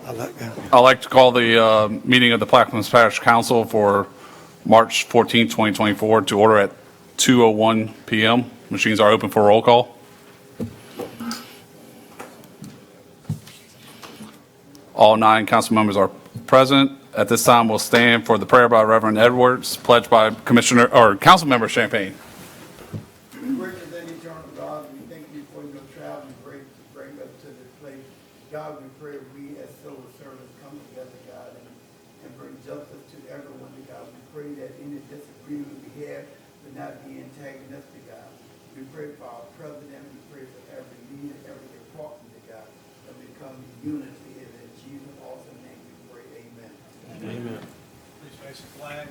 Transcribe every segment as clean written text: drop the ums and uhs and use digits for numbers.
I'd like to call the meeting of the Plaquemines Parish Council for March 14, 2024 to order at 2:01 p.m. Machines are open for roll call. All 9 council members are present. At this time, we'll stand for the prayer by Reverend Edwards, pledged by Commissioner or Councilmember Champagne. Gracious and eternal God, we thank you for your traveling grace to bring us to this place. God, we pray we as civil servants come together, God, and bring justice to everyone, God. We pray that any disagreement we have will not be antagonistic, God. We pray for our president. We pray for every leader, every department, God, that we come in unity. And in Jesus' awesome name we pray, amen. Amen. Please face the flag.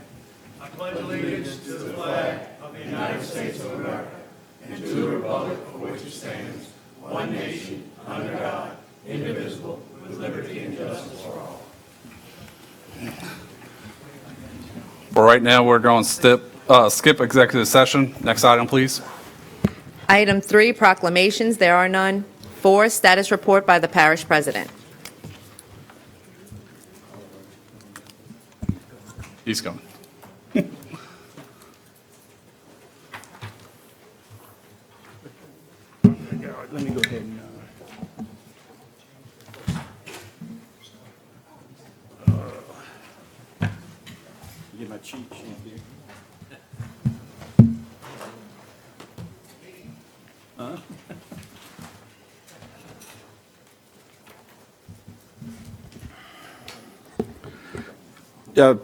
I pledge allegiance to the flag of the United States of America and to the republic for which it stands, one nation, under God, indivisible, with liberty and justice for all. For right now, we're going to skip executive session. Next item, please. Item 3, proclamations. There are none. 4, status report by the parish president. He's coming. Let me go ahead and, get my cheat sheet here.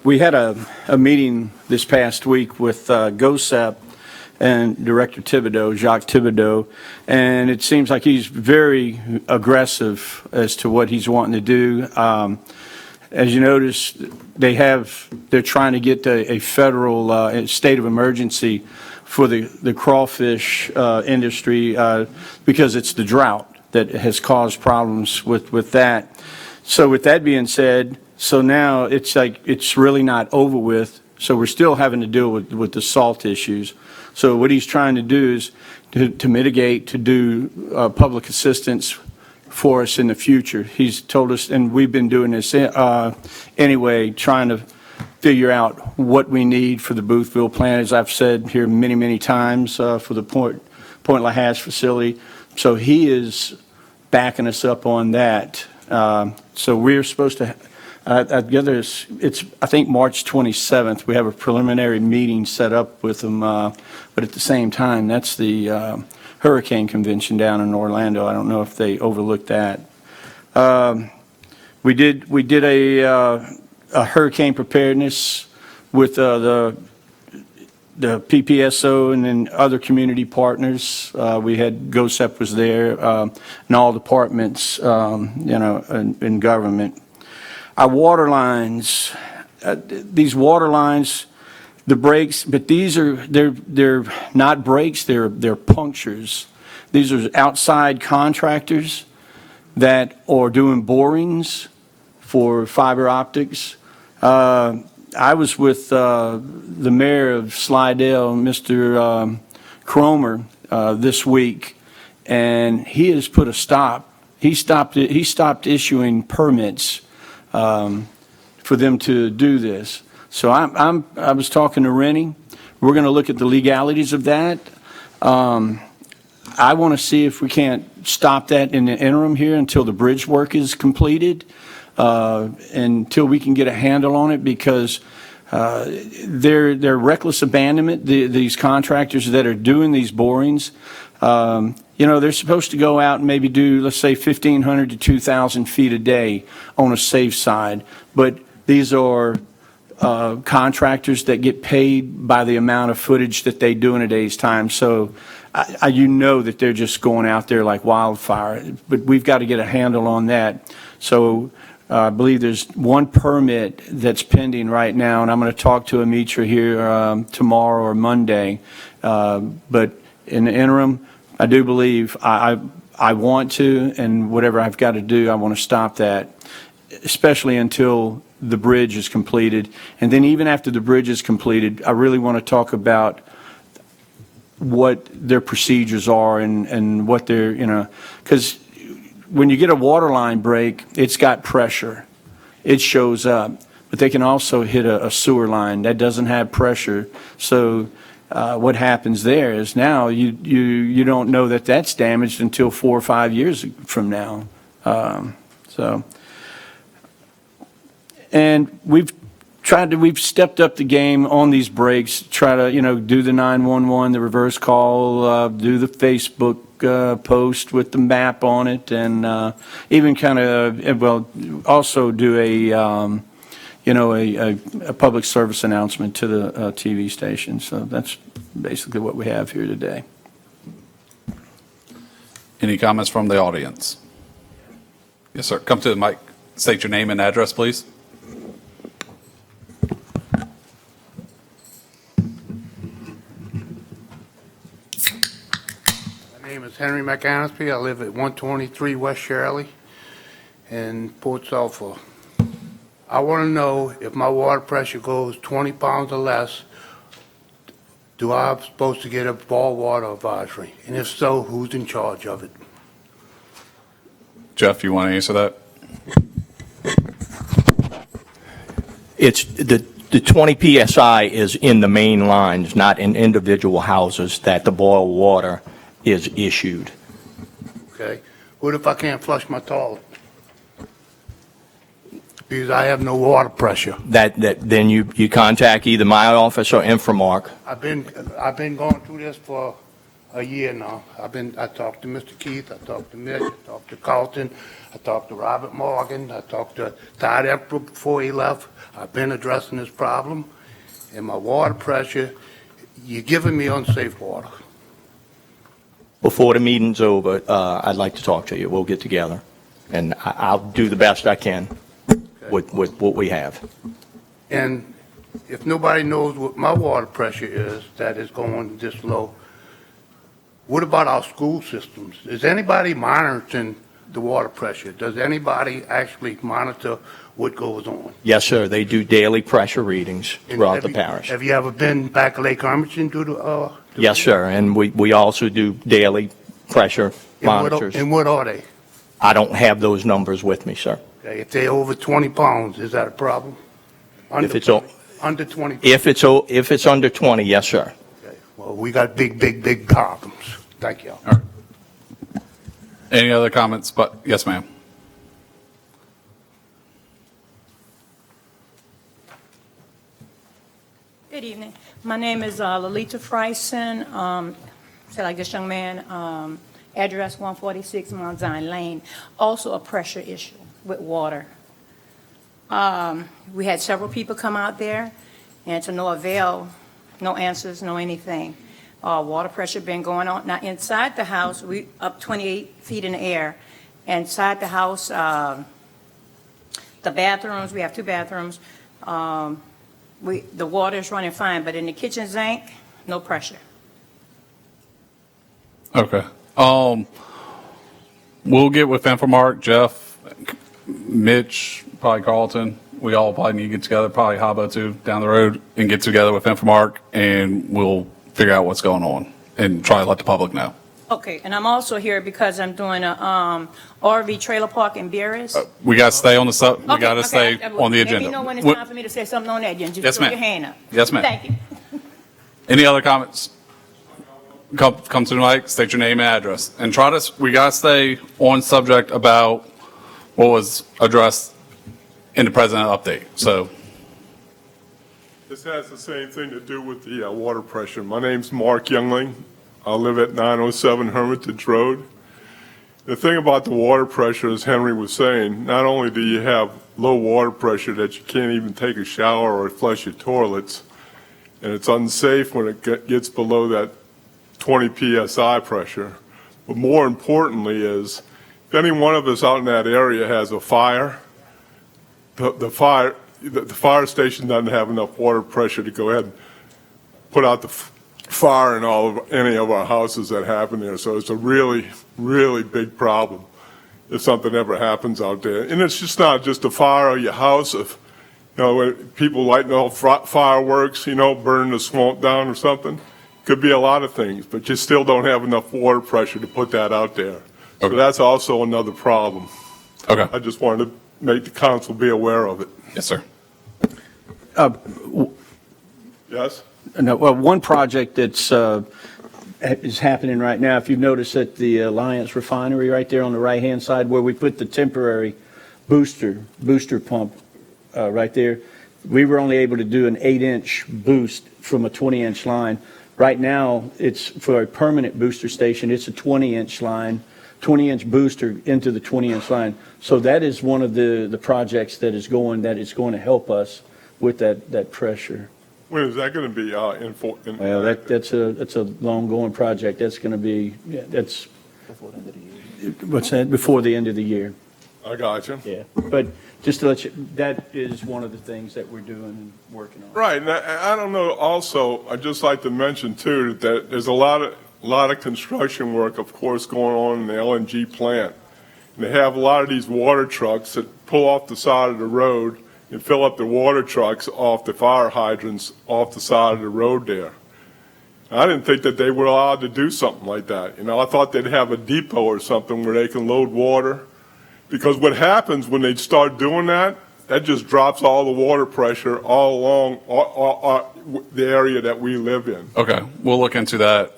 We had a meeting this past week with GOSEP and Director Thibodeau, Jacques Thibodeau, and it seems like he's very aggressive as to what he's wanting to do. As you notice, they're trying to get a federal state of emergency for the crawfish industry because it's the drought that has caused problems with that. So with that being said, so now it's like it's really not over with. So we're still having to deal with the salt issues. So what he's trying to do is to mitigate, to do public assistance for us in the future. He's told us, and we've been doing this anyway, trying to figure out what we need for the Boothville plant, as I've said here many, many times, for the Point LaHash facility. So he is backing us up on that. So we're supposed to, I think March 27th, we have a preliminary meeting set up with them, but at the same time, that's the hurricane convention down in Orlando. I don't know if they overlooked that. We did a hurricane preparedness with the PPSO and then other community partners. We had GOSEP was there, and all departments, in government. Our water lines, these water lines, the breaks, but they're not breaks, they're punctures. These are outside contractors that are doing borings for fiber optics. I was with the mayor of Slidell, Mr. Cromer, this week, and he has put a stop. He stopped issuing permits for them to do this. So I was talking to Rennie. We're going to look at the legalities of that. I want to see if we can't stop that in the interim here until the bridge work is completed, until we can get a handle on it, because they're reckless abandonment. These contractors that are doing these borings, they're supposed to go out and maybe do, let's say, 1,500 to 2,000 feet a day on a safe side. But these are contractors that get paid by the amount of footage that they do in a day's time. So that they're just going out there like wildfire. But we've got to get a handle on that. So I believe there's one permit that's pending right now, and I'm going to talk to Amitra here tomorrow or Monday. But in the interim, I do believe I want to, and whatever I've got to do, I want to stop that, especially until the bridge is completed. And then even after the bridge is completed, I really want to talk about what their procedures are and what they're, because when you get a water line break, it's got pressure. It shows up. But they can also hit a sewer line that doesn't have pressure. So what happens there is now you don't know that that's damaged until 4 or 5 years from now. And we've stepped up the game on these breaks, try to, do the 911, the reverse call, do the Facebook post with the map on it, and even kind of, also do a public service announcement to the TV station. So that's basically what we have here today. Any comments from the audience? Yes, sir. Come to the mic. State your name and address, please. My name is Henry McAnaspy. I live at 123 West Shirley in Port Sulphur. I want to know if my water pressure goes 20 pounds or less, do I supposed to get a boil water advisory? And if so, who's in charge of it? Jeff, you want to answer that? It's the 20 PSI is in the main lines, not in individual houses that the boil water is issued. Okay? What if I can't flush my toilet? Because I have no water pressure. Then you contact either my office or Inframark. I've been going through this for a year now. I talked to Mr. Keith, I talked to Mitch, I talked to Carlton, I talked to Robert Morgan, I talked to Todd Emperor before he left. I've been addressing this problem, and my water pressure, you're giving me unsafe water. Before the meeting's over, I'd like to talk to you. We'll get together, and I'll do the best I can with what we have. And if nobody knows what my water pressure is, that is going this low, what about our school systems? Is anybody monitoring the water pressure? Does anybody actually monitor what goes on? Yes, sir. They do daily pressure readings And throughout the parish. Have you ever been back to Lake Hermitage to the? Yes, sir. And we also do daily pressure monitors. And what are they? I don't have those numbers with me, sir. Okay, if they're over 20 pounds, is that a problem? If it's o- Under 20? If it's under 20, yes, sir. Okay, well, we got big problems. Thank you. All right. Any other comments? But yes, ma'am. Good evening. My name is Lalita Fryson. Say like this young man, address 146 Mount Zion Lane. Also a pressure issue with water. We had several people come out there, and to no avail, no answers, no anything. Water pressure been going on. Now inside the house, we up 28 feet in the air. Inside the house, the bathrooms, we have 2 bathrooms. The water is running fine, but in the kitchen sink, no pressure. Okay. We'll get with Infomark, Jeff, Mitch, probably Carlton. We all probably need to get together, probably Habbo too, down the road, and get together with Infomark, and we'll figure out what's going on and try to let the public know. Okay, and I'm also here because I'm doing a RV trailer park in Beerus. We got to stay on the we Okay, got to stay okay. on the agenda. Let me know when it's time for me to say something on that. Just Yes, throw ma'am. your hand up. Yes, ma'am. Thank you. Any other comments? Come to the mic, state your name and address, and we got to stay on subject about what was addressed in the president update. So, This has the same thing to do with the water pressure. My name's Mark Youngling. I live at 907 Hermitage Road. The thing about the water pressure, as Henry was saying, not only do you have low water pressure that you can't even take a shower or flush your toilets, and it's unsafe when it gets below that 20 PSI pressure, but more importantly is, if any one of us out in that area has a fire, the fire station doesn't have enough water pressure to go ahead and put out the fire in any of our houses that happen there. So it's a really, really big problem if something ever happens out there. And it's just not just a fire of your house, if when people lighting off fireworks, burning the swamp down or something. Could be a lot of things, but you still don't have enough water pressure to put that out there. So Okay. that's also another problem. Okay. I just wanted to make the council be aware of it. Yes, sir. Yes? No, well, one project that's is happening right now, if you've noticed at the Alliance Refinery right there on the right-hand side where we put the temporary booster pump right there, we were only able to do an 8-inch boost from a 20-inch line. Right now, it's for a permanent booster station, it's a 20-inch line, 20-inch booster into the 20-inch line. So that is one of the projects that is going to help us with that pressure. When is that going to be in? Well, that's a long-going project. That's going to be, that's. What's that? Before the end of the year. I got you. Yeah. But just to let you, that is one of the things that we're doing and working on. Right, and I don't know, also, I'd just like to mention too, that there's a lot of construction work, of course, going on in the LNG plant. And they have a lot of these water trucks that pull off the side of the road and fill up the water trucks off the fire hydrants off the side of the road there. I didn't think that they were allowed to do something like that. You know, I thought they'd have a depot or something where they can load water. Because what happens when they start doing that, that just drops all the water pressure all along the area that we live in. Okay, we'll look into that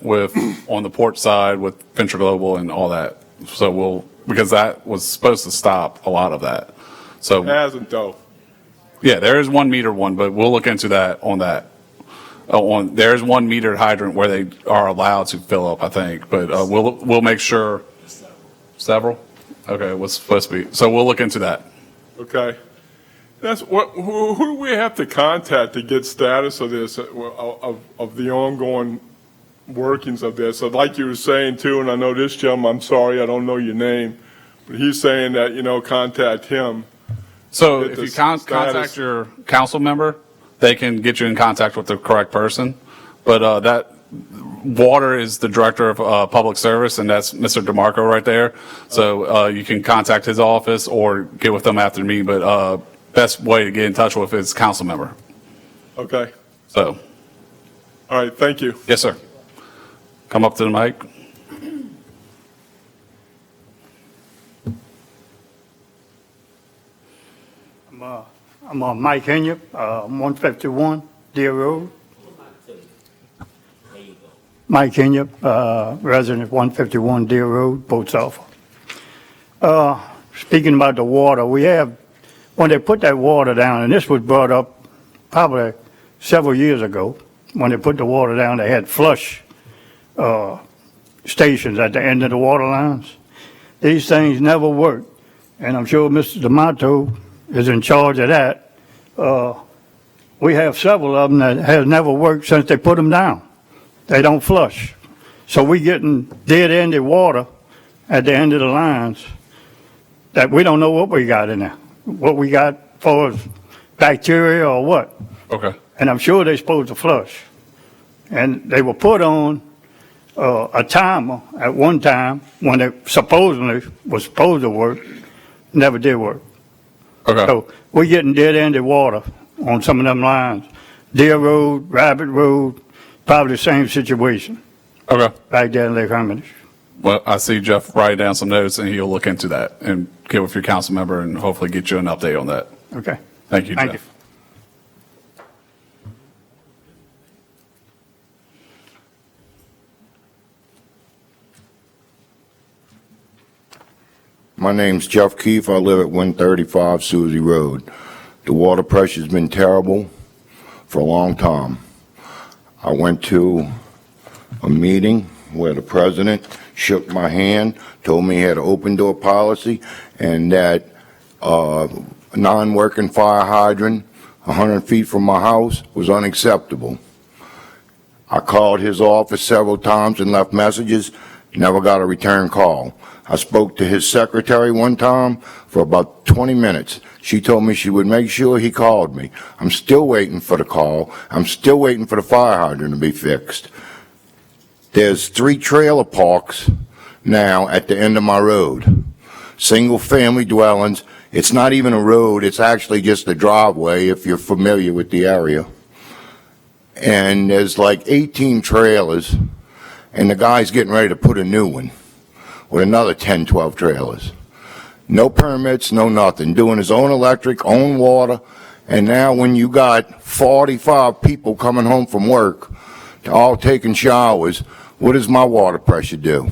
on the port side with Venture Global and all that. So because that was supposed to stop a lot of that. So, Hasn't though. yeah, there is one meter one, but we'll look into that on that. There's one metered hydrant where they are allowed to fill up, I think, but we'll make sure. Several? Okay, what's supposed to be, so we'll look into that. Okay. Who do we have to contact to get status of this, of the ongoing workings of this? So like you were saying too, and I know this gentleman, I'm sorry, I don't know your name, but he's saying that, contact him. So Get if the you contact status. your council member, they can get you in contact with the correct person. But that Water is the director of public service, and that's Mr. DeMarco right there. So you can contact his office or get with them after me. But best way to get in touch with is council member. Okay. So, All right, thank you. yes, sir. Come up to the mic. I'm Mike Henyard, 151 Deer Road. Mike Henyard, resident 151 Deer Road, Boat Sulphur. Speaking about the water, when they put that water down, and this was brought up probably several years ago, when they put the water down, they had flush stations at the end of the water lines. These things never worked, and I'm sure Mr. D'Amato is in charge of that. We have several of them that has never worked since they put them down. They don't flush. So we getting dead-ended water at the end of the lines that we don't know what we got in there. What we got for bacteria or what. Okay. And I'm sure they're supposed to flush. And they were put on a timer at one time when it supposedly was supposed to work, never did work. Okay. So we're getting dead-ended water on some of them lines. Deer Road, Rabbit Road, probably the same situation Okay. back there in Lake Hermitage. Well, I see Jeff write down some notes, and he'll look into that and get with your council member and hopefully get you an update on that. Okay. Thank you, Thank Jeff. you. My name's Jeff Keefe. I live at 135 Susie Road. The water pressure's been terrible for a long time. I went to a meeting where the president shook my hand, told me he had an open door policy, and that a non-working fire hydrant 100 feet from my house was unacceptable. I called his office several times and left messages, never got a return call. I spoke to his secretary one time for about 20 minutes. She told me she would make sure he called me. I'm still waiting for the call. I'm still waiting for the fire hydrant to be fixed. There's 3 trailer parks now at the end of my road. Single-family dwellings. It's not even a road. It's actually just a driveway if you're familiar with the area. And there's like 18 trailers, and the guy's getting ready to put a new one. with another 10, 12 trailers. No permits, no nothing, doing his own electric, own water, and now when you got 45 people coming home from work, all taking showers, what does my water pressure do?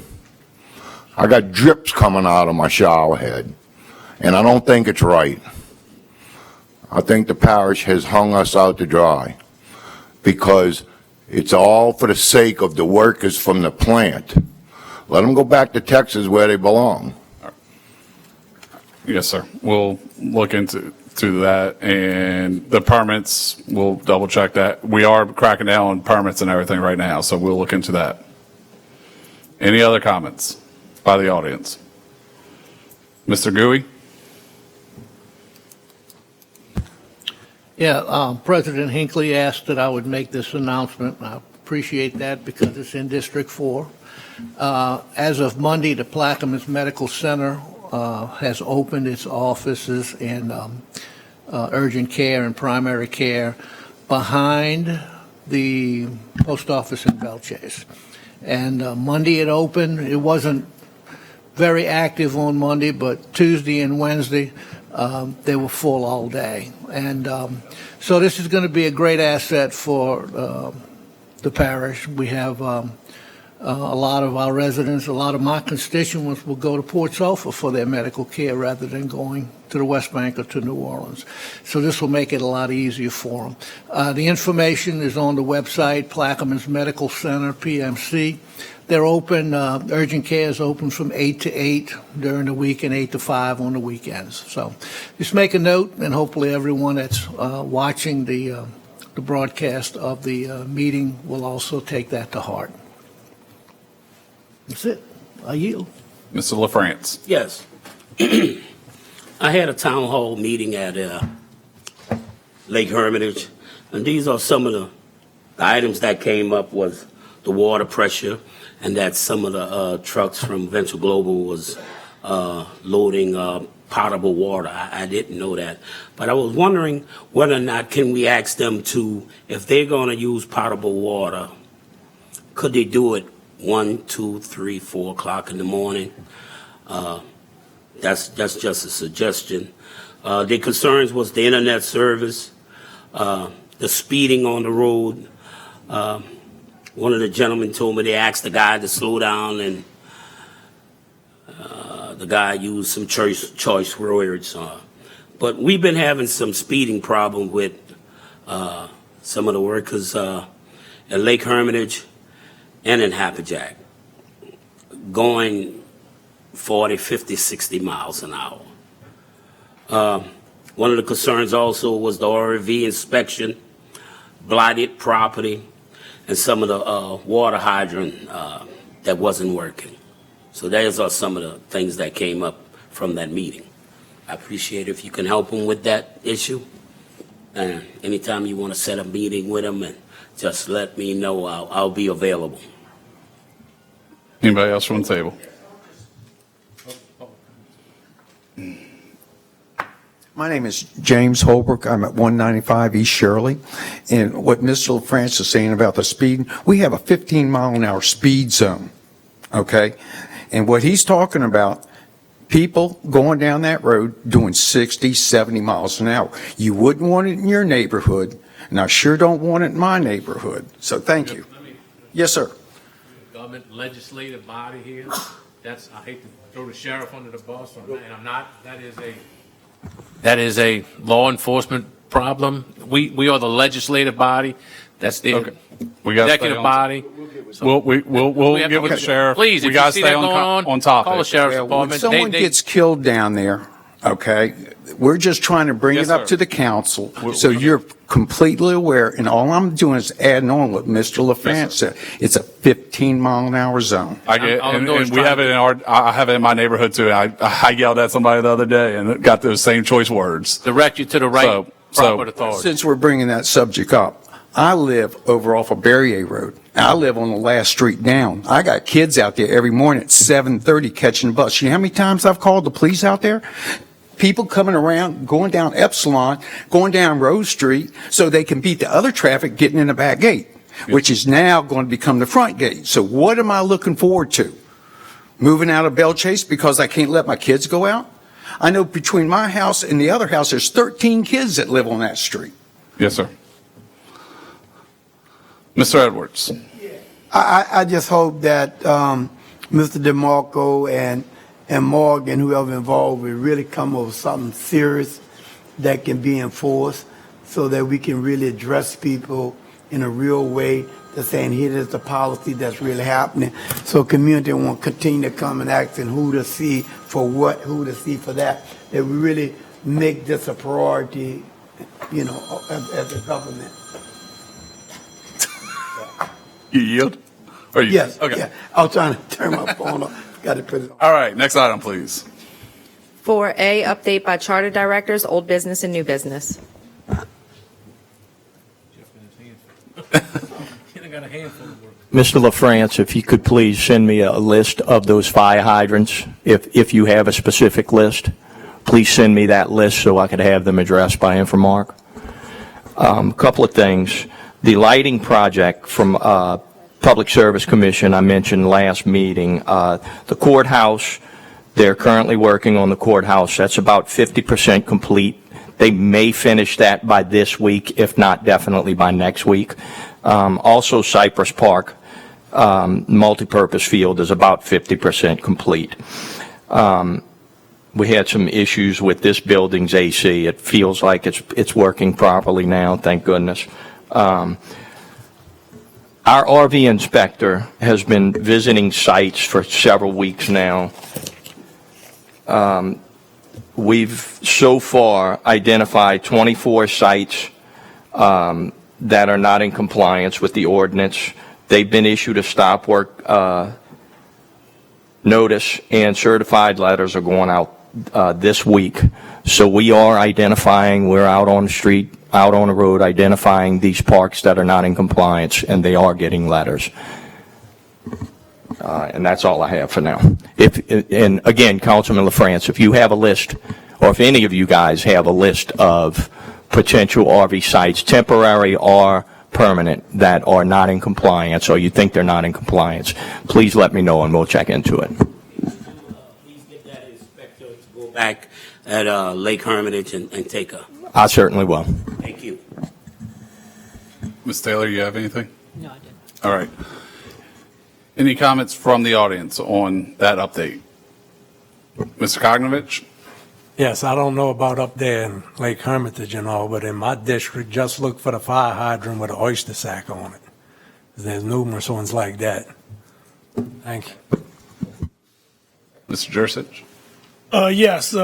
I got drips coming out of my shower head, and I don't think it's right. I think the parish has hung us out to dry because it's all for the sake of the workers from the plant. Let them go back to Texas where they belong. Yes, sir. We'll look into that, and the permits, we'll double check that. We are cracking down on permits and everything right now, so we'll look into that. Any other comments by the audience? Mr. Gui? Yeah, President Hinckley asked that I would make this announcement. I appreciate that because it's in District 4. As of Monday, the Plaquemines Medical Center has opened its offices in urgent care and primary care behind the post office in Belchase. And Monday it opened. It wasn't very active on Monday, but Tuesday and Wednesday, they were full all day. And so this is going to be a great asset for the parish. We have a lot of our residents, a lot of my constituents will go to Port Sulphur for their medical care rather than going to the West Bank or to New Orleans. So this will make it a lot easier for them. The information is on the website, Plaquemines Medical Center, PMC. They're open, urgent care is open from 8 to 8 during the week and 8 to 5 on the weekends. So just make a note, and hopefully everyone that's watching the broadcast of the meeting will also take that to heart. That's it. I yield. Mr. LaFrance? Yes. I had a town hall meeting at Lake Hermitage, and these are some of the items that came up was the water pressure, and that some of the trucks from Venture Global was loading potable water. I didn't know that. But I was wondering whether or not can we ask them to, if they're going to use potable water, could they do it 1, 2, 3, 4 o'clock in the morning? That's just a suggestion. Their concerns was the internet service, the speeding on the road. One of the gentlemen told me they asked the guy to slow down, and the guy used some choice words. But we've been having some speeding problem with some of the workers at Lake Hermitage and in Happijack, going 40, 50, 60 miles an hour. One of the concerns also was the RV inspection, blighted property, and some of the water hydrant that wasn't working. So those are some of the things that came up from that meeting. I appreciate if you can help them with that issue. And anytime you want to set a meeting with them, and just let me know, I'll be available. Anybody else from the table? My name is James Holbrook. I'm at 195 East Shirley. And what Mr. LaFrance is saying about the speed, we have a 15-mile-an-hour speed zone, okay? And what he's talking about, people going down that road doing 60, 70 miles an hour. You wouldn't want it in your neighborhood, and I sure don't want it in my neighborhood. So thank you. Yes, sir. Government legislative body here. That's, I hate to throw the sheriff under the bus, and I'm not, that is a law enforcement problem. We are the legislative body. That's the executive body. We'll get with the sheriff. Please, if we gotta you see stay that going on topic. call the sheriff's Well, when department. someone gets killed down there, okay, we're just trying to bring Yes, it up sir. to the council, so you're completely aware, and all I'm doing is adding on what Mr. LaFrance said. It's a 15-mile-an-hour zone. I get, All I'm and doing is we have it in I have it in my neighborhood too. I yelled at somebody the other day and got those same choice words. Direct you to the right proper authority. Since we're bringing that subject up, I live over off of Berryer Road. I live on the last street down. I got kids out there every morning at 7:30 catching the bus. You know how many times I've called the police out there? People coming around, going down Epsilon, going down Rose Street, so they can beat the other traffic getting in the back gate, which is now going to become the front gate. So what am I looking forward to? moving out of Bell Chase because I can't let my kids go out? I know between my house and the other house, there's 13 kids that live on that street. Yes, sir. Mr. Edwards. I just hope that Mr. DeMarco and Morgan, whoever involved, will really come up with something serious that can be enforced so that we can really address people in a real way. They're saying here is the policy that's really happening. So community won't continue to come and ask and who to see for what, who to see for that. That we really make this a priority, you know, as a government. You yield? Or you, Yes, okay. yeah. I was trying to turn my phone off. Got to put it on. All right, next item, please. 4A, update by charter directors, old business and new business. Mr. LaFrance, if you could please send me a list of those fire hydrants, if you have a specific list, please send me that list so I could have them addressed by Infomark. A couple of things. The lighting project from Public Service Commission I mentioned last meeting, the courthouse, they're currently working on the courthouse. That's about 50% complete. They may finish that by this week, if not definitely by next week. Also Cypress Park, multipurpose field is about 50% complete. We had some issues with this building's AC. It feels like it's working properly now, thank goodness. Our RV inspector has been visiting sites for several weeks now. We've so far identified 24 sites that are not in compliance with the ordinance. They've been issued a stop work notice, and certified letters are going out this week. So we are identifying, we're out on the street, out on the road, identifying these parks that are not in compliance, and they are getting letters. And that's all I have for now. And again, Councilman LaFrance, if you have a list, or if any of you guys have a list of potential RV sites, temporary or permanent, that are not in compliance, or you think they're not in compliance, please let me know and we'll check into it. Please get that inspector to go back at Lake Hermitage and take a. I certainly will. Thank you. Ms. Taylor, you have anything? No, I didn't. All right. Any comments from the audience on that update? Mr. Kognovich? Yes, I don't know about up there in Lake Hermitage and all, but in my district, just look for the fire hydrant with an oyster sack on it. There's numerous ones like that. Thank you. Mr. Jersich? Yes,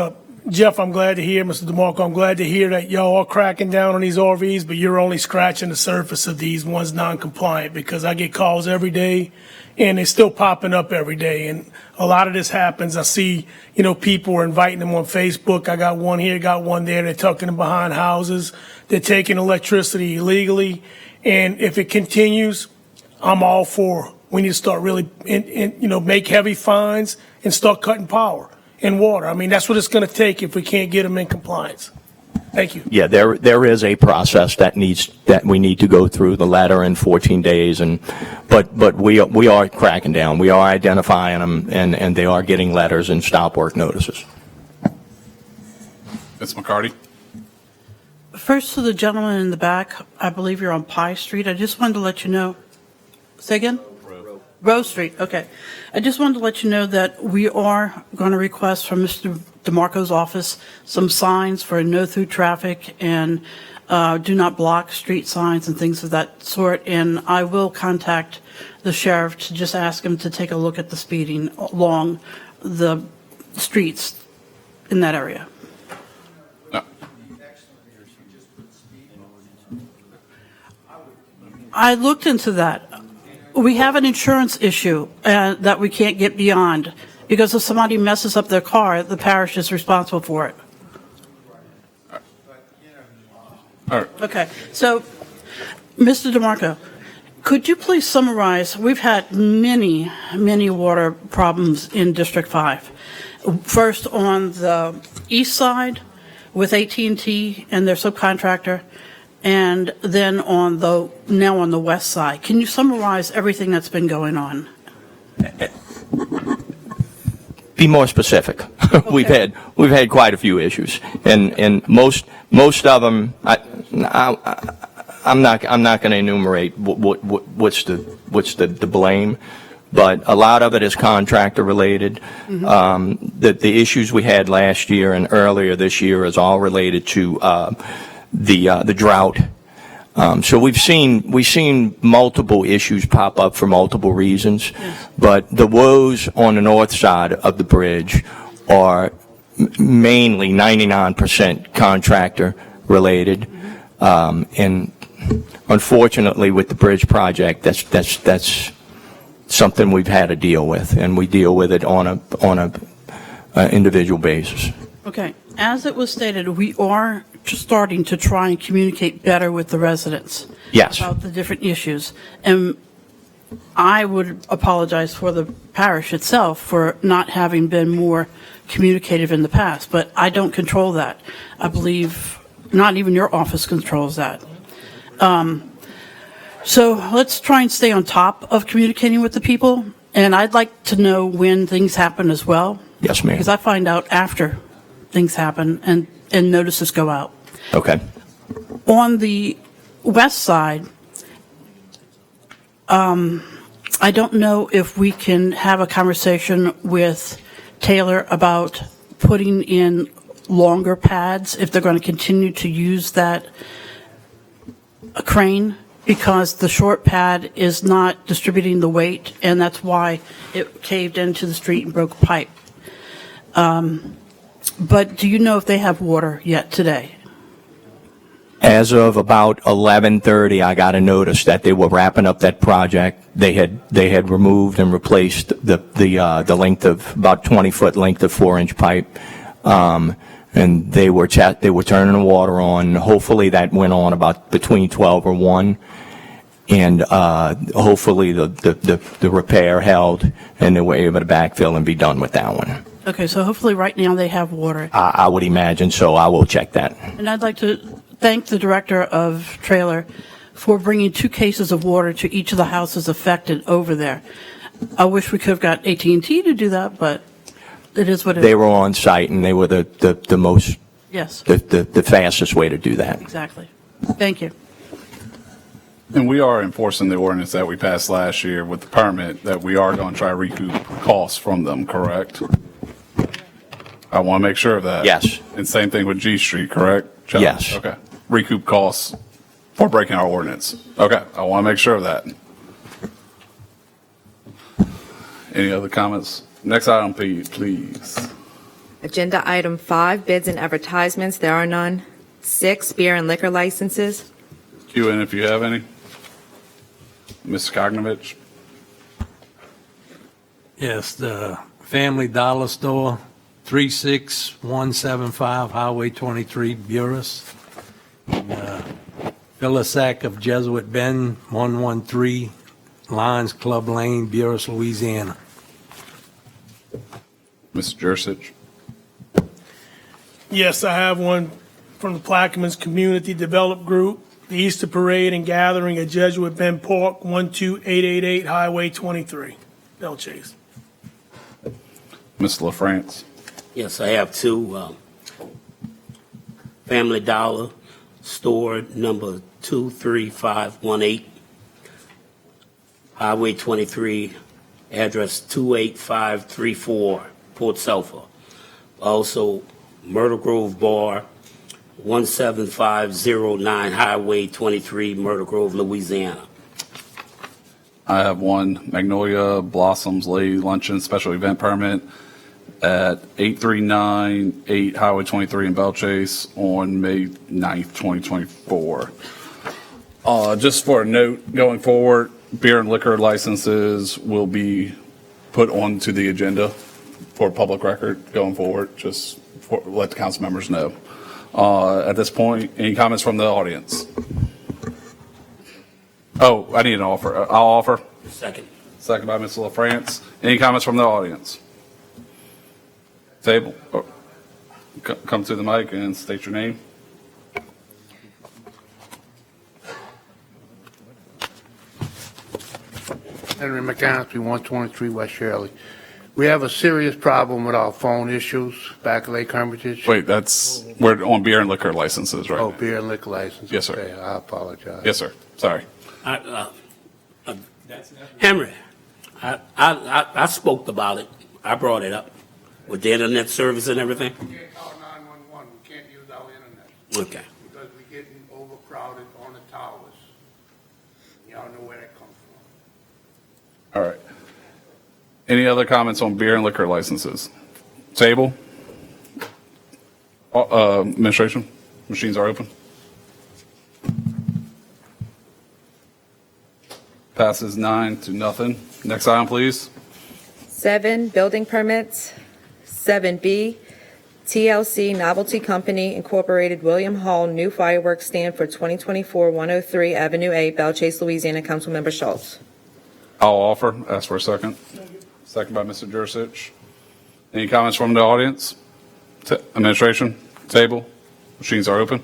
Jeff, I'm glad to hear, Mr. DeMarco, I'm glad to hear that y'all are cracking down on these RVs, but you're only scratching the surface of these ones non-compliant, because I get calls every day and they're still popping up every day. And a lot of this happens. I see, people are inviting them on Facebook. I got one here, got one there. They're tucking them behind houses. They're taking electricity illegally. And if it continues, I'm all for, we need to start really, make heavy fines and start cutting power and water. I mean, that's what it's going to take if we can't get them in compliance. Thank you. Yeah, there is a process that we need to go through, the letter in 14 days, but we are cracking down. We are identifying them, and they are getting letters and stop work notices. Ms. McCarty? First, to the gentleman in the back, I believe you're on Pie Street. I just wanted to let you know. Say again? Rose Street, okay. I just wanted to let you know that we are going to request from Mr. DeMarco's office some signs for no through traffic and do not block street signs and things of that sort. And I will contact the sheriff to just ask him to take a look at the speeding along the streets in that area. I looked into that. We have an insurance issue that we can't get beyond, because if somebody messes up their car, the parish is responsible for it. All right. Okay, so, Mr. DeMarco, could you please summarize, we've had many, many water problems in District 5. First on the east side with AT&T and their subcontractor, and then now on the west side. Can you summarize everything that's been going on? Be more specific. We've had quite a few issues, and most of them, I'm not going to enumerate what's the blame, but a lot of it is contractor related. The issues we had last year and earlier this year is all related to the drought. So we've seen multiple issues pop up for multiple reasons, but the woes on the north side of the bridge are mainly 99% contractor related, and unfortunately with the bridge project, that's something we've had to deal with, and we deal with it on a individual basis. Okay, as it was stated, we are starting to try and communicate better with the residents. Yes. About the different issues. And I would apologize for the parish itself for not having been more communicative in the past, but I don't control that. I believe not even your office controls that. So let's try and stay on top of communicating with the people, and I'd like to know when things happen as well. Yes, ma'am. Because I find out after things happen and notices go out. Okay. On the west side, I don't know if we can have a conversation with Taylor about putting in longer pads, if they're going to continue to use that crane, because the short pad is not distributing the weight, and that's why it caved into the street and broke a pipe. But do you know if they have water yet today? As of about 11:30, I got a notice that they were wrapping up that project. They had removed and replaced the length of about 20-foot length of 4-inch pipe, and they were turning the water on. Hopefully that went on about between 12 or 1, and hopefully the repair held, and they were able to backfill and be done with that one. Okay, so hopefully right now they have water. I would imagine so. I will check that. And I'd like to thank the director of trailer for bringing 2 cases of water to each of the houses affected over there. I wish we could have got AT&T to do that, but it is what it is. They were on site, and they were the most, Yes, the fastest way to do that. exactly. Thank you. And we are enforcing the ordinance that we passed last year with the permit, that we are going to try to recoup costs from them, correct? I want to make sure of that. Yes. And same thing with G Street, correct, John? Yes. Okay. Recoup costs for breaking our ordinance. Okay, I want to make sure of that. Any other comments? Next item, please. Agenda item 5, bids and advertisements, there are none. 6, beer and liquor licenses. Cue in if you have any. Ms. Skognovich? Yes, the Family Dollar Store, 36175 Highway 23, Buras. Villisack of Jesuit Bend, 113 Lions Club Lane, Buras, Louisiana. Ms. Jursich? Yes, I have one from the Plaquemines Community Development Group. The Easter Parade and Gathering at Jesuit Bend Park, 12888 Highway 23, Bell Chase. Ms. LaFrance? Yes, I have 2. Family Dollar Store, number 23518, Highway 23, address 28534, Port Sulphur. Also, Myrtle Grove Bar, 17509 Highway 23, Myrtle Grove, Louisiana. I have one, Magnolia Blossoms Lady Luncheon Special Event Permit at 8398 Highway 23 in Bell Chase on May 9th, 2024. Just for a note, going forward, beer and liquor licenses will be put onto the agenda for public record going forward, just for, let the council members know. At this point, any comments from the audience? Oh, I need an offer. I'll offer. Second. Second by Ms. LaFrance. Any comments from the audience? Table. Oh, come to the mic and state your name. Henry McCoskey, 123 West Shirley. We have a serious problem with our phone issues back at Lake Hermitage. Wait, we're on beer and liquor licenses right Oh, now. beer and liquor license. Yes, sir. Okay, I apologize. Yes, sir. Sorry. Henry, I spoke about it. I brought it up with the internet service and everything. We can't call 911, we can't use our internet. Okay. Because we're getting overcrowded on the towers. Y'all know where that comes from. All right. Any other comments on beer and liquor licenses? Table? Administration? Machines are open. Passes 9-0. Next item, please. 7, building permits. 7B, TLC Novelty Company Incorporated, William Hall, new fireworks stand for 2024 103 Avenue A, Belle Chase, Louisiana. Councilmember Schultz. I'll offer. Ask for a second. Second by Mr. Jursich. Any comments from the audience? Administration? Table? Machines are open.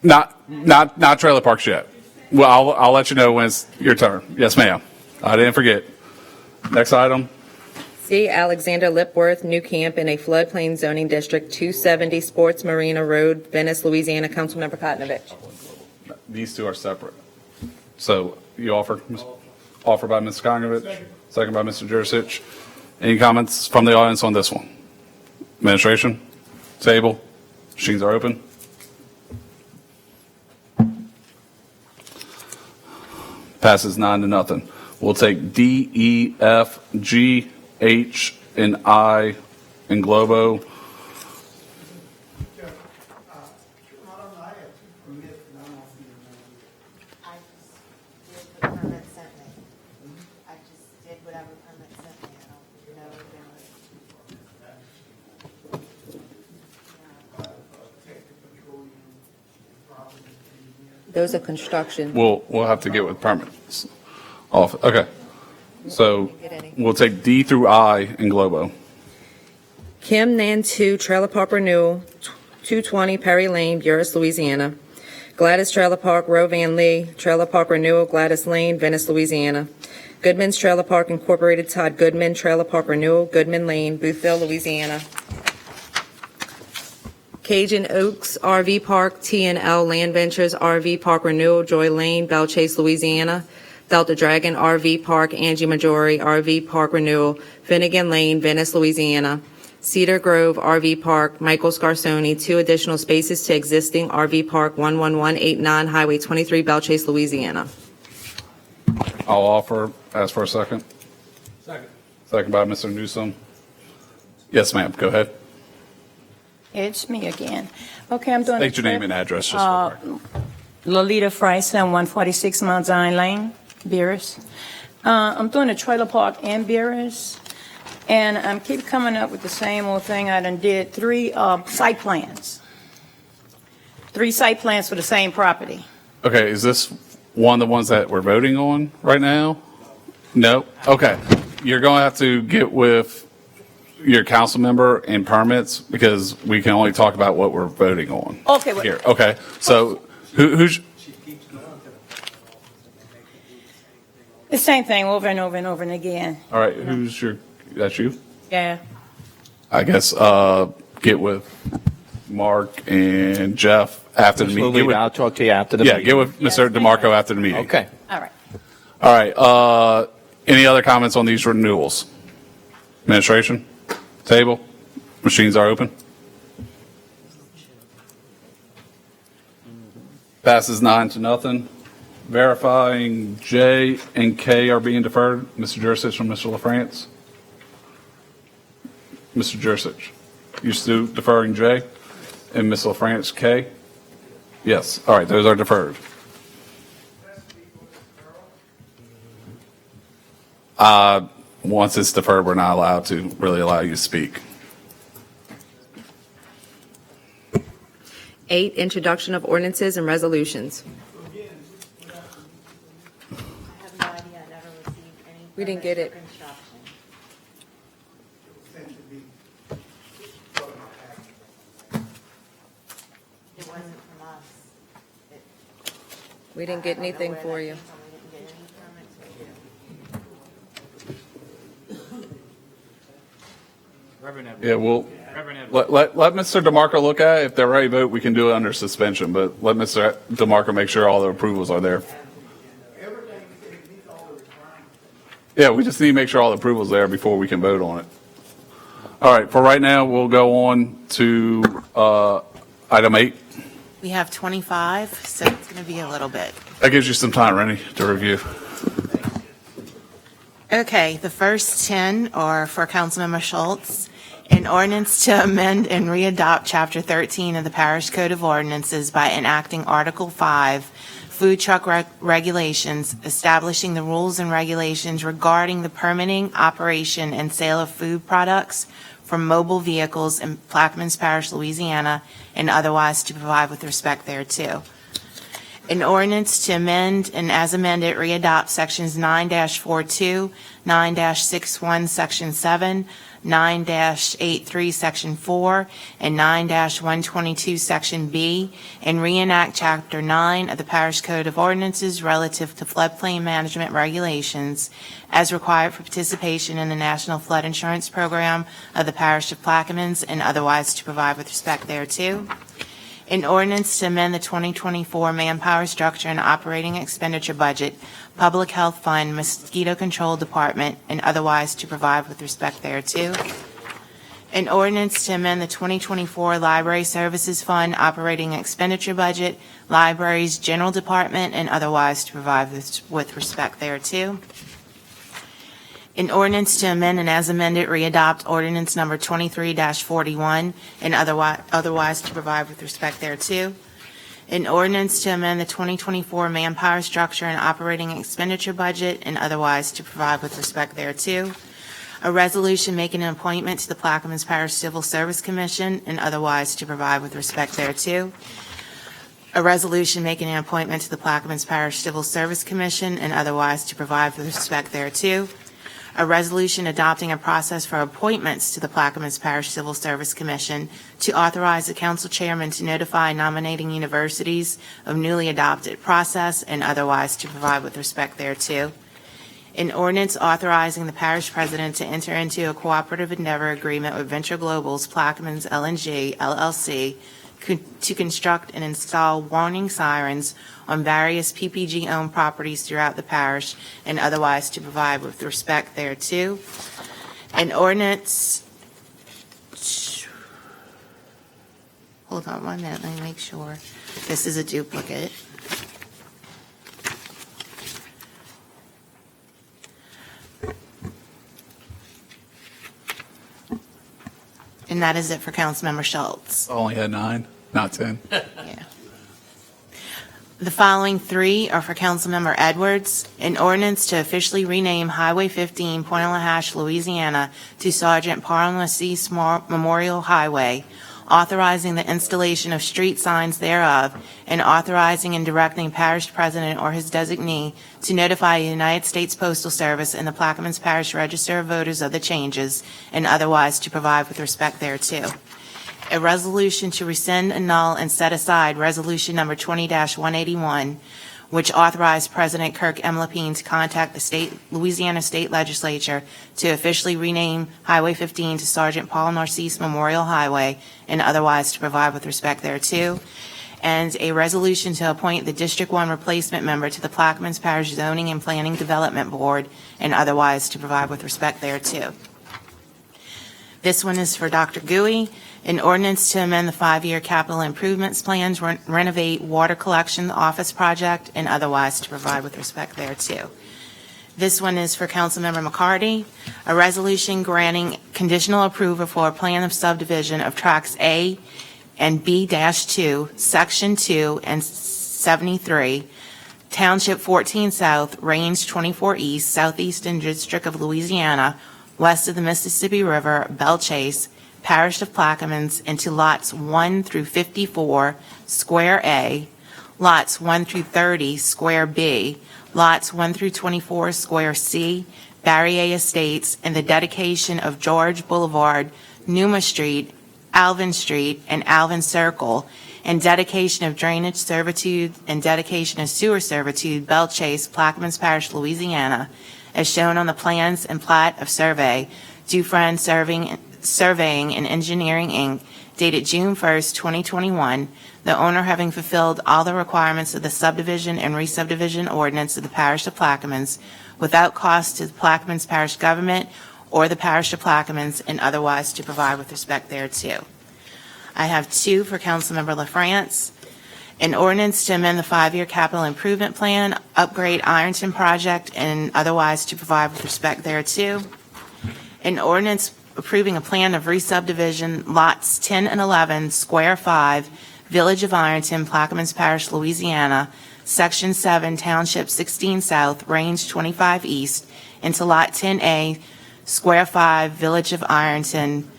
Not trailer parks yet. Well, I'll let you know when it's your turn. Yes, ma'am. I didn't forget. Next item. C, Alexander Lipworth, new camp in a floodplain zoning district, 270 Sports Marina Road, Venice, Louisiana. Councilmember Kotnovich. These two are separate. So you offer by Ms. Kongovich, second by Mr. Jursich. Any comments from the audience on this one? Administration? Table? Machines are open. Passes 9-0. We'll take D, E, F, G, H, and I in Globo. I just did what permit sent me. I just did whatever permit sent me. I don't know Those are construction. We'll have to get with permits. Off. Okay. So we'll take D through I in Globo. Kim Nantu, Trailer Park Renewal, 220 Perry Lane, Buras, Louisiana. Gladys Trailer Park, Rovan Lee, Trailer Park Renewal, Gladys Lane, Venice, Louisiana. Goodman's Trailer Park Incorporated, Todd Goodman, Trailer Park Renewal, Goodman Lane, Boothville, Louisiana. Cajun Oaks RV Park, T&L Land Ventures RV Park Renewal, Joy Lane, Belle Chase, Louisiana. Delta Dragon RV Park, Angie Majori RV Park Renewal, Finnegan Lane, Venice, Louisiana. Cedar Grove RV Park, Michael Scarsoni, 2 additional spaces to existing RV Park 11189, Highway 23, Belle Chase, Louisiana. I'll offer. Ask for a second. Second. Second by Mr. Newsom. Yes, ma'am. Go ahead. It's me again. Okay, I'm doing. State your name and address. Just for the record. Lolita Friesen, 146 Mount Zion Lane, Beerus. I'm doing a trailer park in Beerus, and I keep coming up with the same old thing. I done did 3 site plans. 3 site plans for the same property. Okay, is this one of the ones that we're voting on right now? No? Okay. You're going to have to get with your council member and permits because we can only talk about what we're voting on. Okay. Here, okay. So who's, The same thing over and over and over and again. all right, that's you? Yeah. I guess, get with Mark and Jeff after the Ms. meeting. Lolita, I'll talk to you after the Yeah, meeting. get with Mr. DeMarco after the meeting. Okay. All right. All right, any other comments on these renewals? Administration? Table? Machines are open. Passes 9-0. Verifying J and K are being deferred. Mr. Jursich from Mr. LaFrance. Mr. Jursich, you still deferring J and Ms. LaFrance K? Yes. All right, those are deferred. Once it's deferred, we're not allowed to really allow you to speak. 8, introduction of ordinances and resolutions. I have no idea. I never received any. We didn't get it. Construction. It wasn't from us. We didn't get anything for you. Yeah, well, let Mr. DeMarco look at it. If they're ready to vote, we can do it under suspension, but let Mr. DeMarco make sure all the approvals are there. Yeah, we just need to make sure all the approvals are there before we can vote on it. All right, for right now, we'll go on to item 8. We have 25, so it's going to be a little bit. That gives you some time, Rennie, to review. Okay, the first 10 are for Councilmember Schultz. An ordinance to amend and readopt Chapter 13 of the Parish Code of Ordinances by enacting Article 5, Food Truck Regulations, establishing the rules and regulations regarding the permitting, operation, and sale of food products from mobile vehicles in Plaquemines Parish, Louisiana, and otherwise to provide with respect thereto. An ordinance to amend and as amended readopt Sections 9-42, 9-61, Section 7, 9-83, Section 4, and 9-122, Section B, and reenact Chapter 9 of the Parish Code of Ordinances relative to floodplain management regulations as required for participation in the National Flood Insurance Program of the Parish of Plaquemines and otherwise to provide with respect thereto. An ordinance to amend the 2024 Manpower Structure and Operating Expenditure Budget, Public Health Fund, Mosquito Control Department, and otherwise to provide with respect thereto. An ordinance to amend the 2024 Library Services Fund Operating Expenditure Budget, Libraries General Department, and otherwise to provide with respect thereto. An ordinance to amend and as amended readopt ordinance number 23-41 and otherwise to provide with respect thereto. An ordinance to amend the 2024 Manpower Structure and Operating Expenditure Budget and otherwise to provide with respect thereto. A resolution making an appointment to the Plaquemines Parish Civil Service Commission and otherwise to provide with respect thereto. A resolution making an appointment to the Plaquemines Parish Civil Service Commission and otherwise to provide with respect thereto. A resolution adopting a process for appointments to the Plaquemines Parish Civil Service Commission to authorize the council chairman to notify nominating universities of newly adopted process and otherwise to provide with respect thereto. An ordinance authorizing the parish president to enter into a cooperative endeavor agreement with Venture Global's Plaquemines LNG LLC to construct and install warning sirens on various PPG-owned properties throughout the parish and otherwise to provide with respect thereto. An ordinance, hold on 1 minute, let me make sure this is a duplicate. And that is it for Councilmember Schultz. Only had 9, not 10. Yeah. The following 3 are for Councilmember Edwards. An ordinance to officially rename Highway 15, Pointe-a-la-Hache, Louisiana, to Sergeant Paul Narcisse Memorial Highway, authorizing the installation of street signs thereof, and authorizing and directing parish president or his designee to notify the United States Postal Service and the Plaquemines Parish Register of Voters of the changes, and otherwise to provide with respect thereto. A resolution to rescind, annul, and set aside Resolution Number 20-181, which authorized President Kirk M. Lapine to contact the Louisiana State Legislature to officially rename Highway 15 to Sergeant Paul Narcisse Memorial Highway, and otherwise to provide with respect thereto. And a resolution to appoint the District 1 replacement member to the Plaquemines Parish Zoning and Planning Development Board, and otherwise to provide with respect thereto. This one is for Dr. Gouy. An ordinance to amend the 5-year capital improvements plans, renovate water collection office project, and otherwise to provide with respect thereto. This one is for Councilmember McCarty. A resolution granting conditional approval for a plan of subdivision of tracts A and B-2, Section 2 and 73, Township 14 South, Range 24 East, Southeastern District of Louisiana, west of the Mississippi River, Belle Chase, Parish of Plaquemines, into lots 1 through 54, Square A, lots 1 through 30, Square B, lots 1 through 24, Square C, Barry A. Estates, and the dedication of George Boulevard, Numa Street, Alvin Street, and Alvin Circle, and dedication of drainage servitude and dedication of sewer servitude, Belle Chase, Plaquemines Parish, Louisiana, as shown on the plans and plat of survey, Dufresne Surveying and Engineering, Inc., dated June 1st, 2021, the owner having fulfilled all the requirements of the subdivision and re-subdivision ordinance of the Parish of Plaquemines without cost to the Plaquemines Parish government or the Parish of Plaquemines, and otherwise to provide with respect thereto. I have two for Councilmember LaFrance. An ordinance to amend the 5-year capital improvement plan, upgrade Ironton project, and otherwise to provide with respect thereto. An ordinance approving a plan of re-subdivision lots 10 and 11, Square 5, Village of Ironton, Plaquemines Parish, Louisiana, Section 7, Township 16 South, Range 25 East, into Lot 10A, Square 5, Village of Ironton,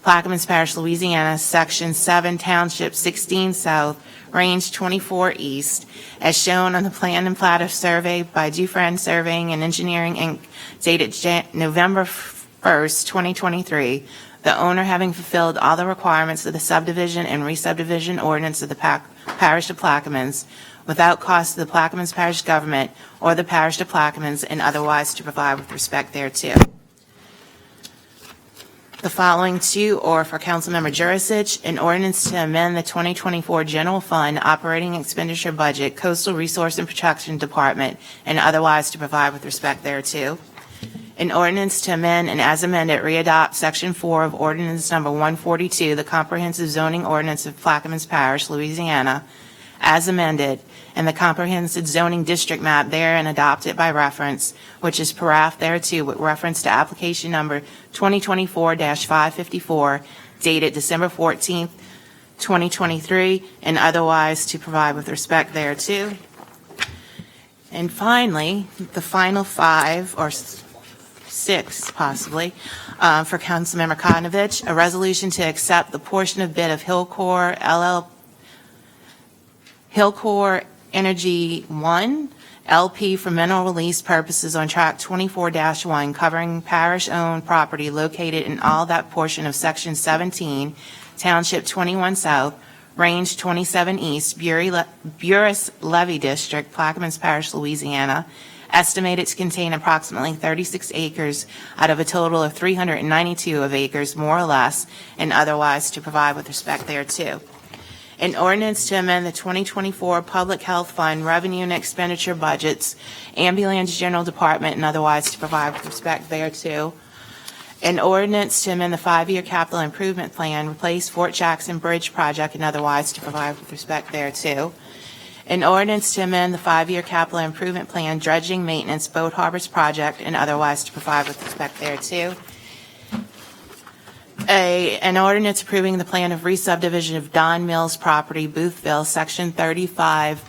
Plaquemines Parish, Louisiana, Section 7, Township 16 South, Range 24 East, as shown on the plan and plat of survey by Dufresne Surveying and Engineering, Inc., dated November 1st, 2023, the owner having fulfilled all the requirements of the subdivision and re-subdivision ordinance of the Parish of Plaquemines without cost to the Plaquemines Parish government or the Parish of Plaquemines, and otherwise to provide with respect thereto. The following two are for Councilmember Jurisic: an ordinance to amend the 2024 General Fund Operating Expenditure Budget, Coastal Resource and Protection Department, and otherwise to provide with respect thereto. An ordinance to amend and as amended readopt Section 4 of Ordinance Number 142, the Comprehensive Zoning Ordinance of Plaquemines Parish, Louisiana, as amended, and the Comprehensive Zoning District Map therein adopted by reference, which is paraph thereto with reference to application number 2024-554, dated December 14th, 2023, and otherwise to provide with respect thereto. And finally, the final five, or six possibly, for Councilmember Kodnovich, a resolution to accept the portion of bid of Hillcore Energy 1 LP for mineral release purposes on track 24-1, covering parish-owned property located in all that portion of Section 17, Township 21 South, Range 27 East, Buras Levy District, Plaquemines Parish, Louisiana, estimated to contain approximately 36 acres out of a total of 392 of acres, more or less, and otherwise to provide with respect thereto. An ordinance to amend the 2024 Public Health Fund revenue and expenditure budgets, Ambulance General Department, and otherwise to provide with respect thereto. An ordinance to amend the 5-year capital improvement plan, replace Fort Jackson Bridge project, and otherwise to provide with respect thereto. An ordinance to amend the 5-year capital improvement plan, dredging maintenance, Boat Harbors project, and otherwise to provide with respect thereto. An ordinance approving the plan of re-subdivision of Don Mills property, Boothville, Section 35,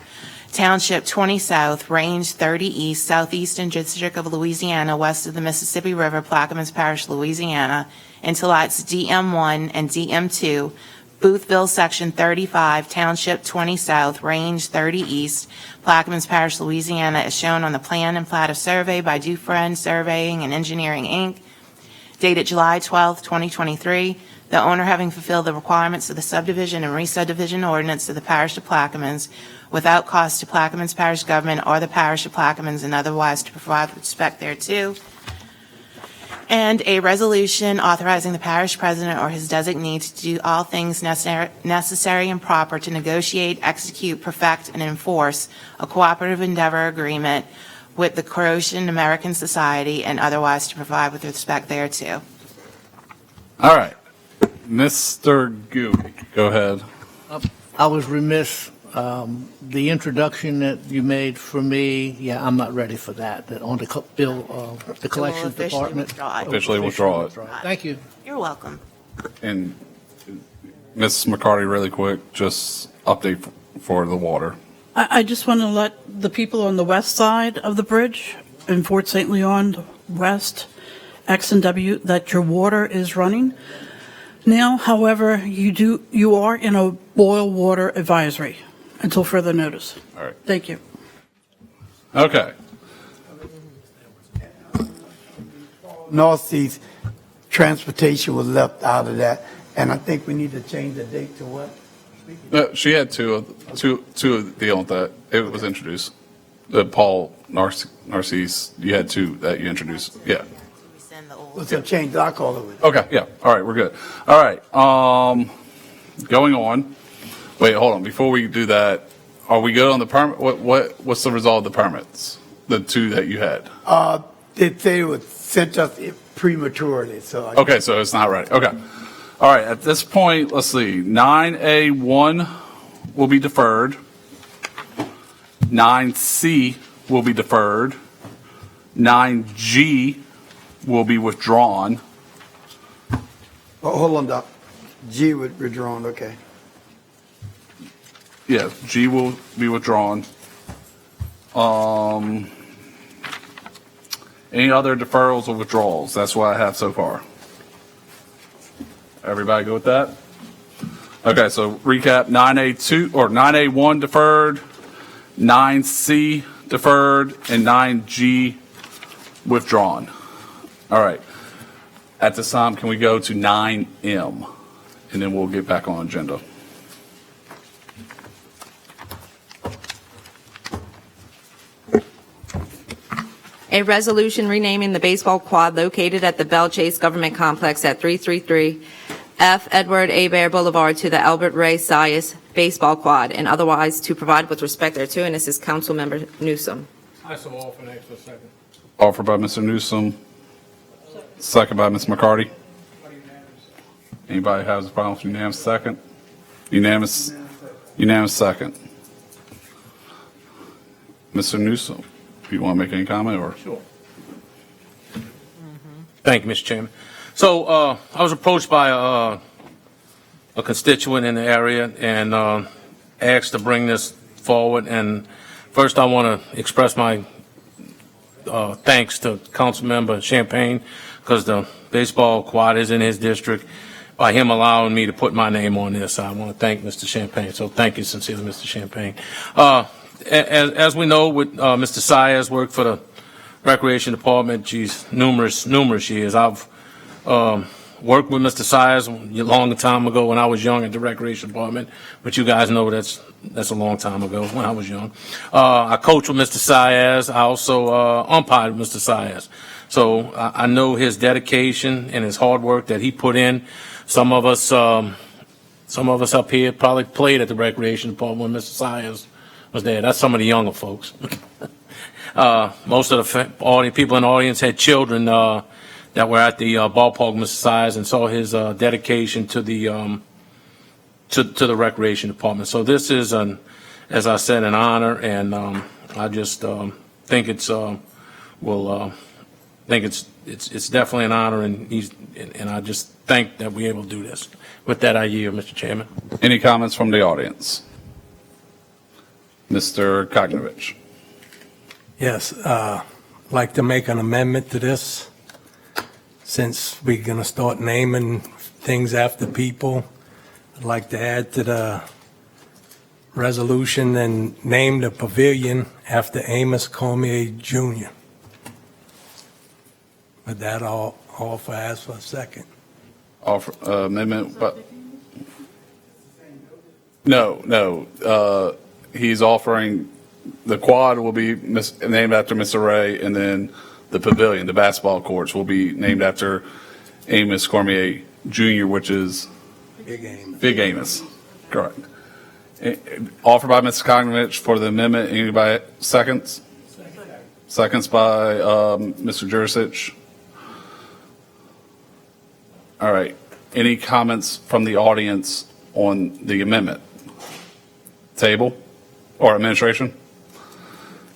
Township 20 South, Range 30 East, Southeastern District of Louisiana, west of the Mississippi River, Plaquemines Parish, Louisiana, into lots DM1 and DM2, Boothville, Section 35, Township 20 South, Range 30 East, Plaquemines Parish, Louisiana, as shown on the plan and plat of survey by Dufresne Surveying and Engineering, Inc., dated July 12, 2023, the owner having fulfilled the requirements of the subdivision and re-subdivision ordinance of the Parish of Plaquemines without cost to Plaquemines Parish government or the Parish of Plaquemines, and otherwise to provide with respect thereto. And a resolution authorizing the parish president or his designee to do all things necessary and proper to negotiate, execute, perfect, and enforce a cooperative endeavor agreement with the Croatian American Society, and otherwise to provide with respect thereto. All right. Mr. Gooey, go ahead. I was remiss, the introduction that you made for me, yeah, I'm not ready for that, on the bill, the collections department. Officially withdraw it. Thank you. You're welcome. And Ms. McCarty, really quick, just update for the water. I just want to let the people on the west side of the bridge in Fort St. Leon West, X and W, that your water is running. Now, however, you are in a boil water advisory until further notice. All right. Thank you. Okay. Northeast transportation was left out of that, and I think we need to change the date to what? She had two deal with that. It was introduced. Paul Narcisse, you had two that you introduced. Yeah. What's up, change? I'll call it. Okay, yeah. All right, we're good. All right. Going on. Wait, hold on. Before we do that, are we good on the permit? What's the result of the permits? The two that you had? They say it was sent us prematurely, so. Okay, so it's not ready. Okay. All right, at this point, let's see. 9A1 will be deferred. 9C will be deferred. 9G will be withdrawn. Oh, hold on, Doc. G was withdrawn, okay. Yeah, G will be withdrawn. Any other deferrals or withdrawals? That's what I have so far. Everybody go with that? Okay, so recap, 9A2 or 9A1 deferred, 9C deferred, and 9G withdrawn. All right. At this time, can we go to 9M? And then we'll get back on agenda. A resolution renaming the baseball quad located at the Belle Chase Government Complex at 333 F. Edward A. Bear Boulevard to the Albert Ray Sias Baseball Quad, and otherwise to provide with respect thereto, and this is Councilmember Newsom. I so offer an extra second. Offered by Mr. Newsom, second by Ms. McCarty. Anybody has a problem with unanimous second? Unanimous second. Mr. Newsom, do you want to make any comment or? Sure. Thank you, Mr. Chairman. So I was approached by a constituent in the area and asked to bring this forward. And first, I want to express my thanks to Councilmember Champagne, because the baseball quad is in his district. By him allowing me to put my name on this, I want to thank Mr. Champagne. So thank you sincerely, Mr. Champagne. As we know, with Mr. Sias worked for the Recreation Department, geez, numerous years. I've worked with Mr. Sias a long time ago when I was young at the Recreation Department, but you guys know that's a long time ago when I was young. I coached with Mr. Sias. I also umpired with Mr. Sias. So I know his dedication and his hard work that he put in. Some of us up here probably played at the Recreation Department when Mr. Sias was there. That's some of the younger folks. Most of the people in the audience had children that were at the ballpark, Mr. Sias, and saw his dedication to the Recreation Department. So this is, as I said, an honor, and I just think it's definitely an honor, and I just think that we're able to do this. With that, I yield, Mr. Chairman. Any comments from the audience? Mr. Kognovich. Yes, I'd like to make an amendment to this. Since we're going to start naming things after people, I'd like to add to the resolution and name the pavilion after Amos Cormier Jr. With that, I'll ask for a second. Offer amendment, but no. He's offering the quad will be named after Mr. Ray, and then the pavilion, the basketball courts, will be named after Amos Cormier Jr., which is Big Amos. Correct. Offered by Mr. Kognovich for the amendment. Anybody seconds? Seconds by Mr. Jurisic. All right. Any comments from the audience on the amendment? Table or administration?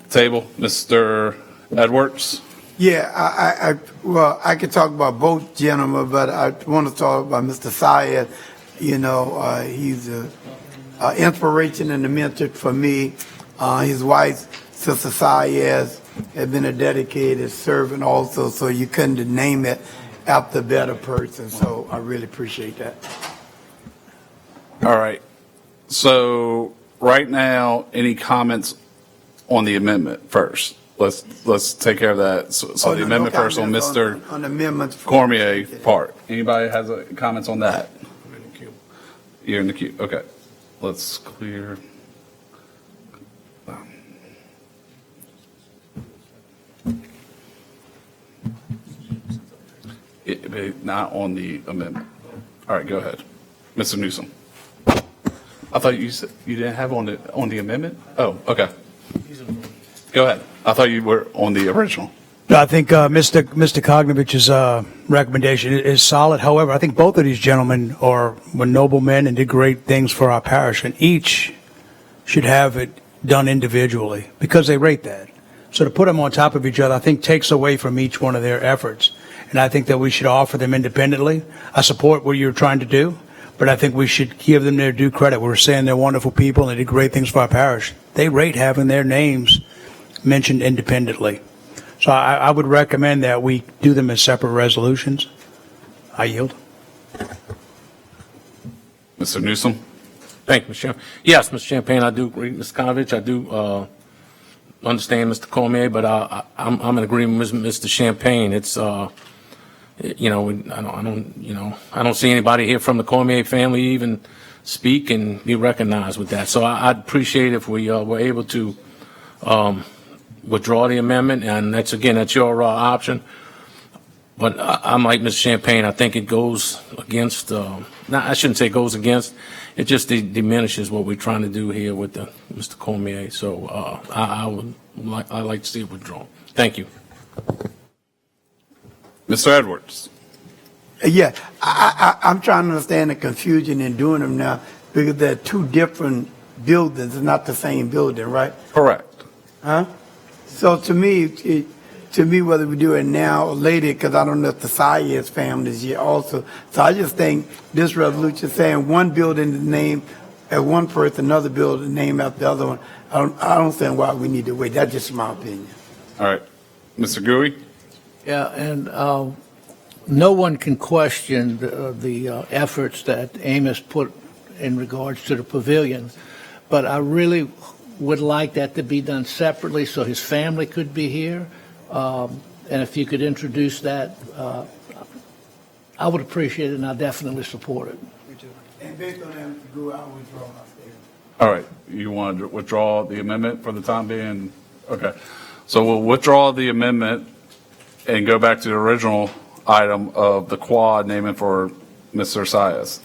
Table. Mr. Edwards? Yeah, well, I could talk about both gentlemen, but I want to talk about Mr. Syed. You know, he's an inspiration and a mentor for me. His wife, Sister Syed, had been a dedicated servant also, so you couldn't name it after a better person, so I really appreciate that. All right. So right now, any comments on the amendment first? Let's take care of that. So the amendment first on Mr. On the amendment. Cormier part. Anybody has comments on that? You're in the queue. Okay. let's clear. Not on the amendment. All right, go ahead. Mr. Newsom. I thought you said you didn't have on the amendment? Oh, okay. Go ahead. I thought you were on the original. I think Mr. Kognovich's recommendation is solid. However, I think both of these gentlemen were noblemen and did great things for our parish, and each should have it done individually because they rate that. So to put them on top of each other, I think takes away from each one of their efforts. And I think that we should offer them independently. I support what you're trying to do, but I think we should give them their due credit. We're saying they're wonderful people and they did great things for our parish. They rate having their names mentioned independently. So I would recommend that we do them as separate resolutions. I yield. Mr. Newsom. Thank you, Mr. Chairman. Yes, Mr. Champagne, I do agree. Mr. Konovich, I do understand Mr. Cormier, but I'm in agreement with Mr. Champagne. It's I don't see anybody here from the Cormier family even speak and be recognized with that. So I'd appreciate if we were able to withdraw the amendment, and that's your option. But I'm like Mr. Champagne. I think it goes against. I shouldn't say goes against. It just diminishes what we're trying to do here with Mr. Cormier. So I'd like to see it withdrawn. Thank you. Mr. Edwards. Yeah, I'm trying to understand the confusion in doing them now because they're two different buildings. It's not the same building, right? Correct. Huh? So to me, whether we do it now or later, because I don't know if the Sayers family is here also. So I just think this resolution saying one building is named at one person, another building named after the other one. I don't understand why we need to wait. That's just my opinion. All right. Mr. Gui? Yeah, and no one can question the efforts that Amos put in regards to the pavilion, but I really would like that to be done separately so his family could be here. And if you could introduce that, I would appreciate it, and I definitely support it. And based on that, Mr. Gui, I withdraw my statement. All right. You want to withdraw the amendment for the time being? Okay. So we'll withdraw the amendment and go back to the original item of the quad naming for Mr. Sayers.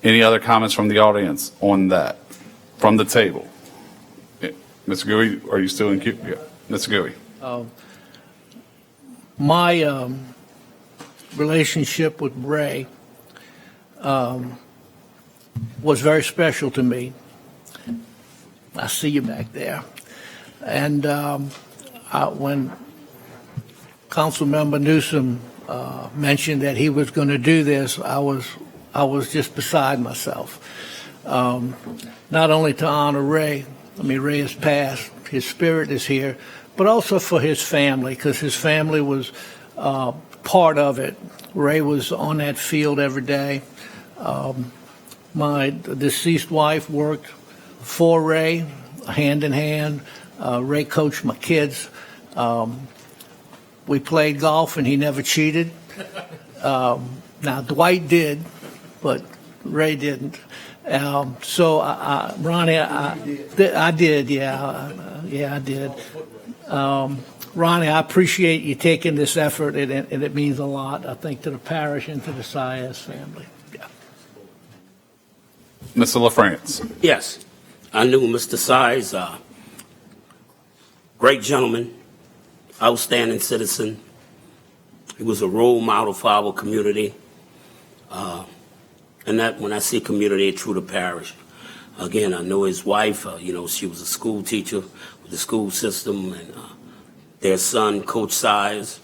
Any other comments from the audience on that from the table? Mr. Gui, are you still in queue? Yeah. Mr. Gui. My relationship with Ray was very special to me. I see you back there. And when Councilmember Newsom mentioned that he was going to do this, I was just beside myself. Not only to honor Ray, Ray has passed, his spirit is here, but also for his family, because his family was part of it. Ray was on that field every day. My deceased wife worked for Ray, hand in hand. Ray coached my kids. We played golf, and he never cheated. Now, Dwight did, but Ray didn't. So, Ronnie, I did, yeah, I did. Ronnie, I appreciate you taking this effort, and it means a lot, I think, to the parish and to the Sayers family. Yeah. Mr. LaFrance. Yes, I knew Mr. Sayers, great gentleman, outstanding citizen. He was a role model for our community. And that when I see community, it's true to parish. Again, I know his wife, she was a school teacher with the school system, and their son, Coach Sayers,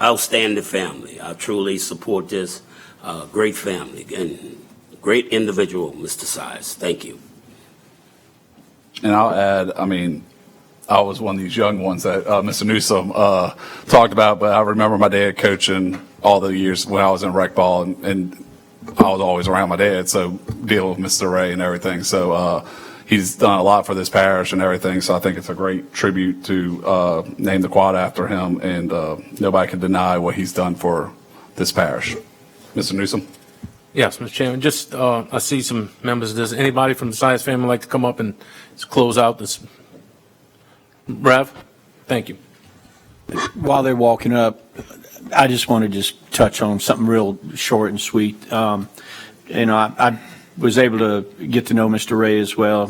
outstanding family. I truly support this great family and great individual, Mr. Sayers. Thank you. And I'll add, I was one of these young ones that Mr. Newsom talked about, but I remember my dad coaching all the years when I was in rec ball, and I was always around my dad, so deal with Mr. Ray and everything. So he's done a lot for this parish and everything, so I think it's a great tribute to name the quad after him, and nobody can deny what he's done for this parish. Mr. Newsom? Yes, Mr. Chairman, just, I see some members. Does anybody from the Sias family like to come up and close out this? Rev? Thank you. While they're walking up, I just want to just touch on something real short and sweet. I was able to get to know Mr. Ray as well,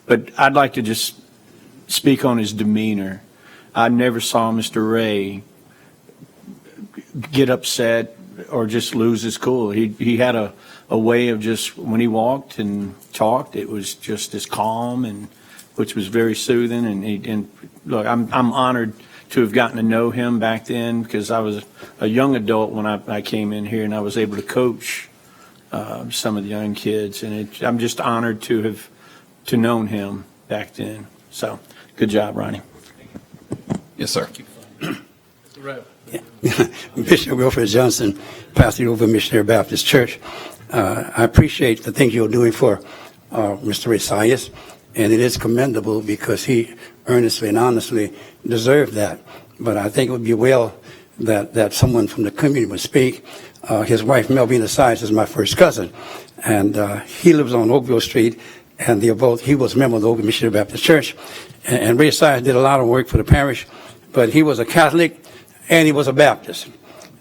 but I'd like to just speak on his demeanor. I never saw Mr. Ray get upset or just lose his cool. He had a way of just, when he walked and talked, it was just as calm, and which was very soothing. And look, I'm honored to have gotten to know him back then, because I was a young adult when I came in here, and I was able to coach some of the young kids, and I'm just honored to have known him back then. So good job, Ronnie. Yes, sir. Mr. Rev? Bishop Wilfred Johnson, pastor over Missionary Baptist Church. I appreciate the things you're doing for Mr. Ray Sias, and it is commendable because he earnestly and honestly deserved that. But I think it would be well that someone from the community would speak. His wife, Melvina Sias, is my first cousin, and he lives on Oakville Street, and he was a member of the Oakville Missionary Baptist Church. And Ray Sias did a lot of work for the parish, but he was a Catholic and he was a Baptist.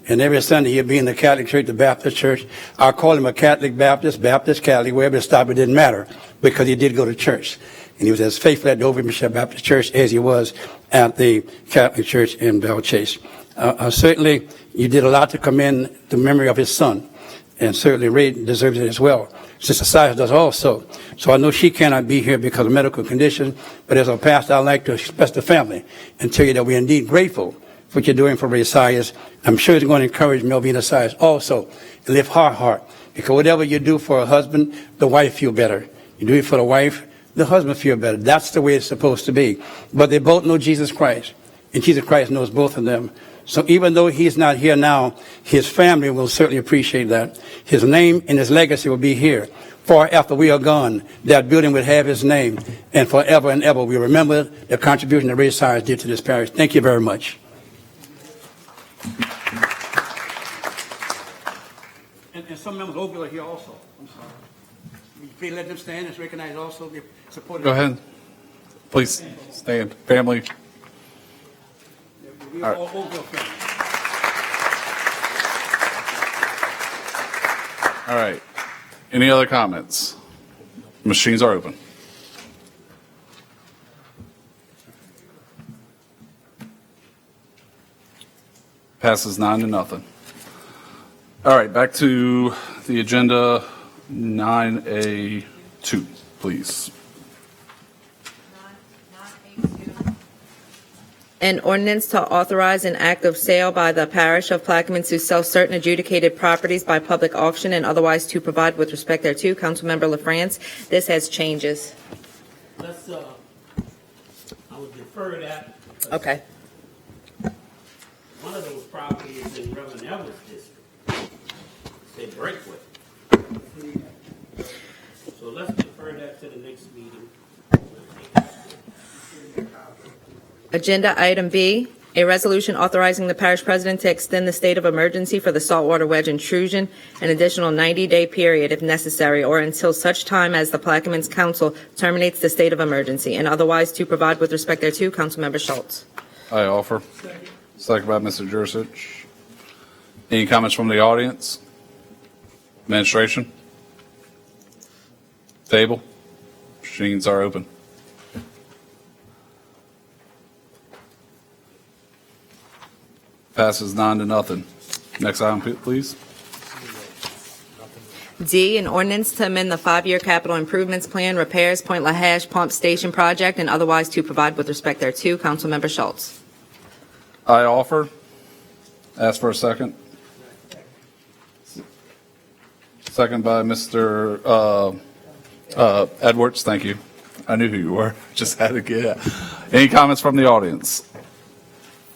And every Sunday he'd be in the Catholic Church, the Baptist Church. I call him a Catholic Baptist, Baptist Catholic, wherever it stopped, it didn't matter, because he did go to church. And he was as faithful at the Oakville Missionary Baptist Church as he was at the Catholic Church in Belle Chase. Certainly, you did a lot to commend the memory of his son, and certainly Ray deserves it as well. Sister Sias does also. So I know she cannot be here because of medical condition, but as a pastor, I'd like to express the family and tell you that we're indeed grateful for what you're doing for Ray Sias. I'm sure it's going to encourage Melvina Sias also to lift her heart, because whatever you do for a husband, the wife feel better. You do it for the wife, the husband feel better. That's the way it's supposed to be. But they both know Jesus Christ, and Jesus Christ knows both of them. So even though he's not here now, his family will certainly appreciate that. His name and his legacy will be here. Far after we are gone, that building will have his name, and forever and ever we remember the contribution that Ray Sias did to this parish. Thank you very much. And some members of Oakville are here also. I'm sorry. Please let them stand and recognize also the support. Go ahead. Please stand. Family. We All are right. all Oakville family. All right. Any other comments? Machines are open. Passes 9-0. All right, back to the agenda, 9A2, please. An ordinance to authorize an act of sale by the parish of Plaquemines to sell certain adjudicated properties by public auction and otherwise to provide with respect thereto. Councilmember LaFrance, this has changes. Let's, I would defer that. Okay. One of those properties in Reverend Evans' district, they break with. So let's defer that to the next meeting. Agenda item B, a resolution authorizing the parish president to extend the state of emergency for the saltwater wedge intrusion an additional 90-day period if necessary, or until such time as the Plaquemines Council terminates the state of emergency, and otherwise to provide with respect thereto. Councilmember Schultz. I offer. Second by Mr. Jurcic. Any comments from the audience? Administration? Table? Machines are open. Passes 9-0. Next item, please. D, an ordinance to amend the 5-year capital improvements plan, repairs, Point LaHash Pump Station Project, and otherwise to provide with respect thereto. Councilmember Schultz. I offer. Ask for a second. Second by Mr. Edwards. Thank you. I knew who you were. Just had to get. Any comments from the audience?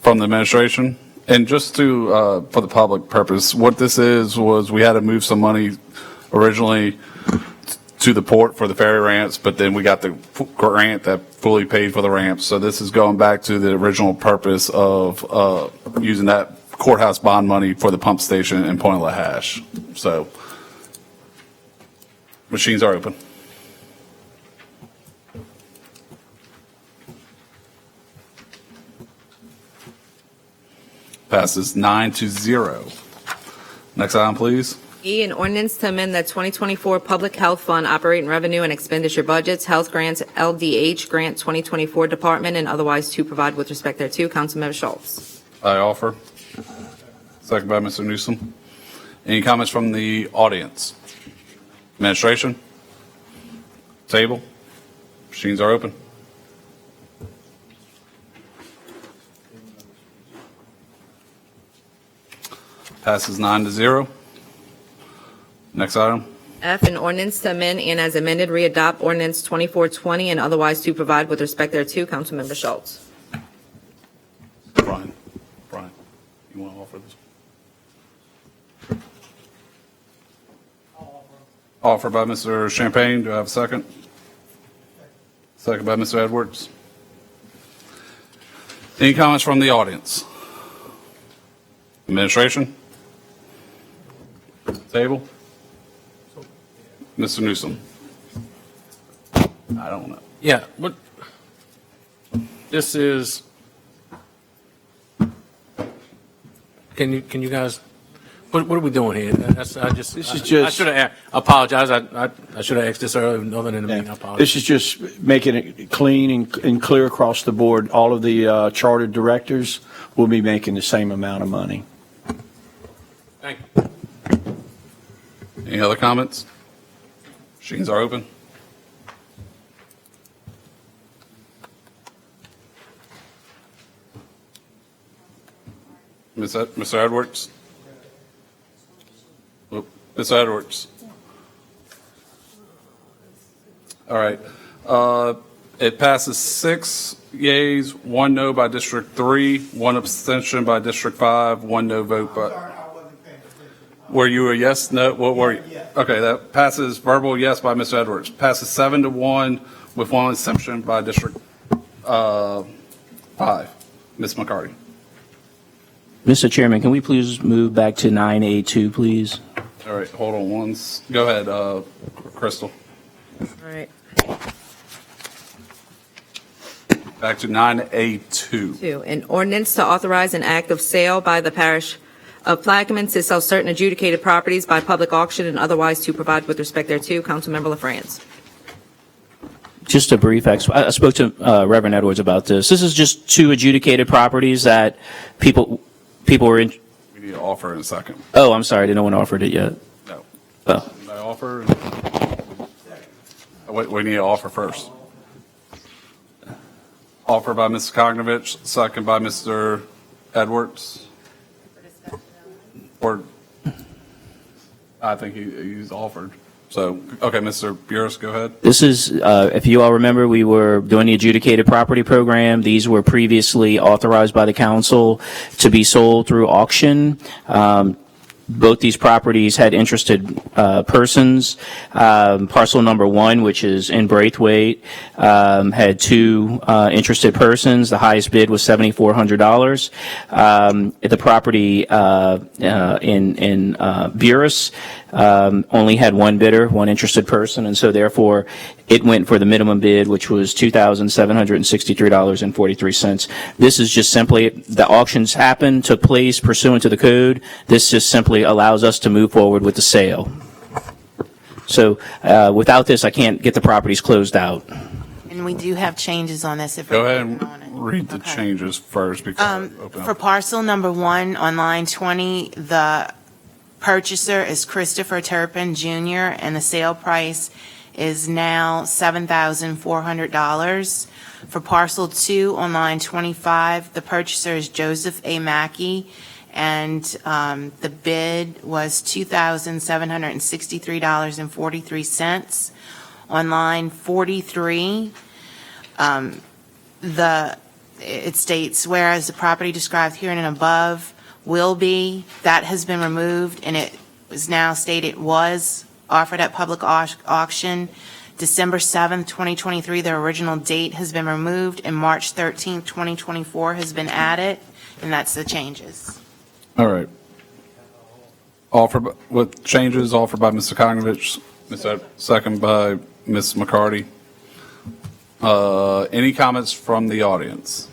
From the administration? And just to, for the public purpose, what this was we had to move some money originally to the port for the ferry ramps, but then we got the grant that fully paid for the ramps. So this is going back to the original purpose of using that courthouse bond money for the pump station in Point LaHash. So machines are open. Passes 9-0. Next item, please. E, an ordinance to amend the 2024 Public Health Fund operating revenue and expenditure budgets, health grants, LDH grant 2024 department, and otherwise to provide with respect thereto. Councilmember Schultz. I offer. Second by Mr. Newsom. Any comments from the audience? Administration? Table? Machines are open. Passes 9-0. Next item. F, an ordinance to amend and as amended readopt ordinance 2420 and otherwise to provide with respect thereto. Councilmember Schultz. Brian, you want to offer this? Offered by Mr. Champagne. Do I have a second? Second by Mr. Edwards. Any comments from the audience? Administration? Table? Mr. Newsom? I don't know. Yeah, what, this is, can you guys, what are we doing here? This is just. I should have, apologize, I should have asked this earlier, other than the meeting, I apologize. This is just making it clean and clear across the board. All of the chartered directors will be making the same amount of money. Thank you. Any other comments? Machines are open. Mr. Edwards? Ms. Edwards? All right. It passes 6 yeas, 1 no by District 3, 1 abstention by District 5, 1 no vote by... Were you a yes, no? What were you? Okay, that passes verbal yes by Mr. Edwards. Passes 7-1 with 1 exception by District 5. Ms. McCarty. Mr. Chairman, can we please move back to 9A2, please? All right, hold on once. Go ahead, Crystal. All right. Back to 9A2. 2, an ordinance to authorize an act of sale by the parish of Plaquemines to sell certain adjudicated properties by public auction and otherwise to provide with respect thereto. Councilmember LaFrance. Just a brief, I spoke to Reverend Edwards about this. This is just 2 adjudicated properties that people were in. We need to offer in a second. Oh, I'm sorry, no one offered it yet. No. Oh. Did I offer? We need to offer first. Offer by Mr. Kognovich, second by Mr. Edwards. Or, I think he's offered. So, okay, Mr. Burris, go ahead. This is, if you all remember, we were doing the adjudicated property program. These were previously authorized by the council to be sold through auction. Both these properties had interested persons. Parcel number 1, which is in Braithwaite, had 2 interested persons. The highest bid was $7,400. The property in Burris only had 1 bidder, 1 interested person, and so therefore it went for the minimum bid, which was $2,763.43. This is just simply, the auctions happened, took place pursuant to the code. This just simply allows us to move forward with the sale. So without this, I can't get the properties closed out. And we do have changes on this. If Go ahead and read the changes first before I open For up. parcel number 1 on line 20, the purchaser is Christopher Turpin Jr., and the sale price is now $7,400. For parcel 2 on line 25, the purchaser is Joseph A. Mackey, and the bid was $2,763.43. On line 43, it states, whereas the property described here and above will be, that has been removed, and it was now stated was offered at public auction. December 7th, 2023, the original date has been removed, and March 13th, 2024 has been added, and that's the changes. All right. Offered, with changes offered by Mr. Koknovich, second by Ms. McCarty. Any comments from the audience?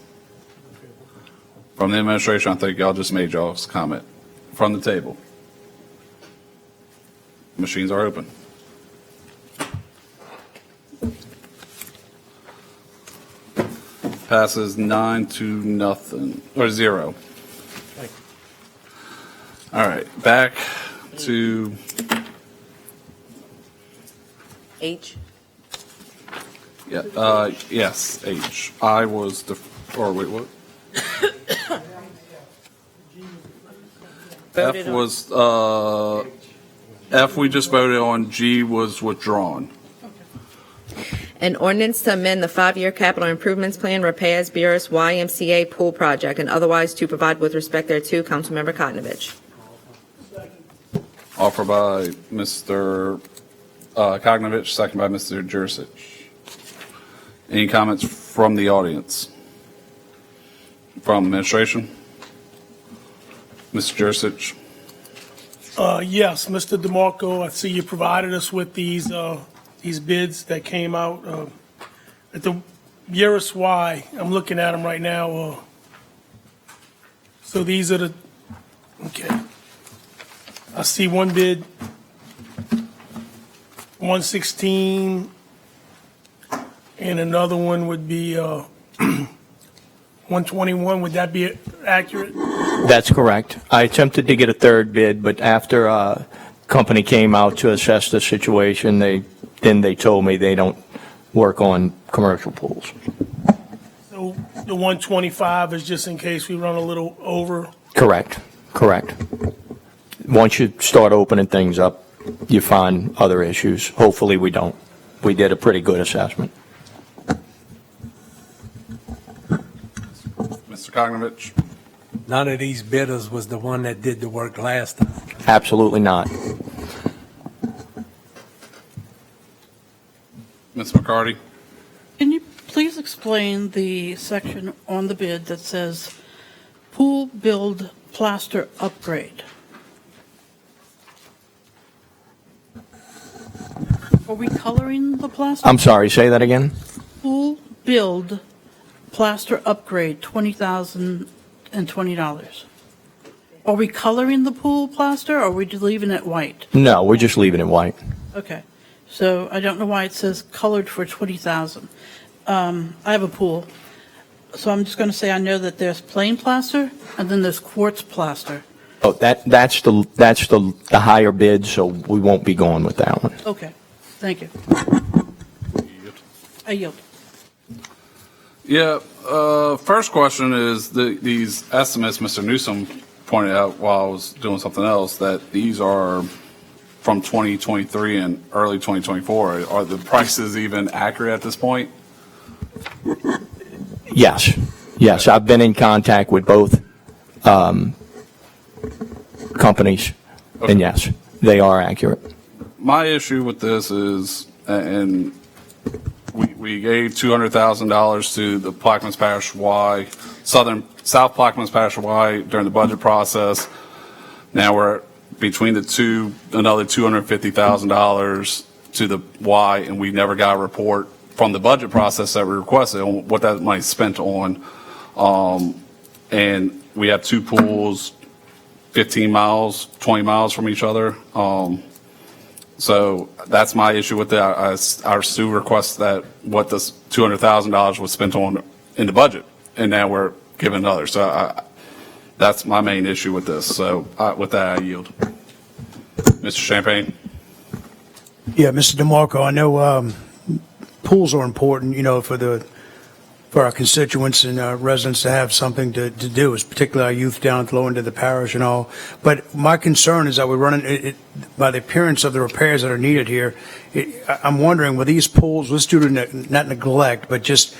From the administration, I think y'all just made y'all's comment. From the table. Machines are open. Passes 9-0, or 0. All right, back to H. Yeah, yes, H. I was or wait, what? Voted F was, F we just voted on, G was withdrawn. An ordinance to amend the 5-year capital improvements plan, repairs, Buras YMCA pool project, and otherwise to provide with respect thereto. Councilmember Koknovich. Offered by Mr. Koknovich, second by Mr. Jurisic. Any comments from the audience? From administration? Mr. Jurisic? Yes, Mr. DeMarco, I see you provided us with these bids that came out at the Buras Y. I'm looking at them right now. So these are the, okay. I see one bid, 116, and another one would be 121. Would that be accurate? That's correct. I attempted to get a third bid, but after a company came out to assess the situation, they told me they don't work on commercial pools. So the 125 is just in case we run a little over? Correct. Once you start opening things up, you find other issues. Hopefully we don't. We did a pretty good assessment. Mr. Koknovich? None of these bidders was the one that did the work last time. Absolutely not. Ms. McCarty? Can you please explain the section on the bid that says pool build plaster upgrade? Are we coloring the plaster? I'm sorry, say that again? Pool build plaster upgrade, $20,020. Are we coloring the pool plaster, or are we just leaving it white? No, we're just leaving it white. Okay, so I don't know why it says colored for 20,000. I have a pool, so I'm just going to say I know that there's plain plaster and then there's quartz plaster. Oh, that's the higher bid, so we won't be going with that one. Okay, thank you. I yield. Yeah, first question is these estimates Mr. Newsom pointed out while I was doing something else, that these are from 2023 and early 2024. Are the prices even accurate at this point? Yes, I've been in contact with both companies, and yes, they are accurate. My issue with this is, and we gave $200,000 to the Plaquemines Parish Y, South Plaquemines Parish Y during the budget process. Now we're between the two, another $250,000 to the Y, and we never got a report from the budget process that we requested on what that money spent on. And we have two pools, 15 miles, 20 miles from each other. So that's my issue with that. Our Sue requests that what this $200,000 was spent on in the budget, and now we're giving others. So that's my main issue with this. So with that, I yield. Mr. Champagne? Yeah, Mr. DeMarco, I know pools are important, for our constituents and our residents to have something to do, particularly our youth down at the low end of the parish and all. But my concern is that we're running, by the appearance of the repairs that are needed here, I'm wondering, with these pools, let's do not neglect, but just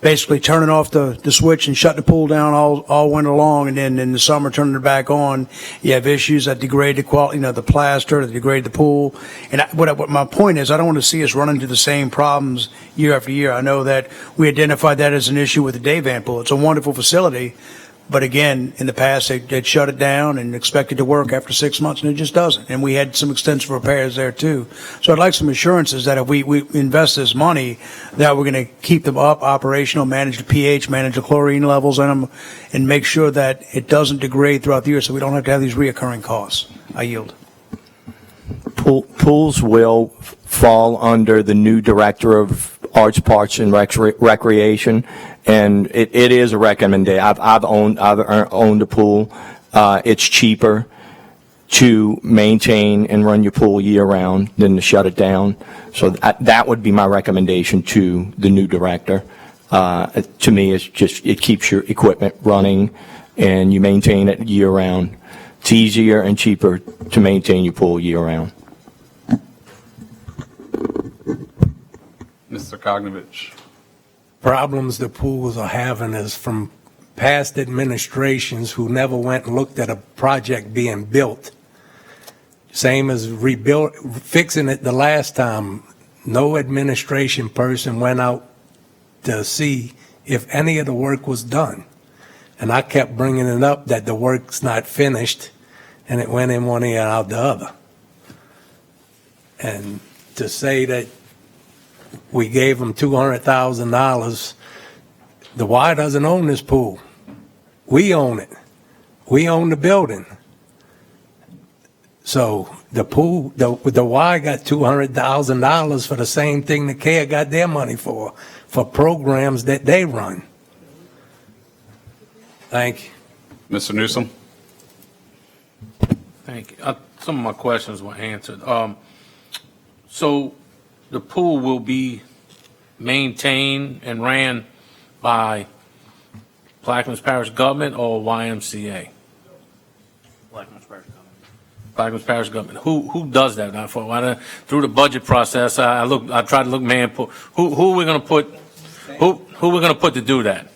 basically turning off the switch and shutting the pool down all winter long, and then in the summer turning it back on, you have issues that degrade the quality, the plaster, that degrade the pool. And what my point is, I don't want to see us run into the same problems year after year. I know that we identified that as an issue with the Day Van pool. It's a wonderful facility, But again, in the past, they'd shut it down and expect it to work after 6 months, and it just doesn't. And we had some extensive repairs there too. So I'd like some assurances that if we invest this money, that we're going to keep them up, operational, manage the pH, manage the chlorine levels in them, and make sure that it doesn't degrade throughout the year so we don't have to have these reoccurring costs. I yield. Pools will fall under the new director of Arts, Parks, and Recreation, and it is a recommendation. I've owned a pool. It's cheaper to maintain and run your pool year-round than to shut it down. So that would be my recommendation to the new director. To me, it keeps your equipment running, and you maintain it year-round. It's easier and cheaper to maintain your pool year-round. Mr. Kognovich. Problems the pools are having is from past administrations who never went and looked at a project being built. Same as fixing it the last time. No administration person went out to see if any of the work was done. And I kept bringing it up that the work's not finished, and it went in one ear and out the other. And to say that we gave them $200,000, the Y doesn't own this pool. We own it. We own the building. So the pool, the Y got $200,000 for the same thing the CARE got their money for programs that they run. Thank you. Mr. Newsom. Thank you. Some of my questions were answered. So the pool will be maintained and ran by Plaquemines Parish government or YMCA? Plaquemines Parish government. Plaquemines Parish government. Who does that? Through the budget process, I tried to look, man, who are we going to put? Who are we going to put to do that?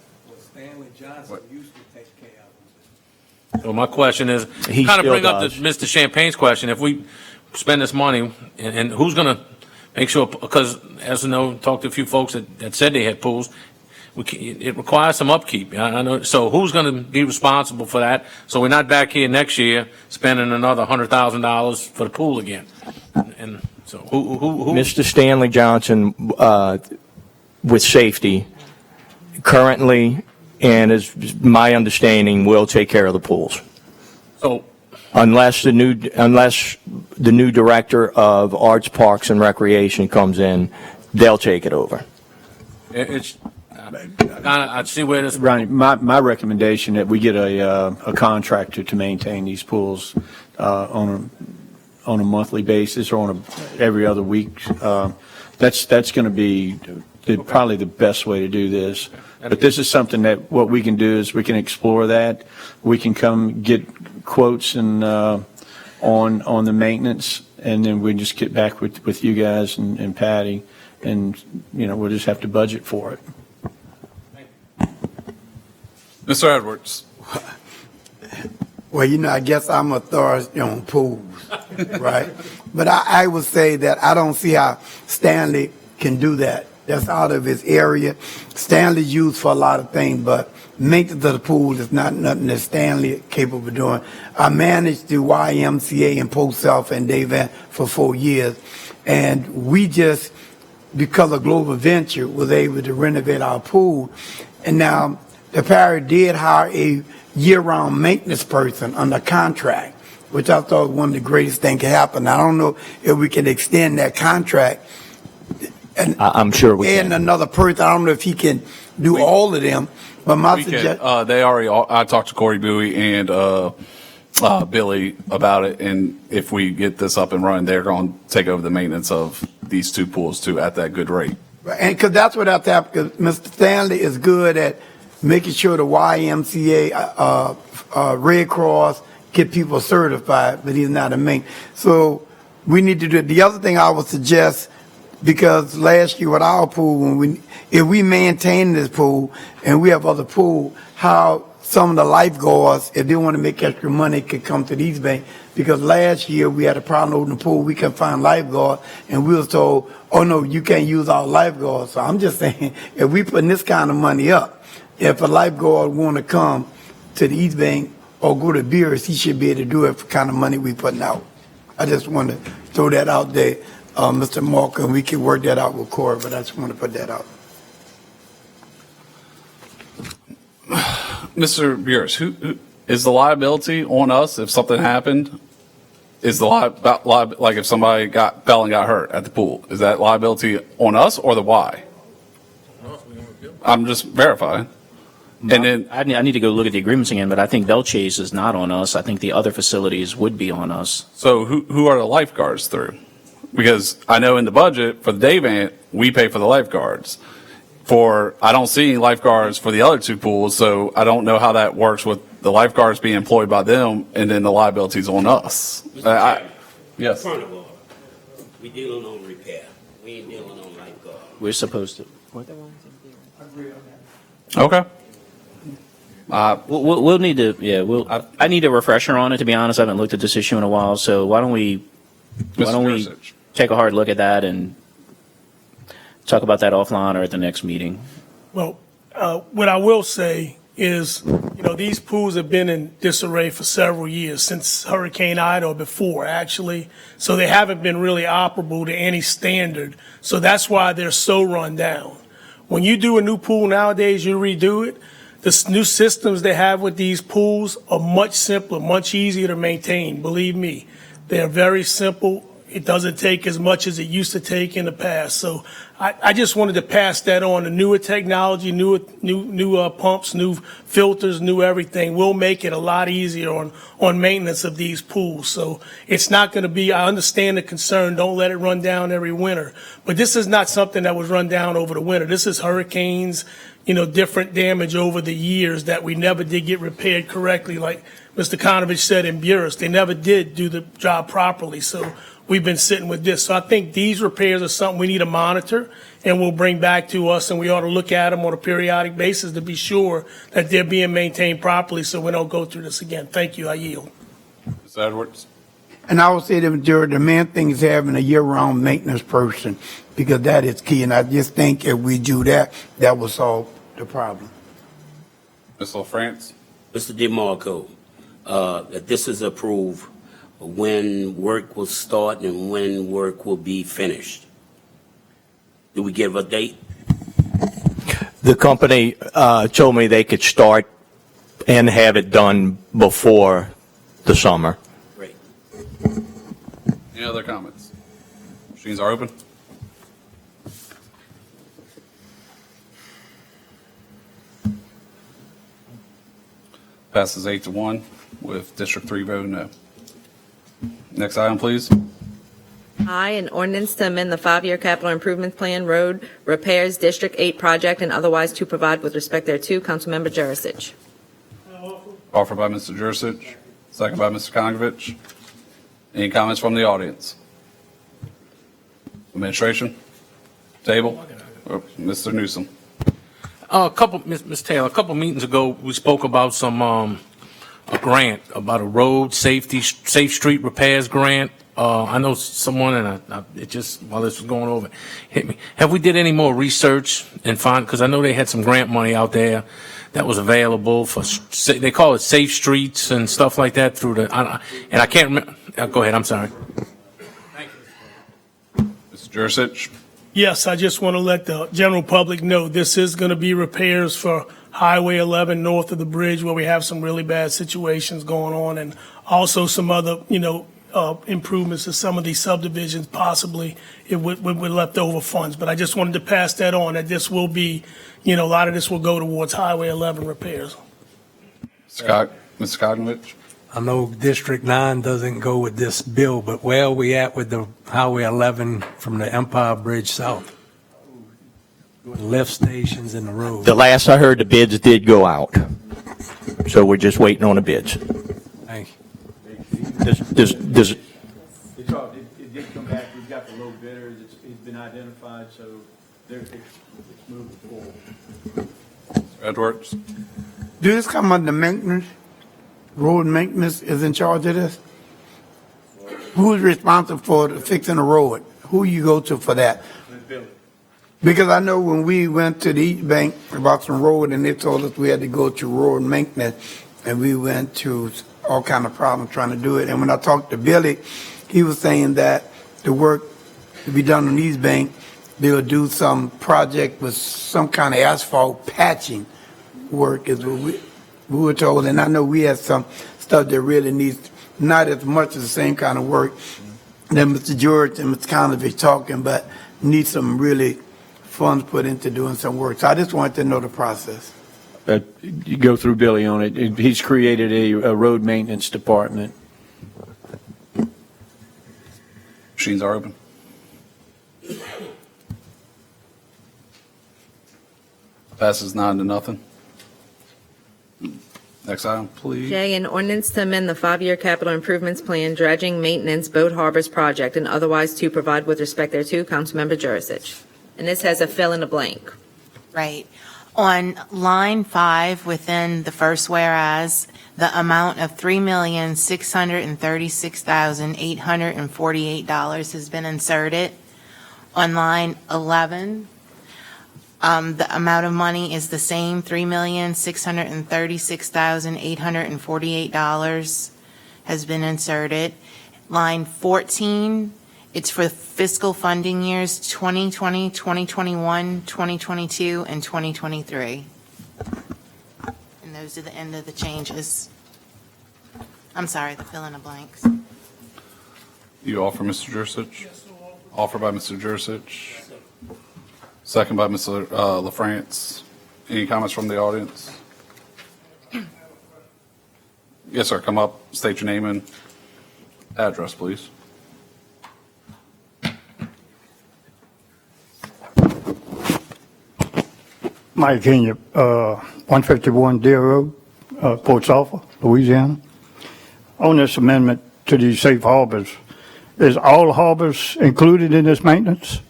Stanley Johnson used to take care of So my question is, He kind of still bring up does. Mr. Champagne's question. If we spend this money, and who's going to make sure? Because as you know, talked to a few folks that said they had pools. It requires some upkeep. I know. So who's going to be responsible for that? So we're not back here next year spending another $100,000 for the pool again. And so who? Mr. Stanley Johnson, with safety, currently, and as my understanding, will take care of the pools. So unless the new director of Arts, Parks, and Recreation comes in, they'll take it over. I see where this. Ronnie, my recommendation that we get a contractor to maintain these pools on a monthly basis or on every other week. That's going to be probably the best way to do this. But this is something that what we can do is we can explore that. We can come get quotes and on the maintenance, and then we just get back with you guys and Patty, and we'll just have to budget for it. Mr. Edwards. Well, I guess I'm authority on pools, right? But I would say that I don't see how Stanley can do that. That's out of his area. Stanley's used for a lot of things, but maintenance of the pool is not nothing that Stanley is capable of doing. I managed the YMCA in Post South and Dave Van for 4 years, and we just, because of Global Venture, was able to renovate our pool. And now the parish did hire a year-round maintenance person under contract, which I thought was one of the greatest things could happen. I don't know if we can extend that contract. And I'm sure we can. And another person, I don't know if he can do all of them, but my suggestion. I talked to Corey Bowie and Billy about it, and if we get this up and running, they're going to take over the maintenance of these two pools too at that good rate. And because that's what that's happening, because Mr. Stanley is good at making sure the YMCA, Red Cross get people certified, but he's not a main. So we need to do it. The other thing I would suggest, because last year with our pool, if we maintain this pool and we have other pool, how some of the lifeguards, if they want to make extra money, could come to these banks. Because last year we had a problem over the pool, we couldn't find lifeguards, and we was told, oh no, you can't use our lifeguards. So I'm just saying, if we putting this kind of money up, if a lifeguard want to come to the East Bank or go to Beers, he should be able to do it for kind of money we putting out. I just want to throw that out there, Mr. Mark, and we can work that out with Corey, but I just want to put that out. Mr. Burris, who is the liability on us if something happened? Is the like if somebody fell and got hurt at the pool, is that liability on us or the Y? I'm just verifying. And then I need to go look at the agreements again, but I think Belchase is not on us. I think the other facilities would be on us. So who are the lifeguards through? Because I know in the budget for the day event, we pay for the lifeguards. I don't see any lifeguards for the other two pools, so I don't know how that works with the lifeguards being employed by them and then the liabilities on us. Yes. Front of all, we dealing on repair. We ain't dealing on lifeguard. We're supposed to. Okay. We'll need to, I need a refresher on it, to be honest. I haven't looked at this issue in a while, so why don't we take a hard look at that and talk about that offline or at the next meeting? Well, what I will say is, these pools have been in disarray for several years, since Hurricane Ida or before, actually. So they haven't been really operable to any standard. So that's why they're so run down. When you do a new pool nowadays, you redo it, the new systems they have with these pools are much simpler, much easier to maintain, believe me. They're very simple. It doesn't take as much as it used to take in the past. So I just wanted to pass that on. The newer technology, new pumps, new filters, new everything will make it a lot easier on maintenance of these pools. So it's not going to be, I understand the concern, don't let it run down every winter. But this is not something that was run down over the winter. This is hurricanes, different damage over the years that we never did get repaired correctly. Like Mr. Konovich said in Burris, they never did do the job properly. So we've been sitting with this. So I think these repairs are something we need to monitor and will bring back to us, and we ought to look at them on a periodic basis to be sure that they're being maintained properly so we don't go through this again. Thank you. I yield. Ms. Edwards? And I would say that the main thing is having a year-round maintenance person, because that is key. And I just think if we do that, that will solve the problem. Ms. LaFrance? Mr. DeMarco, that this is approved when work will start and when work will be finished. Do we give a date? The company told me they could start and have it done before the summer. Great. Any other comments? Machines are open. Passes 8-1 with District 3 voting no. Next item, please. I, an ordinance to amend the 5-year capital improvement plan, road repairs, District 8 project, and otherwise to provide with respect thereto. Councilmember Jurisic. Offered by Mr. Jurisic, second by Mr. Konovich. Any comments from the audience? Administration? Table? Mr. Newsom? Ms. Taylor, a couple meetings ago, we spoke about some, a grant, about a road safe street repairs grant. I know someone, and it just, while this was going over, hit me. Have we did any more research and find, because I know they had some grant money out there that was available for, they call it safe streets and stuff like that through the, and I can't remember, go ahead, I'm sorry. Mr. Jurisic? Yes, I just want to let the general public know this is going to be repairs for Highway 11 north of the bridge, where we have some really bad situations going on, and also some other, improvements to some of these subdivisions, possibly with leftover funds. But I just wanted to pass that on, that this will be, a lot of this will go towards Highway 11 repairs. Mr. Konovich? I know District 9 doesn't go with this bill, but where are we at with the Highway 11 from the Empire Bridge south? Lift stations in the road. The last I heard, the bids did go out. So we're just waiting on the bids. Thank you. Does It did come back. We've got the low bidders. It's been identified, so it's moving forward. Edwards? Do this come under maintenance? Road maintenance is in charge of this? Who's responsible for fixing the road? Who you go to for that? Because I know when we went to the East Bank about some road and they told us we had to go to road maintenance, and we went to all kind of problems trying to do it. And when I talked to Billy, he was saying that the work to be done on East Bank, they'll do some project with some kind of asphalt patching work is what we were told. And I know we had some stuff that really needs not as much as the same kind of work that Mr. George and Mr. Conovich talking, but need some really funds put into doing some work. So I just wanted to know the process. You go through Billy on it. He's created a road maintenance department. Machines are open. Passes 9-0. Next item, please. J, an ordinance to amend the 5-year capital improvements plan, dredging, maintenance, boat harbors project, and otherwise to provide with respect thereto. Councilmember Jurisic. And this has a fill in the blank. Right. On line 5 within the first whereas, the amount of $3,636,848 has been inserted. On line 11, the amount of money is the same, $3,636,848 has been inserted. Line 14, it's for fiscal funding years 2020, 2021, 2022, and 2023. And those are the end of the changes. I'm sorry, the fill in the blanks. You offer, Mr. Jurisic? Offer by Mr. Jurisic. Second by Mr. LaFrance. Any comments from the audience? Yes, sir. Come up, state your name and address, please. Mike Kenya, 151 Deer Road, Port Sulphur, Louisiana. On this amendment to these safe harbors, is all harbors included in this maintenance?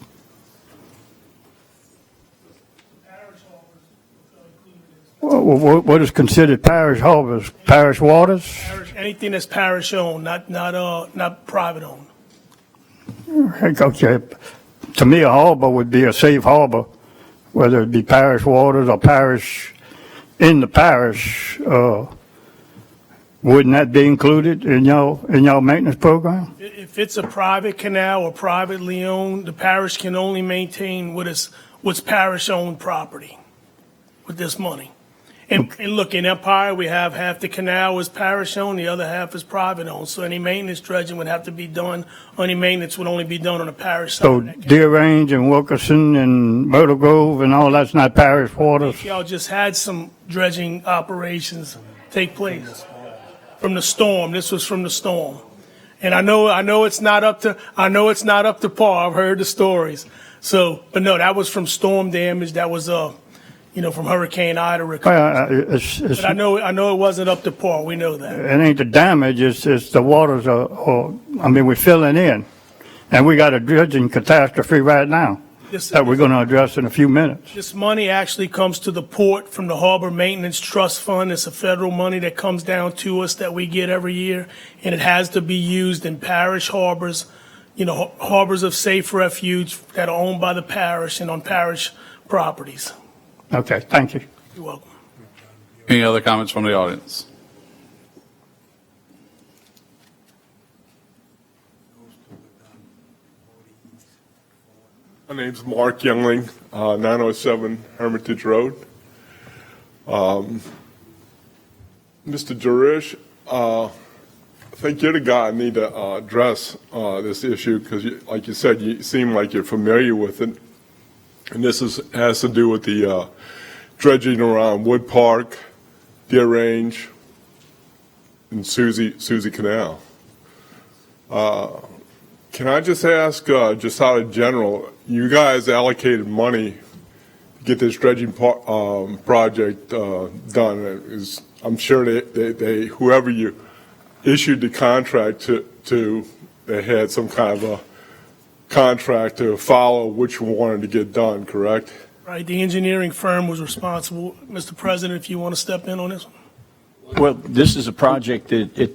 What is considered parish harbors? Parish waters? Anything that's parish owned, not private owned. Okay. To me, a harbor would be a safe harbor, whether it be parish waters or parish in the parish. Wouldn't that be included in your maintenance program? If it's a private canal or privately owned, the parish can only maintain what's parish owned property with this money. And look, in Empire, we have half the canal is parish owned, the other half is private owned. So any maintenance dredging would have to be done, any maintenance would only be done on the parish side. So Deer Range and Wilkerson and Myrtle Grove and all that's not parish waters? Y'all just had some dredging operations take place from the storm. This was from the storm. And I know it's not up to par. I've heard the stories. So, but no, that was from storm damage. That was from Hurricane Ida recovery. But I know it wasn't up to par. We know that. It ain't the damage, it's the waters we're filling in. And we got a dredging catastrophe right now that we're going to address in a few minutes. This money actually comes to the port from the Harbor Maintenance Trust Fund. It's a federal money that comes down to us that we get every year, and it has to be used in parish harbors, harbors of safe refuge that are owned by the parish and on parish properties. Okay, thank you. You're welcome. Any other comments from the audience? My name's Mark Youngling, 907 Hermitage Road. Mr. Jurish, I think you're the guy I need to address this issue because, like you said, you seem like you're familiar with it. And this has to do with the dredging around Wood Park, Deer Range, and Suzie Canal. Can I just ask, just out of general, you guys allocated money to get this dredging project done. I'm sure they whoever you issued the contract to, they had some kind of a contract to follow which one wanted to get done, correct? Right, the engineering firm was responsible. Mr. President, if you want to step in on this one. Well, this is a project that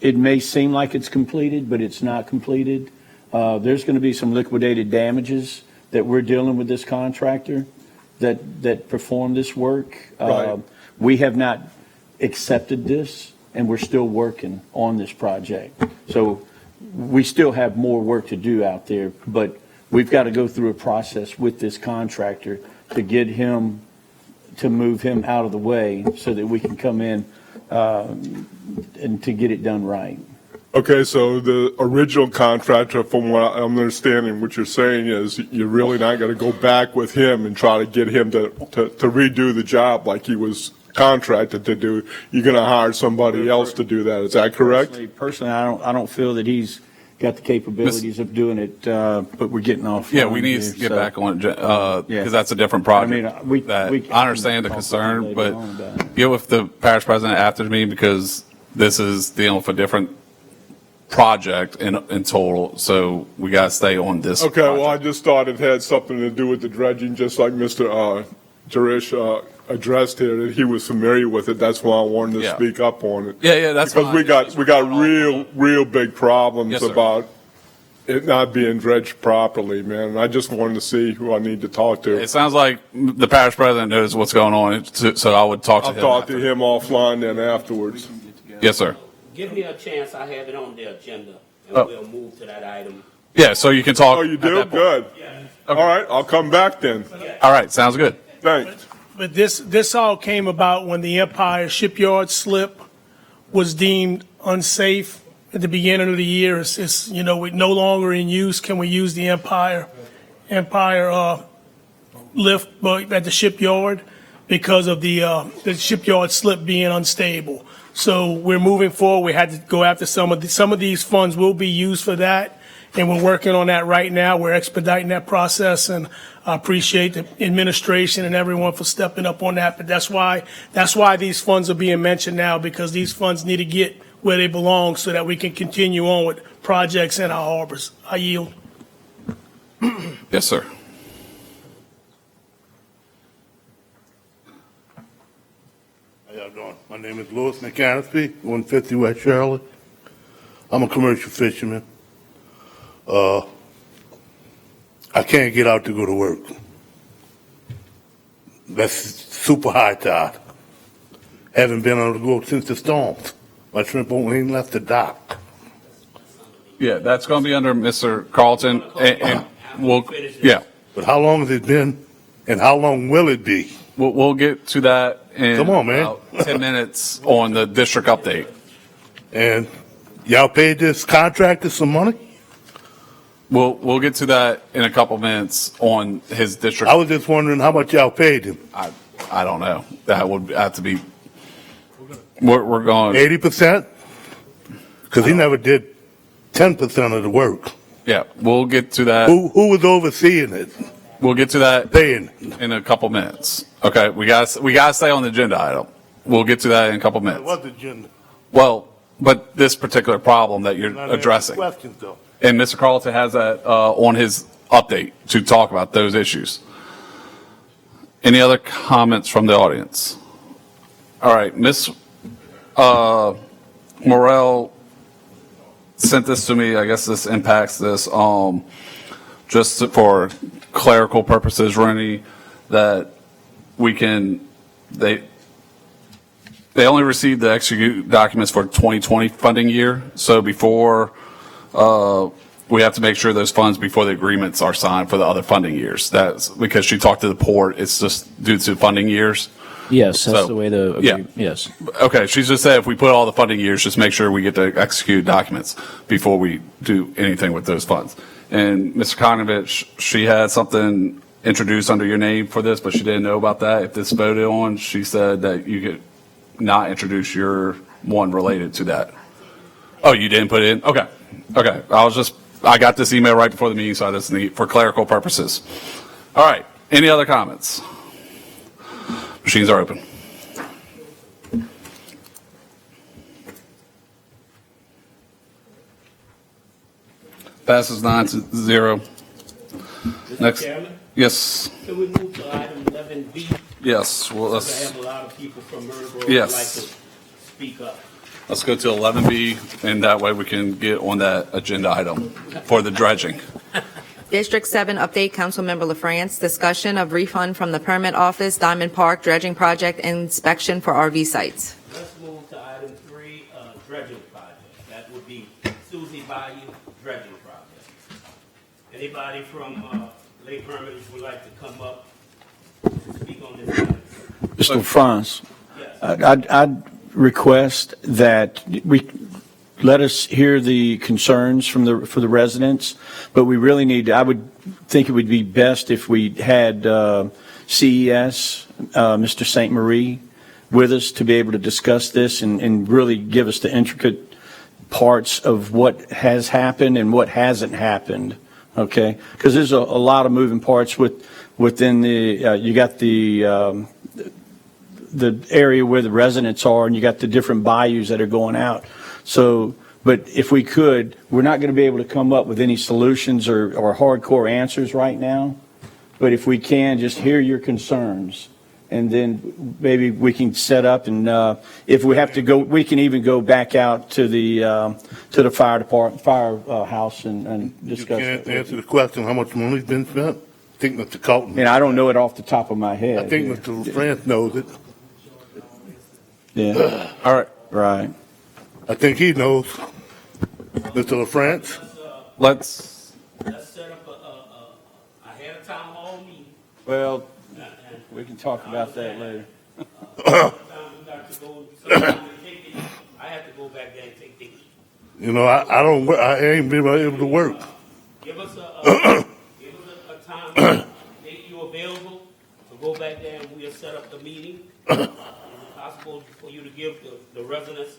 it may seem like it's completed, but it's not completed. There's going to be some liquidated damages that we're dealing with this contractor that performed this work. Right. We have not accepted this, and we're still working on this project. So we still have more work to do out there, but we've got to go through a process with this contractor to get him, to move him out of the way so that we can come in and to get it done right. Okay, so the original contractor, from what I'm understanding, what you're saying is you're really not going to go back with him and try to get him to redo the job like he was contracted to do. You're going to hire somebody else to do that. Is that correct? Personally, I don't feel that he's got the capabilities of doing it, but we're getting off. Yeah, we need to get back on it, because that's a different project. I mean, I understand the concern, but get with the parish president after the meeting, because this is dealing with a different project in total, so we got to stay on this. Okay, well, I just thought it had something to do with the dredging, just like Mr. Jarish addressed here, that he was familiar with it. That's why I wanted to speak up on it. Yeah, that's because fine. we got real big problems Yes, sir. about it not being dredged properly, man. And I just wanted to see who I need to talk to. It sounds like the parish president knows what's going on, so I would talk to I'll him. talk to him offline then afterwards. Yes, sir. Give me a chance, I have it on the agenda, and Oh. we'll move to that item. Yeah, so you can talk. Oh, you at do? that point. Good. All right, I'll come back then. All right, sounds good. Thanks. But this all came about when the Empire Shipyard slip was deemed unsafe at the beginning of the year. It's we're no longer in use. Can we use the Empire lift at the shipyard because of the shipyard slip being unstable? So we're moving forward. We had to go after some of these funds will be used for that. And we're working on that right now. We're expediting that process, and I appreciate the administration and everyone for stepping up on that. But that's why these funds are being mentioned now, because these funds need to get where they belong so that we can continue on with projects in our harbors. I yield. Yes, sir. How y'all doing? My name is Louis McAnespy, 150 West Charlotte. I'm a commercial fisherman. I can't get out to go to work. That's super high tide. Haven't been able to go since the storms. My shrimp won't even left the dock. Yeah, that's going to be under Mr. Carlton, and we'll, yeah. But how long has it been, and how long will it be? We'll get to that in Come on, man. about 10 minutes on the district update. And y'all paid this contractor some money? We'll get to that in a couple minutes on his district. I was just wondering how much y'all paid him. I don't know. That would have to be. We're going 80%? Because he never did 10% of the work. Yeah, we'll get to that. Who was overseeing it? We'll get to that in a couple minutes. Okay, we got to stay on the agenda item. We'll get to that in a couple minutes. What agenda? Well, but this particular problem that you're Not addressing. Questions though. And Mr. Carlton has that on his update to talk about those issues. Any other comments from the audience? All right, Ms. Morel sent this to me. I guess this impacts this. Just for clerical purposes, Rennie, that we can, they only received the execute documents for 2020 funding year. So before, we have to make sure those funds before the agreements are signed for the other funding years. That's because she talked to the port. It's just due to funding years. Yes, that's So, the way the, yeah. yes. Okay, she's just said if we put all the funding years, just make sure we get the execute documents before we do anything with those funds. And Mr. Konovich, she had something introduced under your name for this, but she didn't know about that. If this voted on, she said that you could not introduce your one related to that. Oh, you didn't put it in? Okay. Okay. I got this email right before the meeting, so I just need for clerical purposes. All right. Any other comments? Machines are open. Passes 9-0. Next. Chairman, Yes. can we move to item 11B? Yes. Well, Because I let's. have a lot of people from Myrtle Grove who would like Yes. to speak up. Let's go to 11B, and that way we can get on that agenda item for the dredging. District 7 update, Councilmember LaFrance. Discussion of refund from the permit office, Diamond Park dredging project inspection for RV sites. Let's would be Susie Bayou dredging project. Anybody from Lake Hermitage would like to come up to speak on this matter? Mr. France, I'd request that we let us hear the concerns for the residents, but we really need to, I would think it would be best if we had CES, Mr. St. Marie, with us to be able to discuss this and really give us the intricate parts of what has happened and what hasn't happened, okay? Because there's a lot of moving parts within the, you got the area where the residents are, and you got the different bayous that are going out. So, but if we could, we're not going to be able to come up with any solutions or hardcore answers right now. But if we can, just hear your concerns, and then maybe we can set up, and if we have to go, we can even go back out to the fire department, firehouse, and discuss. You can't answer the question, how much money's been spent? I think Mr. Colton. And I don't know it off the top of my head. I think Mr. France knows it. Yeah. All right. Right. I think he knows. Mr. LaFrance? Let's set up I had a town hall meeting. Well, we can talk about that later. I have to go back there and take things. You know, I ain't been able to work. Give us a time date you available to go back there and we'll set up the meeting. Is it possible for you to give the residents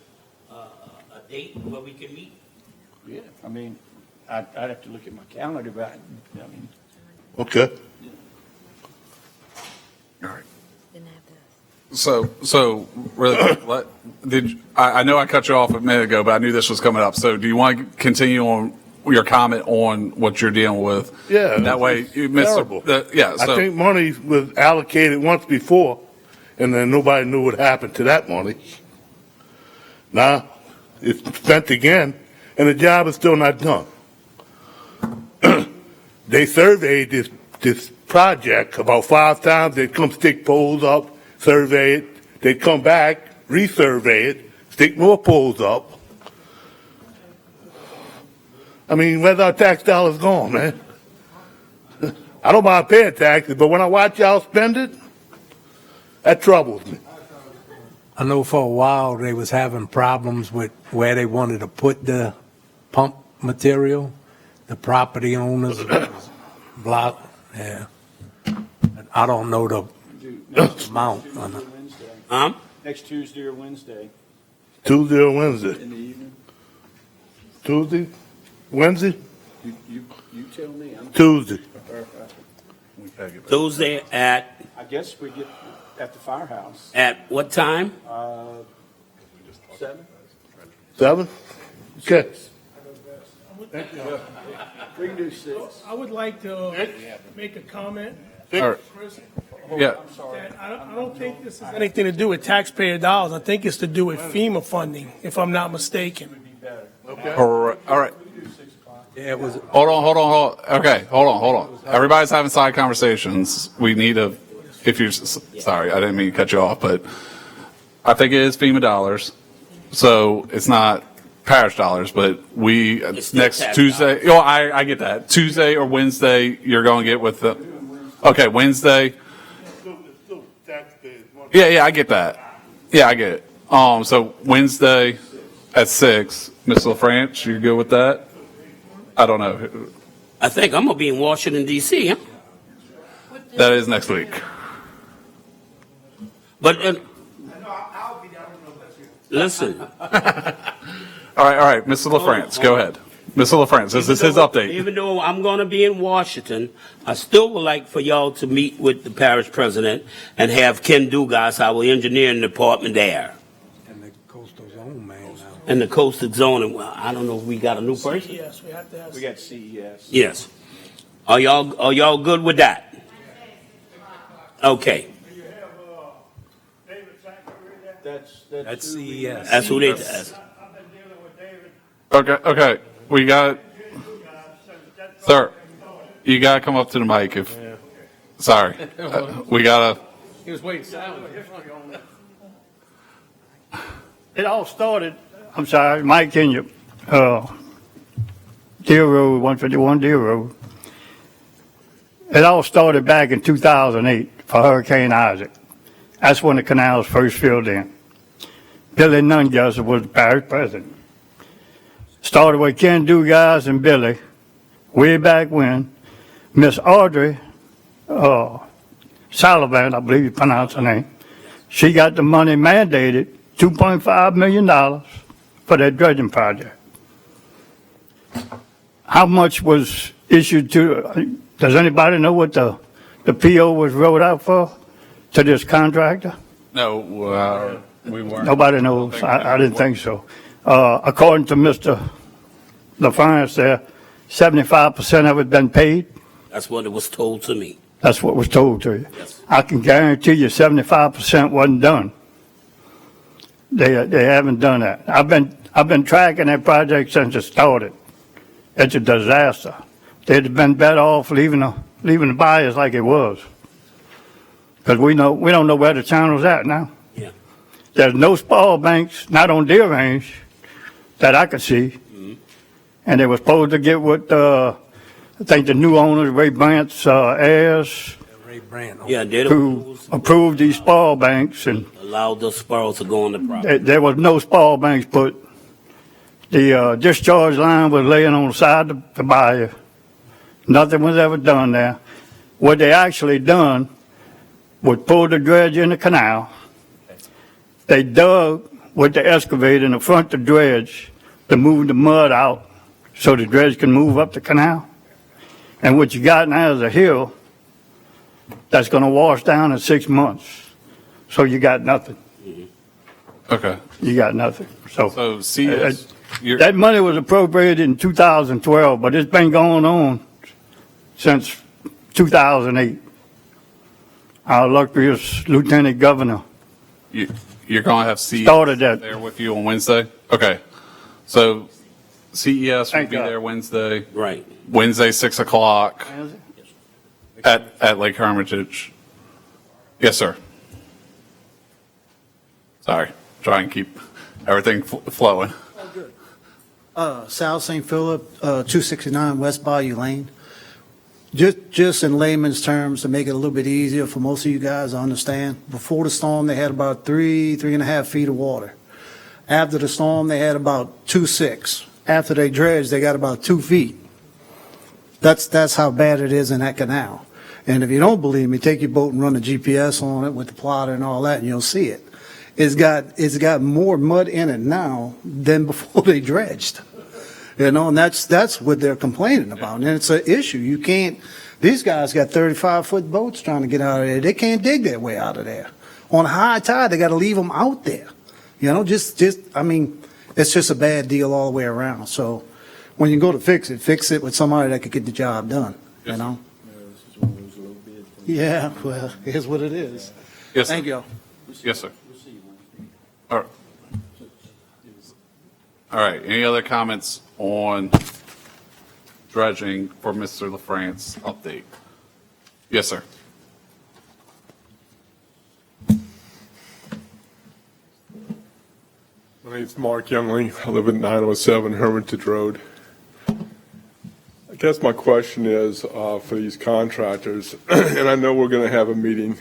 a date where we can meet? Yeah, I mean, I'd have to look at my calendar, but I mean. Okay. All right. So really quick, I know I cut you off a minute ago, but I knew this was coming up. So do you want to continue on your comment on what you're dealing with? Yeah. And that way you miss terrible. yeah. I think money was allocated once before, and then nobody knew what happened to that money. Now, it's spent again, and the job is still not done. They surveyed this project about 5 times. They'd come stick poles up, survey it. They'd come back, resurvey it, stick more poles up. I mean, where's our tax dollars going, man? I don't mind paying taxes, but when I watch y'all spend it, that troubles me. I know for a while they was having problems with where they wanted to put the pump material. The property owners block, yeah. I don't know the amount on it. Next Tuesday or Wednesday. Tuesday or Wednesday? In the evening. Tuesday? Wednesday? You tell me. Tuesday. Tuesday at? I guess we get at the firehouse. At what time? 7. 7? Okay. We can do 6. I would like to make a comment. All right. Chris, Yeah. that I don't think this has anything to do with taxpayer dollars. I think it's to do with FEMA funding, if I'm not mistaken. Okay. All right. Yeah, it was. Hold on. Okay, hold on. Everybody's having side conversations. We need to, if you're, sorry, I didn't mean to cut you off, but I think it is FEMA dollars. So it's not parish dollars, but next Tuesday, I get that. Tuesday or Wednesday, you're going to get with the, okay, Wednesday. Yeah, I get that. Yeah, I get it. So Wednesday at 6, Ms. LaFrance, you good with that? I don't know. I think I'm going to be in Washington, D.C., huh? That is next week. But, listen. All right, Mr. LaFrance, go ahead. Mr. LaFrance, this is his update. Even though I'm going to be in Washington, I still would like for y'all to meet with the parish president and have Ken Dugas, our engineering department, there. And the coastal zone, man. And the coastal zone, well, I don't know if we got a new person. Yes, we have to have. We got CES. Yes. Are y'all good with that? Okay. That's CES. That's who they ask. Okay. We got, sir, you got to come up to the mic if, sorry. We got to. He was waiting silent. It all started, I'm sorry, Mike Kenya, Deer Road, 151 Deer Road. It all started back in 2008 for Hurricane Isaac. That's when the canals first filled in. Billy Nungesser was the parish president. Started with Ken Dugas and Billy way back when. Miss Audrey Sullivan, I believe you pronounce her name, she got the money mandated, $2.5 million for that dredging project. How much was issued to, does anybody know what the PO was wrote out for to this contractor? No, we weren't. Nobody knows. I didn't think so. According to Mr. LaFrance there, 75% of it been paid. That's what it was told to me. That's what was told to you. Yes. I can guarantee you 75% wasn't done. They haven't done that. I've been tracking that project since it started. It's a disaster. They'd have been better off leaving the buyers like it was. Because we don't know where the channel's at now. Yeah. There's no spoil banks, not on Deer Range, that I could see. Mm-hmm. And they were supposed to get with, I think the new owners, Ray Brandt's heirs, Ray Brandt. Yeah, they who approved these spoil banks, and allowed the sparrows to go on the property. there was no spoil banks put. The discharge line was laying on the side of the bayou. Nothing was ever done there. What they actually done was pull the dredge in the canal. They dug with the excavator in the front of the dredge to move the mud out so the dredge can move up the canal. And what you got now is a hill that's going to wash down in 6 months. So you got nothing. Okay. You got nothing. So CS, that money was appropriated in 2012, but it's been going on since 2008. Our illustrious Lieutenant Governor you're going to have CES started that. there with you on Wednesday? Okay. So CES will Thank be God. there Wednesday. Right. Wednesday, 6 o'clock at Lake Hermitage. Yes, sir. Sorry. Try and keep everything flowing. South St. Philip, 269 West Bayou Lane. Just in layman's terms, to make it a little bit easier for most of you guys to understand, before the storm, they had about 3.5 feet of water. After the storm, they had about 2.6. After they dredged, they got about 2 feet. That's how bad it is in that canal. And if you don't believe me, take your boat and run a GPS on it with the plotter and all that, and you'll see it. It's got more mud in it now than before they dredged. You know, and that's what they're complaining about. And it's an issue. You can't, these guys got 35-foot boats trying to get out of there. They can't dig their way out of there. On high tide, they got to leave them out there. You know, I mean, it's just a bad deal all the way around. So when you go to fix it with somebody that could get the job done, you know? Yeah, well, here's what it is. Yes, sir. Thank you. Yes, sir. All right. All right. Any other comments on dredging for Mr. LaFrance update? Yes, sir. My name's Mark Youngling. I live at 907 Hermitage Road. I guess my question is for these contractors, and I know we're going to have a meeting,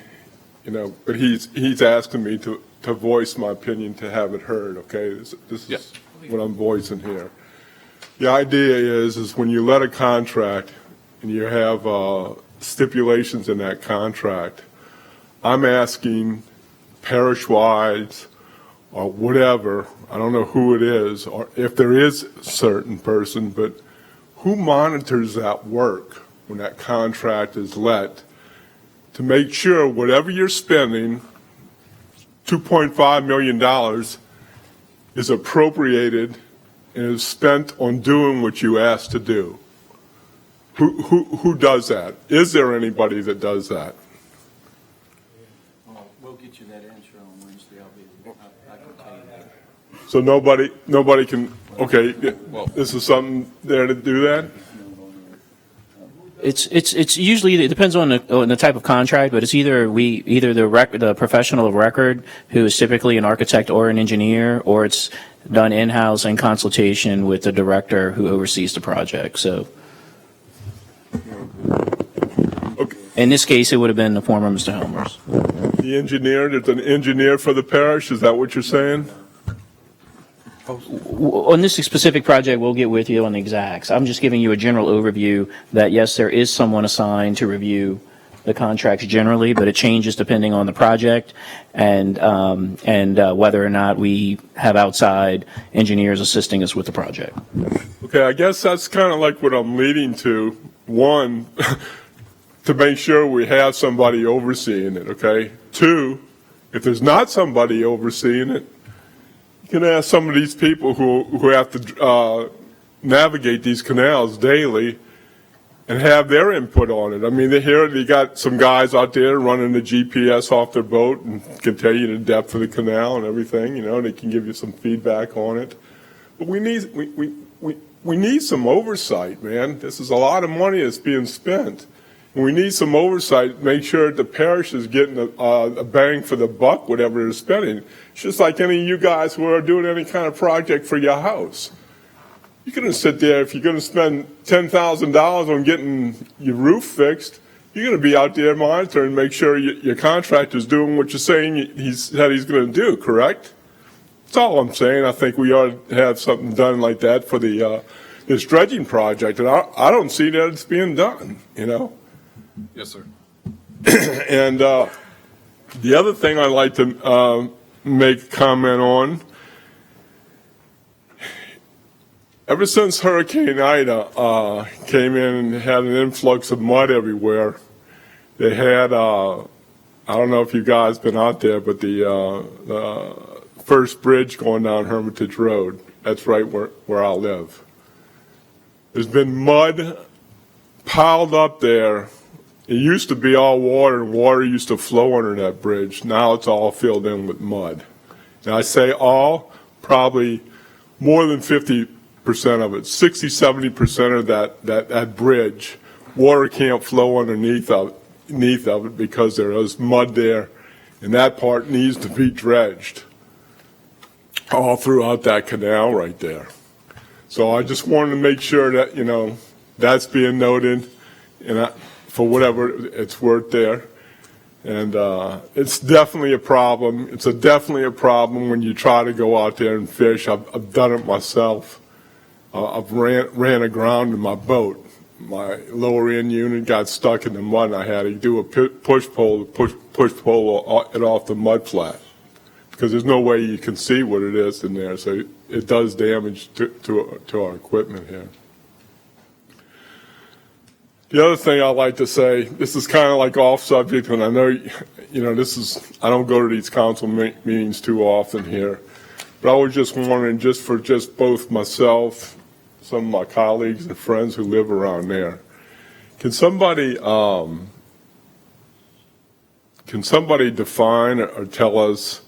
you know, but he's asking me to voice my opinion, to have it heard, okay? This is what I'm voicing here. The idea is when you let a contract and you have stipulations in that contract, I'm asking parish-wise or whatever, I don't know who it is, or if there is a certain person, but who monitors that work when that contract is let to make sure whatever you're spending, $2.5 million, is appropriated and is spent on doing what you asked to do? Who does that? Is there anybody that does that? We'll get you that answer on Wednesday. I can tell you that. So nobody can, okay, this is something there to do that? It's usually, it depends on the type of contract, but it's either the professional of record, who is typically an architect or an engineer, or it's done in-house in consultation with the director who oversees the project. So in this case, it would have been the former Mr. Helmers. The engineer, there's an engineer for the parish, is that what you're saying? On this specific project, we'll get with you on the exacts. I'm just giving you a general overview that, yes, there is someone assigned to review the contracts generally, but it changes depending on the project and whether or not we have outside engineers assisting us with the project. Okay, I guess that's kind of like what I'm leading to. One, to make sure we have somebody overseeing it, okay? Two, if there's not somebody overseeing it, you can ask some of these people who have to navigate these canals daily and have their input on it. I mean, they got some guys out there running the GPS off their boat and can tell you the depth of the canal and everything, you know, they can give you some feedback on it. But we need some oversight, man. This is a lot of money that's being spent. And we need some oversight, make sure that the parish is getting a bang for the buck, whatever they're spending. It's just like any of you guys who are doing any kind of project for your house. You're going to sit there, if you're going to spend $10,000 on getting your roof fixed, you're going to be out there monitoring, make sure your contractor's doing what you're saying he said he's going to do, correct? That's all I'm saying. I think we ought to have something done like that for this dredging project, and I don't see that it's being done, you know? Yes, sir. And the other thing I'd like to make a comment on, ever since Hurricane Ida came in and had an influx of mud everywhere, they had, I don't know if you guys been out there, but the first bridge going down Hermitage Road, that's right where I live. There's been mud piled up there. It used to be all water, and water used to flow under that bridge. Now it's all filled in with mud. And I say all, probably more than 50% of it, 60, 70% of that bridge, water can't flow underneath of it because there is mud there, and that part needs to be dredged all throughout that canal right there. So I just wanted to make sure that, you know, that's being noted, and for whatever it's worth there. And it's definitely a problem. It's definitely a problem when you try to go out there and fish. I've done it myself. I've ran aground in my boat. My lower end unit got stuck in the mud, and I had to do a push pull it off the mud flat, because there's no way you can see what it is in there. So it does damage to our equipment here. The other thing I'd like to say, this is kind of like off subject, and I know, you know, I don't go to these council meetings too often here, but I was just wondering, just for both myself, some of my colleagues and friends who live around there, can somebody define or tell us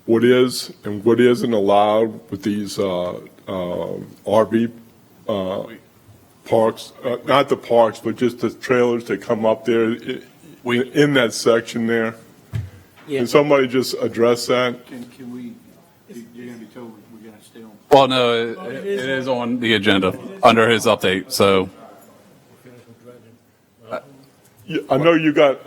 what is and what isn't allowed with these RV parks, not the parks, but just the trailers that come up there in that section there? Yeah. Can somebody just address that? Can we, you're going to be told we're going to stay on. Well, no, it is on the agenda under his update, so. I know you got,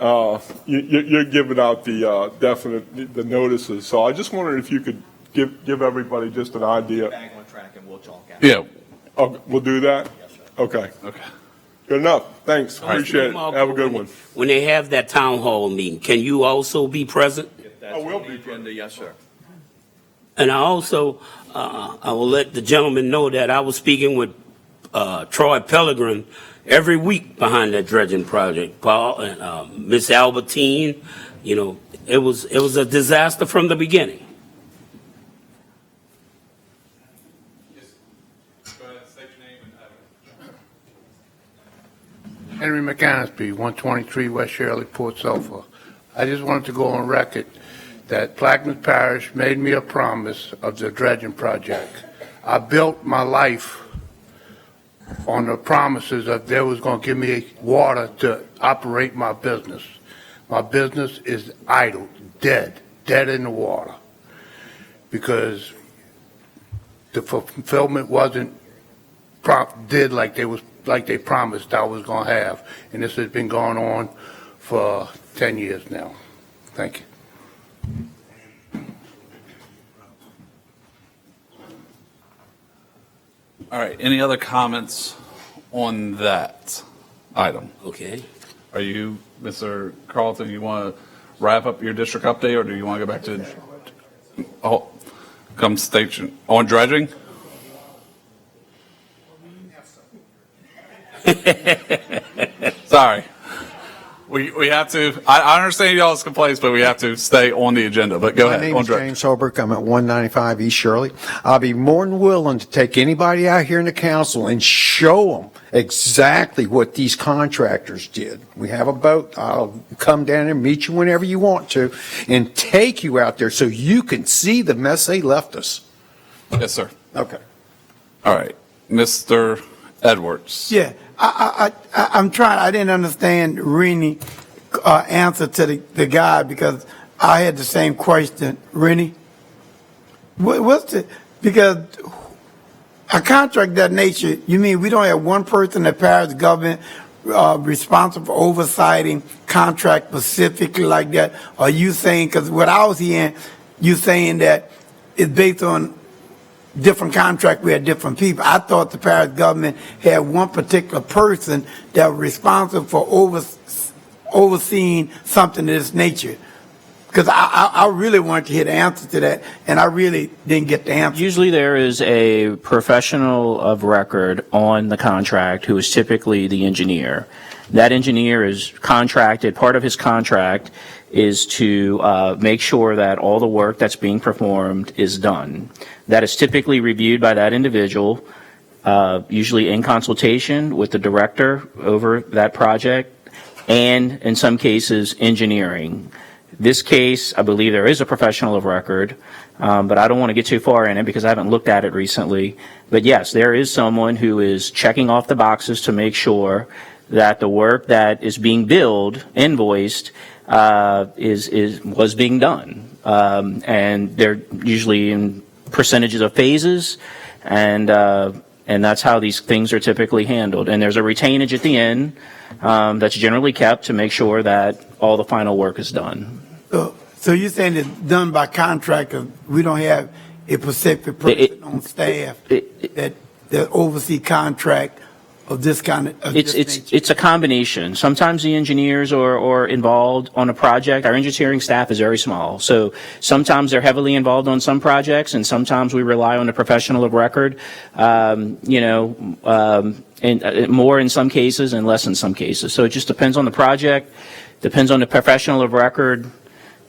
you're giving out the notices, so I just wondered if you could give everybody just an idea. Bang on track and we'll chalk out. Yeah. Oh, we'll do that? Yes, sir. Okay. Good enough. Thanks. All right. Appreciate it. Have a good one. When they have that town hall meeting, can you also be present? I will be. Yes, sir. And I also, I will let the gentleman know that I was speaking with Troy Pellegrin every week behind that dredging project. Paul and Miss Albertine, you know, it was a disaster from the beginning. Henry McAnsby, 123 West Shirley, Port Sulphur. I just wanted to go on record that Plaquemines Parish made me a promise of the dredging project. I built my life on the promises that they was going to give me water to operate my business. My business is idle, dead in the water. Because the fulfillment wasn't did like they promised I was going to have. And this has been going on for 10 years now. Thank you. All right, any other comments on that item? Okay. Are you, Mr. Carlton, you want to wrap up your district update, or do you want to go back to, come station, on dredging? Sorry. We have to, I understand y'all's complaints, but we have to stay on the agenda, but go ahead. My name on is dredging. James Holbrook. I'm at 195 East Shirley. I'll be more than willing to take anybody out here in the council and show them exactly what these contractors did. We have a boat. I'll come down and meet you whenever you want to and take you out there so you can see the mess they left us. Yes, sir. Okay. All right. Mr. Edwards. Yeah, I'm trying, I didn't understand Rennie, answer to the guy, because I had the same question. Rennie, because a contract of that nature, you mean we don't have one person in the parish government responsible for oversighting contract specifically like that? Are you saying, because what I was hearing, you saying that it's based on different contract, we had different people. I thought the parish government had one particular person that was responsible for overseeing something of this nature. Because I really wanted to hear the answer to that, and I really didn't get the answer. Usually there is a professional of record on the contract who is typically the engineer. That engineer is contracted, part of his contract is to make sure that all the work that's being performed is done. That is typically reviewed by that individual, usually in consultation with the director over that project, and in some cases, engineering. This case, I believe there is a professional of record, but I don't want to get too far in it because I haven't looked at it recently. But yes, there is someone who is checking off the boxes to make sure that the work that is being billed, invoiced, was being done. And they're usually in percentages of phases, and that's how these things are typically handled. And there's a retainage at the end that's generally kept to make sure that all the final work is done. So you're saying it's done by contractor? We don't have a specific person on staff that oversee contract of this kind of It's a combination. Sometimes the engineers are involved on a project. Our engineering staff is very small, so sometimes they're heavily involved on some projects, and sometimes we rely on a professional of record. And more in some cases and less in some cases. So it just depends on the project, depends on the professional of record,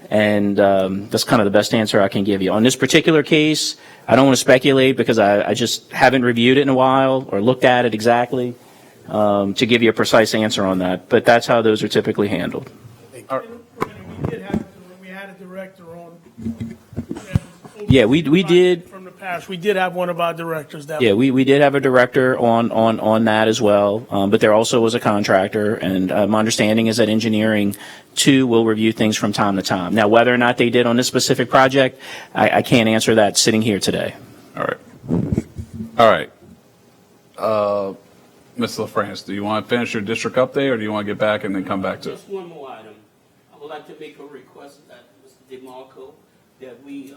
and that's kind of the best answer I can give you. On this particular case, I don't want to speculate because I just haven't reviewed it in a while or looked at it exactly to give you a precise answer on that. But that's how those are typically handled. We had a director on. Yeah, we did. From the past, we did have one of our directors that. Yeah, we did have a director on that as well, but there also was a contractor, and my understanding is that engineering too will review things from time to time. Now, whether or not they did on this specific project, I can't answer that sitting here today. All right. Ms. LaFrance, do you want to finish your district update, or do you want to get back and then come back to it? Just one more item. I would like to make a request that Mr. DeMarco, that we,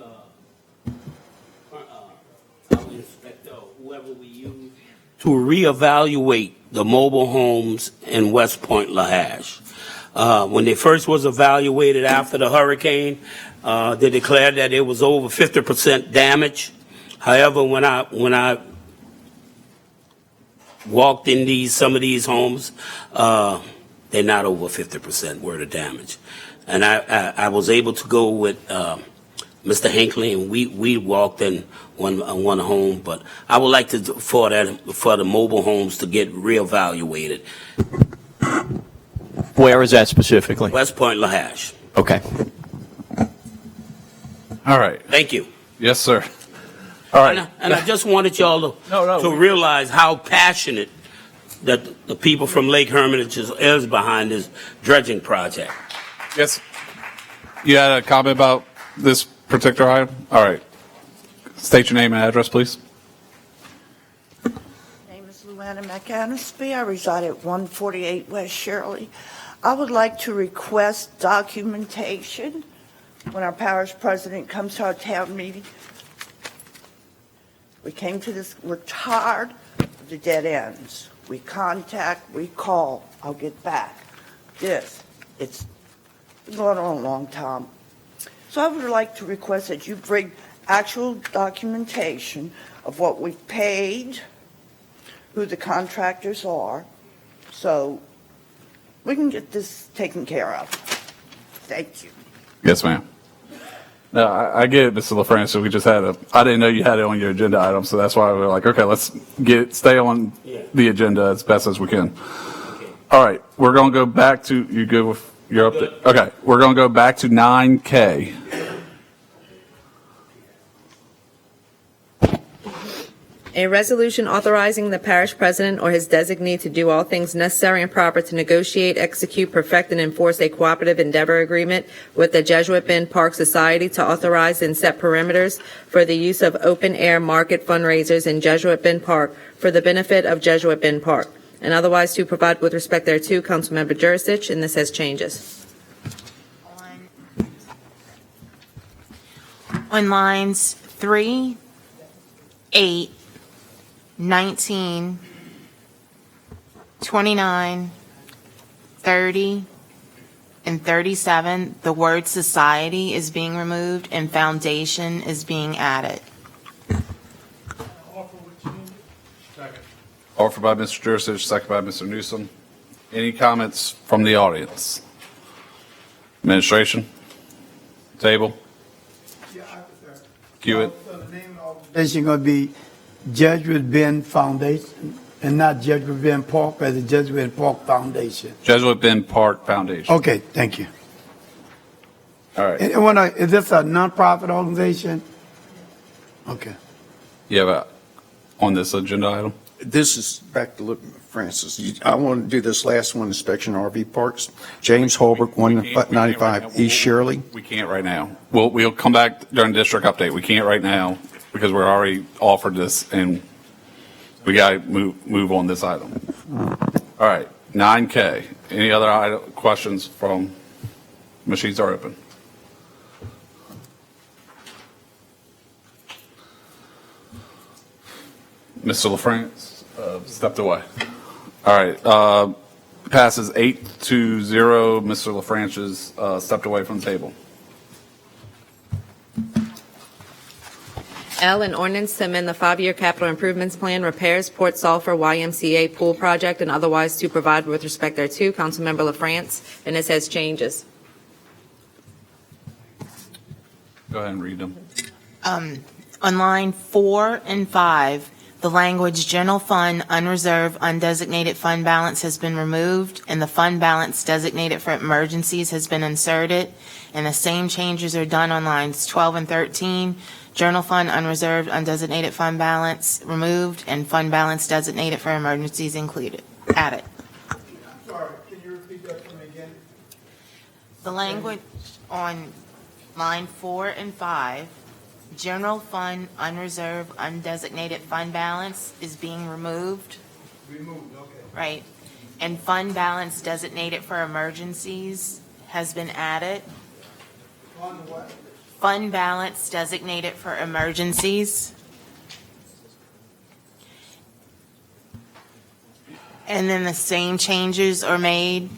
our inspector, whoever we use, to reevaluate the mobile homes in West Point, LaHash. When they first was evaluated after the hurricane, they declared that it was over 50% damage. However, when I walked in some of these homes, they're not over 50% worth of damage. And I was able to go with Mr. Hinckley, and we walked in one home. But I would like for the mobile homes to get reevaluated. Where is that specifically? West Point, LaHash. Okay. All right. Thank you. Yes, sir. All right. And I just wanted y'all to realize how passionate that the people from Lake Hermitage is behind this dredging project. Yes. You had a comment about this particular item? All right. State your name and address, please. Luana McAnisby. I reside at 148 West Shirley. I would like to request documentation when our parish president comes to our town meeting. We came to this, we're tired of the dead ends. We contact, we call, I'll get back. It's been going on a long time. So I would like to request that you bring actual documentation of what we've paid, who the contractors are, so we can get this taken care of. Thank you. Yes, ma'am. No, I get it, Mr. LaFrance. We just I didn't know you had it on your agenda item, so that's why we were like, okay, let's stay on the agenda as best as we can. All right, we're going to go back to, you good with your update? Okay, we're going to go back to 9K. A resolution authorizing the parish president or his designee to do all things necessary and proper to negotiate, execute, perfect, and enforce a cooperative endeavor agreement with the Jesuit Bend Park Society to authorize and set parameters for the use of open-air market fundraisers in Jesuit Bend Park for the benefit of Jesuit Bend Park, and otherwise to provide with respect thereto. Councilmember Jurisic, and this has changes. On lines 3, 8, 19, 29, 30, and 37, the word society is being removed and foundation is being added. Offered by Mr. Jurisic, second by Mr. Newsom. Any comments from the audience? Administration? Table? Hewitt? It's going to be Jesuit Bend Foundation and not Jesuit Bend Park, but the Jesuit Park Foundation. Jesuit Bend Park Foundation. Okay, thank you. All right. And is this a nonprofit organization? Okay. Yeah, on this agenda item? This is back to Francis. I want to do this last one, inspection RV parks. James Holbrook, 195 East Shirley. We can't right now. We'll come back during district update. We can't right now because we're already offered this and we got to move on this item. All right, 9K. Any other questions from, machines are open. Mr. LaFrance stepped away. All right, passes 8-0. Mr. LaFrance stepped away from the table. L, an ordinance to amend the 5-year capital improvements plan, repairs, Port Sulphur YMCA pool project, and otherwise to provide with respect thereto. Councilmember LaFrance, and this has changes. Go ahead and read them. On line 4 and 5, the language general fund unreserved undesignated fund balance has been removed and the fund balance designated for emergencies has been inserted, and the same changes are done on lines 12 and 13. General fund unreserved undesignated fund balance removed and fund balance designated for emergencies added. Sorry, can you repeat that for me again? The language on line 4 and 5, general fund unreserved undesignated fund balance is being removed. Removed, okay. Right. And fund balance designated for emergencies has been added. On what? Fund balance designated for emergencies. And then the same changes are made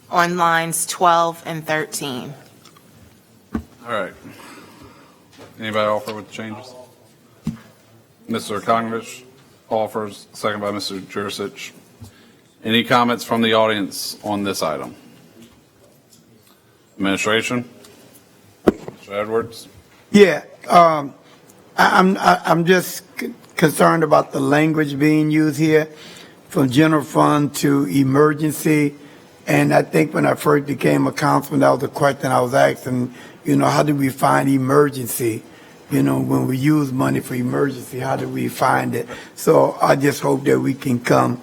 on lines 12 and 13. All right. Anybody offer with the changes? Mr. Koknovich offers, second by Mr. Jurisic. Any comments from the audience on this item? Administration? Mr. Edwards? Yeah, I'm just concerned about the language being used here from general fund to emergency. And I think when I first became a councilman, that was the question I was asking, how do we find emergency? When we use money for emergency, how do we find it? So I just hope that we can come.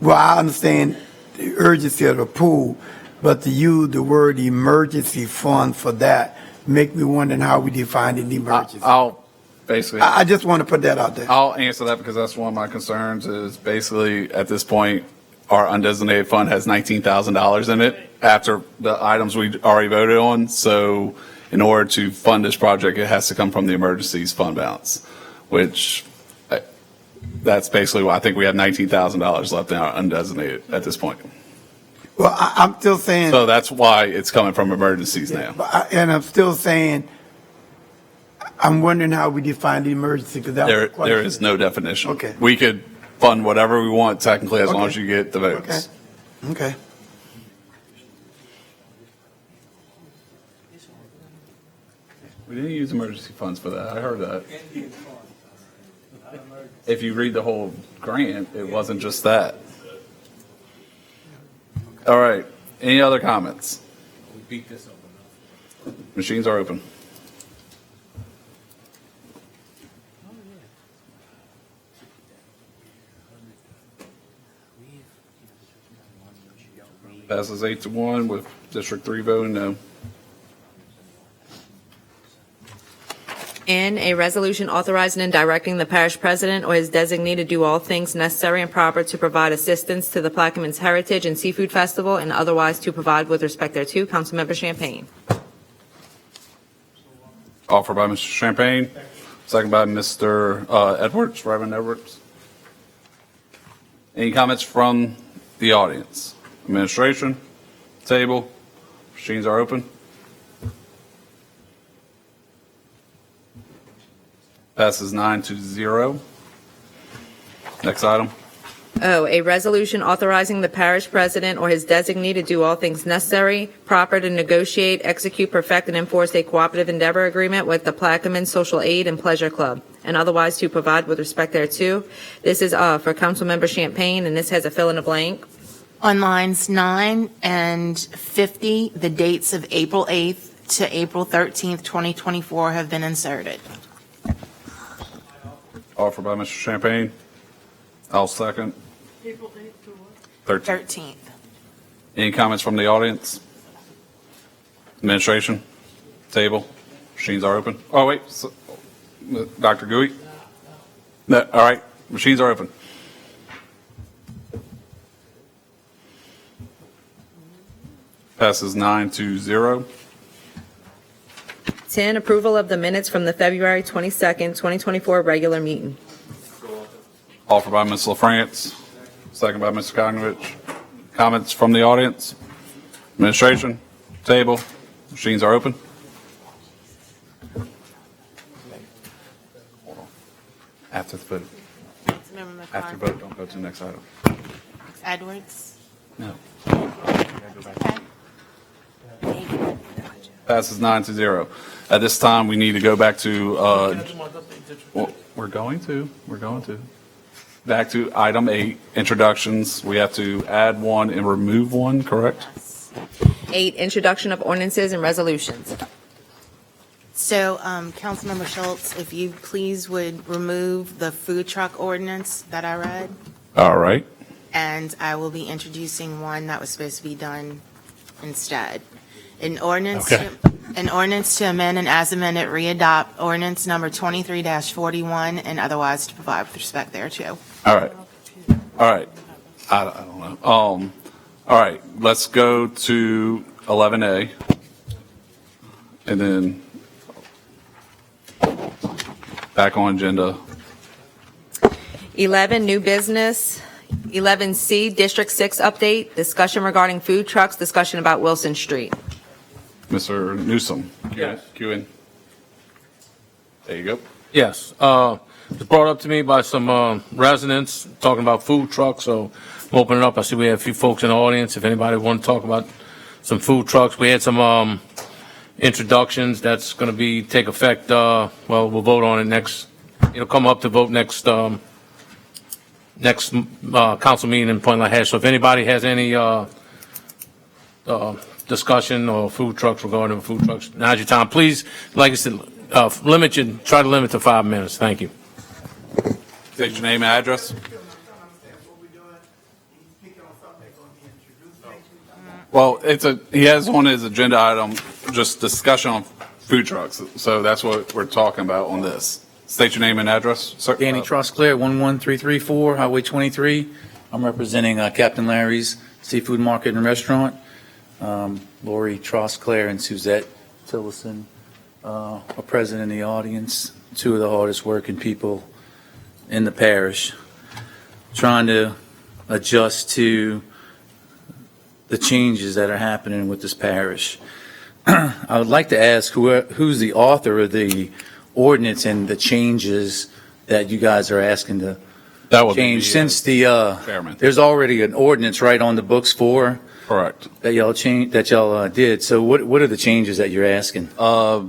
Well, I understand the urgency of the pool, but to use the word emergency fund for that make me wondering how we define an emergency. I'll basically. I just want to put that out there. I'll answer that because that's one of my concerns is basically at this point, our undesignated fund has $19,000 in it after the items we already voted on. So in order to fund this project, it has to come from the emergencies fund balance, which that's basically why I think we have $19,000 left in our undesignated at this point. Well, I'm still saying. So that's why it's coming from emergencies now. And I'm still saying, I'm wondering how we define the emergency, because that was the question. There is no definition. Okay. We could fund whatever we want technically as long as you get the votes. Okay. We didn't use emergency funds for that. I heard that. If you read the whole grant, it wasn't just that. All right. Any other comments? We beat this up enough. Machines are open. Passes 8-1 with District 3 voting no. N, a resolution authorizing and directing the parish president or his designee to do all things necessary and proper to provide assistance to the Plaquemines Heritage and Seafood Festival and otherwise to provide with respect thereto. Councilmember Champagne. Offered by Mr. Champagne, second by Mr. Edwards, Reverend Edwards. Any comments from the audience? Administration, table, machines are open. Passes 9-0. Next item. O, a resolution authorizing the parish president or his designee to do all things necessary, proper to negotiate, execute, perfect, and enforce a cooperative endeavor agreement with the Plaquemines Social Aid and Pleasure Club, and otherwise to provide with respect thereto. This is for Councilmember Champagne, and this has a fill in the blank. On lines 9 and 50, the dates of April 8th to April 13th, 2024 have been inserted. Offered by Mr. Champagne. I'll second. April 8th to what? 13th. Any comments from the audience? Administration, table, machines are open. Oh, wait, Dr. Gui? No, all right, machines are open. Passes 9-0. 10, approval of the minutes from the February 22nd, 2024 regular meeting. Offered by Ms. LaFrance, second by Mr. Cognovich. Comments from the audience? Administration, table, machines are open. Hold on. After the vote. Councilmember After McCarthy. vote, don't go to the next item. Edwards. No. Passes 9-0. At this time, we need to go back to, well, we're going to. Back to item 8, introductions. We have to add one and remove one, correct? 8, introduction of ordinances and resolutions. So, Councilmember Schultz, if you please would remove the food truck ordinance that I read, All right. and I will be introducing one that was supposed to be done instead. An ordinance to amend and as amended readopt ordinance number 23-41 and otherwise to provide with respect thereto. All right. I don't know. All right, let's go to 11A. And then back on agenda. 11, new business. 11C, District 6 update, discussion regarding food trucks, discussion about Wilson Street. Mr. Newsom. Yes. Cue in. There you go. Yes, it was brought up to me by some residents talking about food trucks, so I'm opening up. I see we have a few folks in the audience. If anybody want to talk about some food trucks, we had some introductions that's going to take effect. Well, we'll vote on it next. It'll come up to vote next council meeting in Point Lahette. So if anybody has any discussion or food trucks regarding food trucks, now's your time. Please, like I said, try to limit to 5 minutes. Thank you. State your name and address. Well, he has on his agenda item just discussion on food trucks. So that's what we're talking about on this. State your name and address, sir. Danny Trosclair, 11334 Highway 23. I'm representing Captain Larry's Seafood Market and Restaurant. Lori Trosclair and Suzette Tillison are present in the audience, two of the hardest working people in the parish, trying to adjust to the changes that are happening with this parish. I would like to ask who's the author of the ordinance and the changes that you guys are asking to change since chairman. There's already an ordinance right on the books for Correct. that y'all did. So what are the changes that you're asking?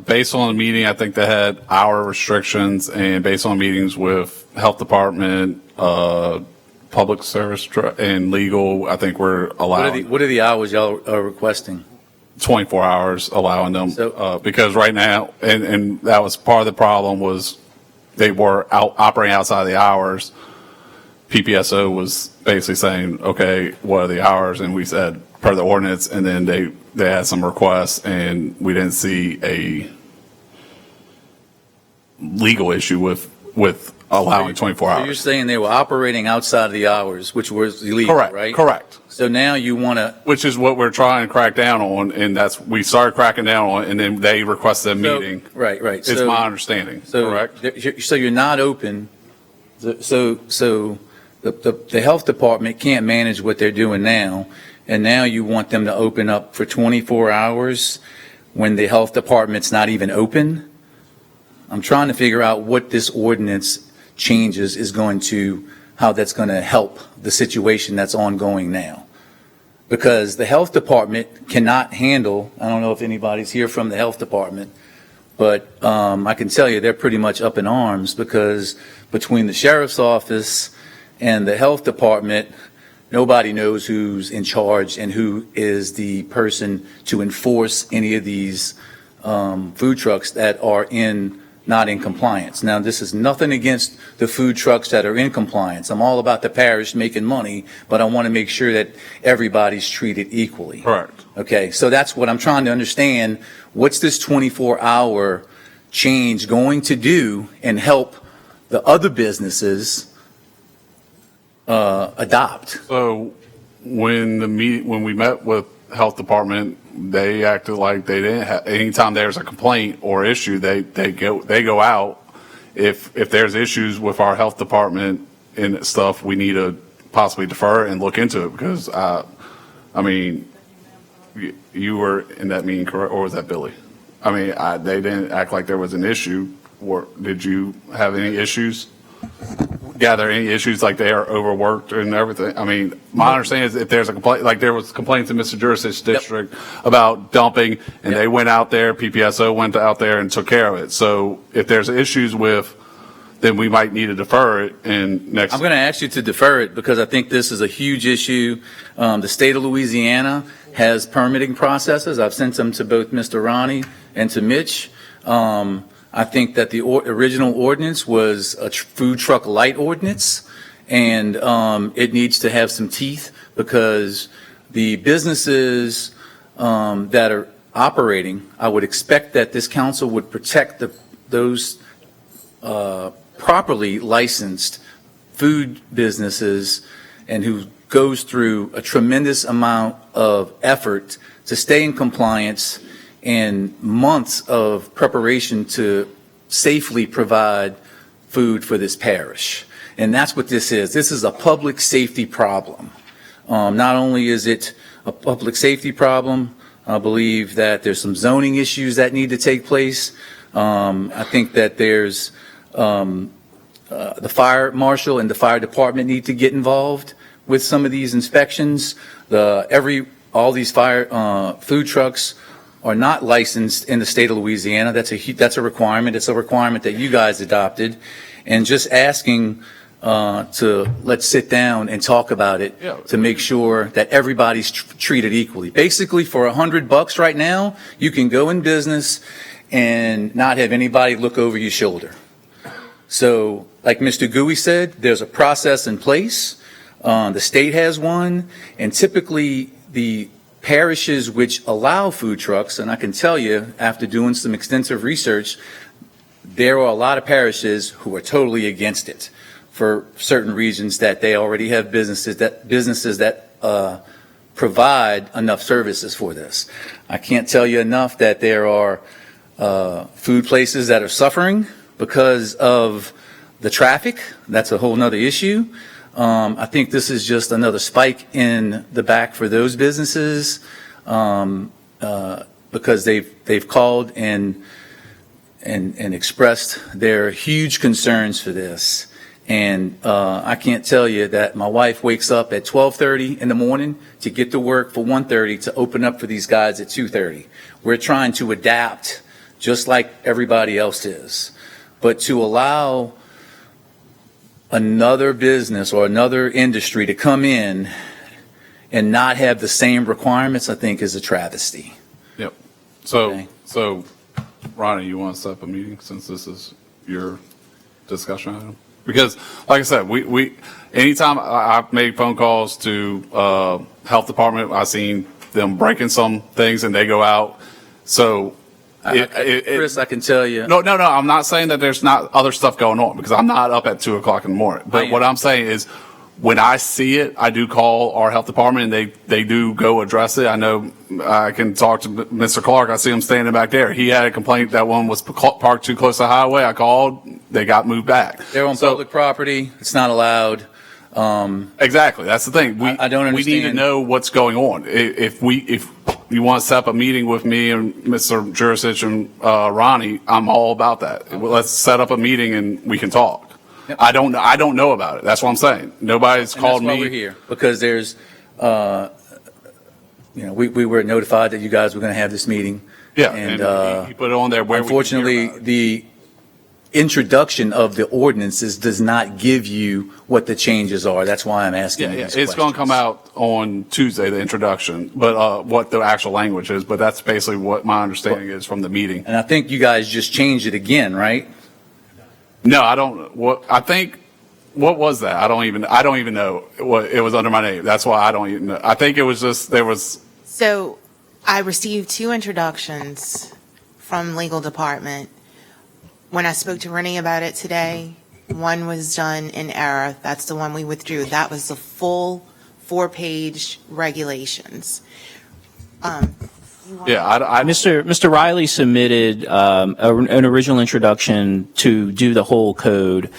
Based on the meeting, I think they had hour restrictions, and based on meetings with health department, public service and legal, I think we're allowing What are the hours y'all are requesting? 24 hours, allowing them, because right now, and that was part of the problem, was they were operating outside of the hours. PPSO was basically saying, okay, what are the hours? And we said, per the ordinance, and then they had some requests, and we didn't see a legal issue with allowing 24 So hours. you're saying they were operating outside of the hours, which was illegal, Correct, right? correct. So now you want to. Which is what we're trying to crack down on, and we started cracking down on, and then they requested a meeting. Right. It's my understanding, correct? So you're not open. So the health department can't manage what they're doing now, and now you want them to open up for 24 hours when the health department's not even open? I'm trying to figure out what this ordinance changes is going to, how that's going to help the situation that's ongoing now. Because the health department cannot handle, I don't know if anybody's here from the health department, but I can tell you they're pretty much up in arms because between the sheriff's office and the health department, nobody knows who's in charge and who is the person to enforce any of these food trucks that are not in compliance. Now, this is nothing against the food trucks that are in compliance. I'm all about the parish making money, but I want to make sure that everybody's treated equally. Correct. Okay, so that's what I'm trying to understand. What's this 24-hour change going to do and help the other businesses adopt? So when we met with health department, they acted like they didn't have, anytime there's a complaint or issue, they go out. If there's issues with our health department and stuff, we need to possibly defer and look into it because, I mean, you were in that meeting, correct? Or was that Billy? I mean, they didn't act like there was an issue. Did you have any issues? Gather any issues like they are overworked and everything? I mean, my understanding is if there's a complaint, like there was complaints in Mr. Juris's district about dumping, and they went out there, PPSO went out there and took care of it. So if there's issues with, then we might need to defer it and next. I'm going to ask you to defer it because I think this is a huge issue. The state of Louisiana has permitting processes. I've sent them to both Mr. Ronnie and to Mitch. I think that the original ordinance was a food truck light ordinance, and it needs to have some teeth because the businesses that are operating, I would expect that this council would protect those properly licensed food businesses and who goes through a tremendous amount of effort to stay in compliance and months of preparation to safely provide food for this parish. And that's what this is. This is a public safety problem. Not only is it a public safety problem, I believe that there's some zoning issues that need to take place. I think that there's the fire marshal and the fire department need to get involved with some of these inspections. All these food trucks are not licensed in the state of Louisiana. That's a requirement. It's a requirement that you guys adopted. And just asking let's sit down and talk about it to make sure that everybody's treated equally. Basically, for $100 right now, you can go in business and not have anybody look over your shoulder. So, like Mr. Gouy said, there's a process in place. The state has one, and typically the parishes which allow food trucks, and I can tell you, after doing some extensive research, there are a lot of parishes who are totally against it for certain reasons, that they already have businesses that provide enough services for this. I can't tell you enough that there are food places that are suffering because of the traffic. That's a whole nother issue. I think this is just another spike in the back for those businesses, because they've called and expressed their huge concerns for this. And I can't tell you that my wife wakes up at 12:30 in the morning to get to work for 1:30 to open up for these guys at 2:30. We're trying to adapt just like everybody else is. But to allow another business or another industry to come in and not have the same requirements, I think is a travesty. Yep. So, Ronnie, you want to set up a meeting since this is your discussion item? Because, like I said, we anytime I've made phone calls to health department, I've seen them breaking some things and they go out. So, Chris, I can tell you. No. I'm not saying that there's not other stuff going on, because I'm not up at 2:00 in the morning. But what I'm saying is, when I see it, I do call our health department and they do go address it. I know I can talk to Mr. Clark. I see him standing back there. He had a complaint that one was parked too close to the highway. I called. They got moved back. They're on public property. It's not allowed. Exactly. That's the thing. I don't understand. We need to know what's going on. If you want to set up a meeting with me and Mr. Jurisic and Ronnie, I'm all about that. Let's set up a meeting and we can talk. Yep. I don't know about it. That's what I'm saying. Nobody's called me. That's why we're here, because there's, we were notified that you guys were going to have this meeting. Yeah, and he put it on there. Unfortunately, the introduction of the ordinances does not give you what the changes are. That's why I'm asking you these it's going to come out on Tuesday, the introduction, but what the actual language is. But that's basically what my understanding is from the meeting. And I think you guys just changed it again, right? No, I don't. What was that? I don't even know what it was under my name. That's why I don't even know. I think it was just there was. So I received 2 introductions from legal department. When I spoke to Renee about it today, one was done in error. That's the one we withdrew. That was the full 4-page regulations. Mr. Riley submitted an original introduction to do the whole code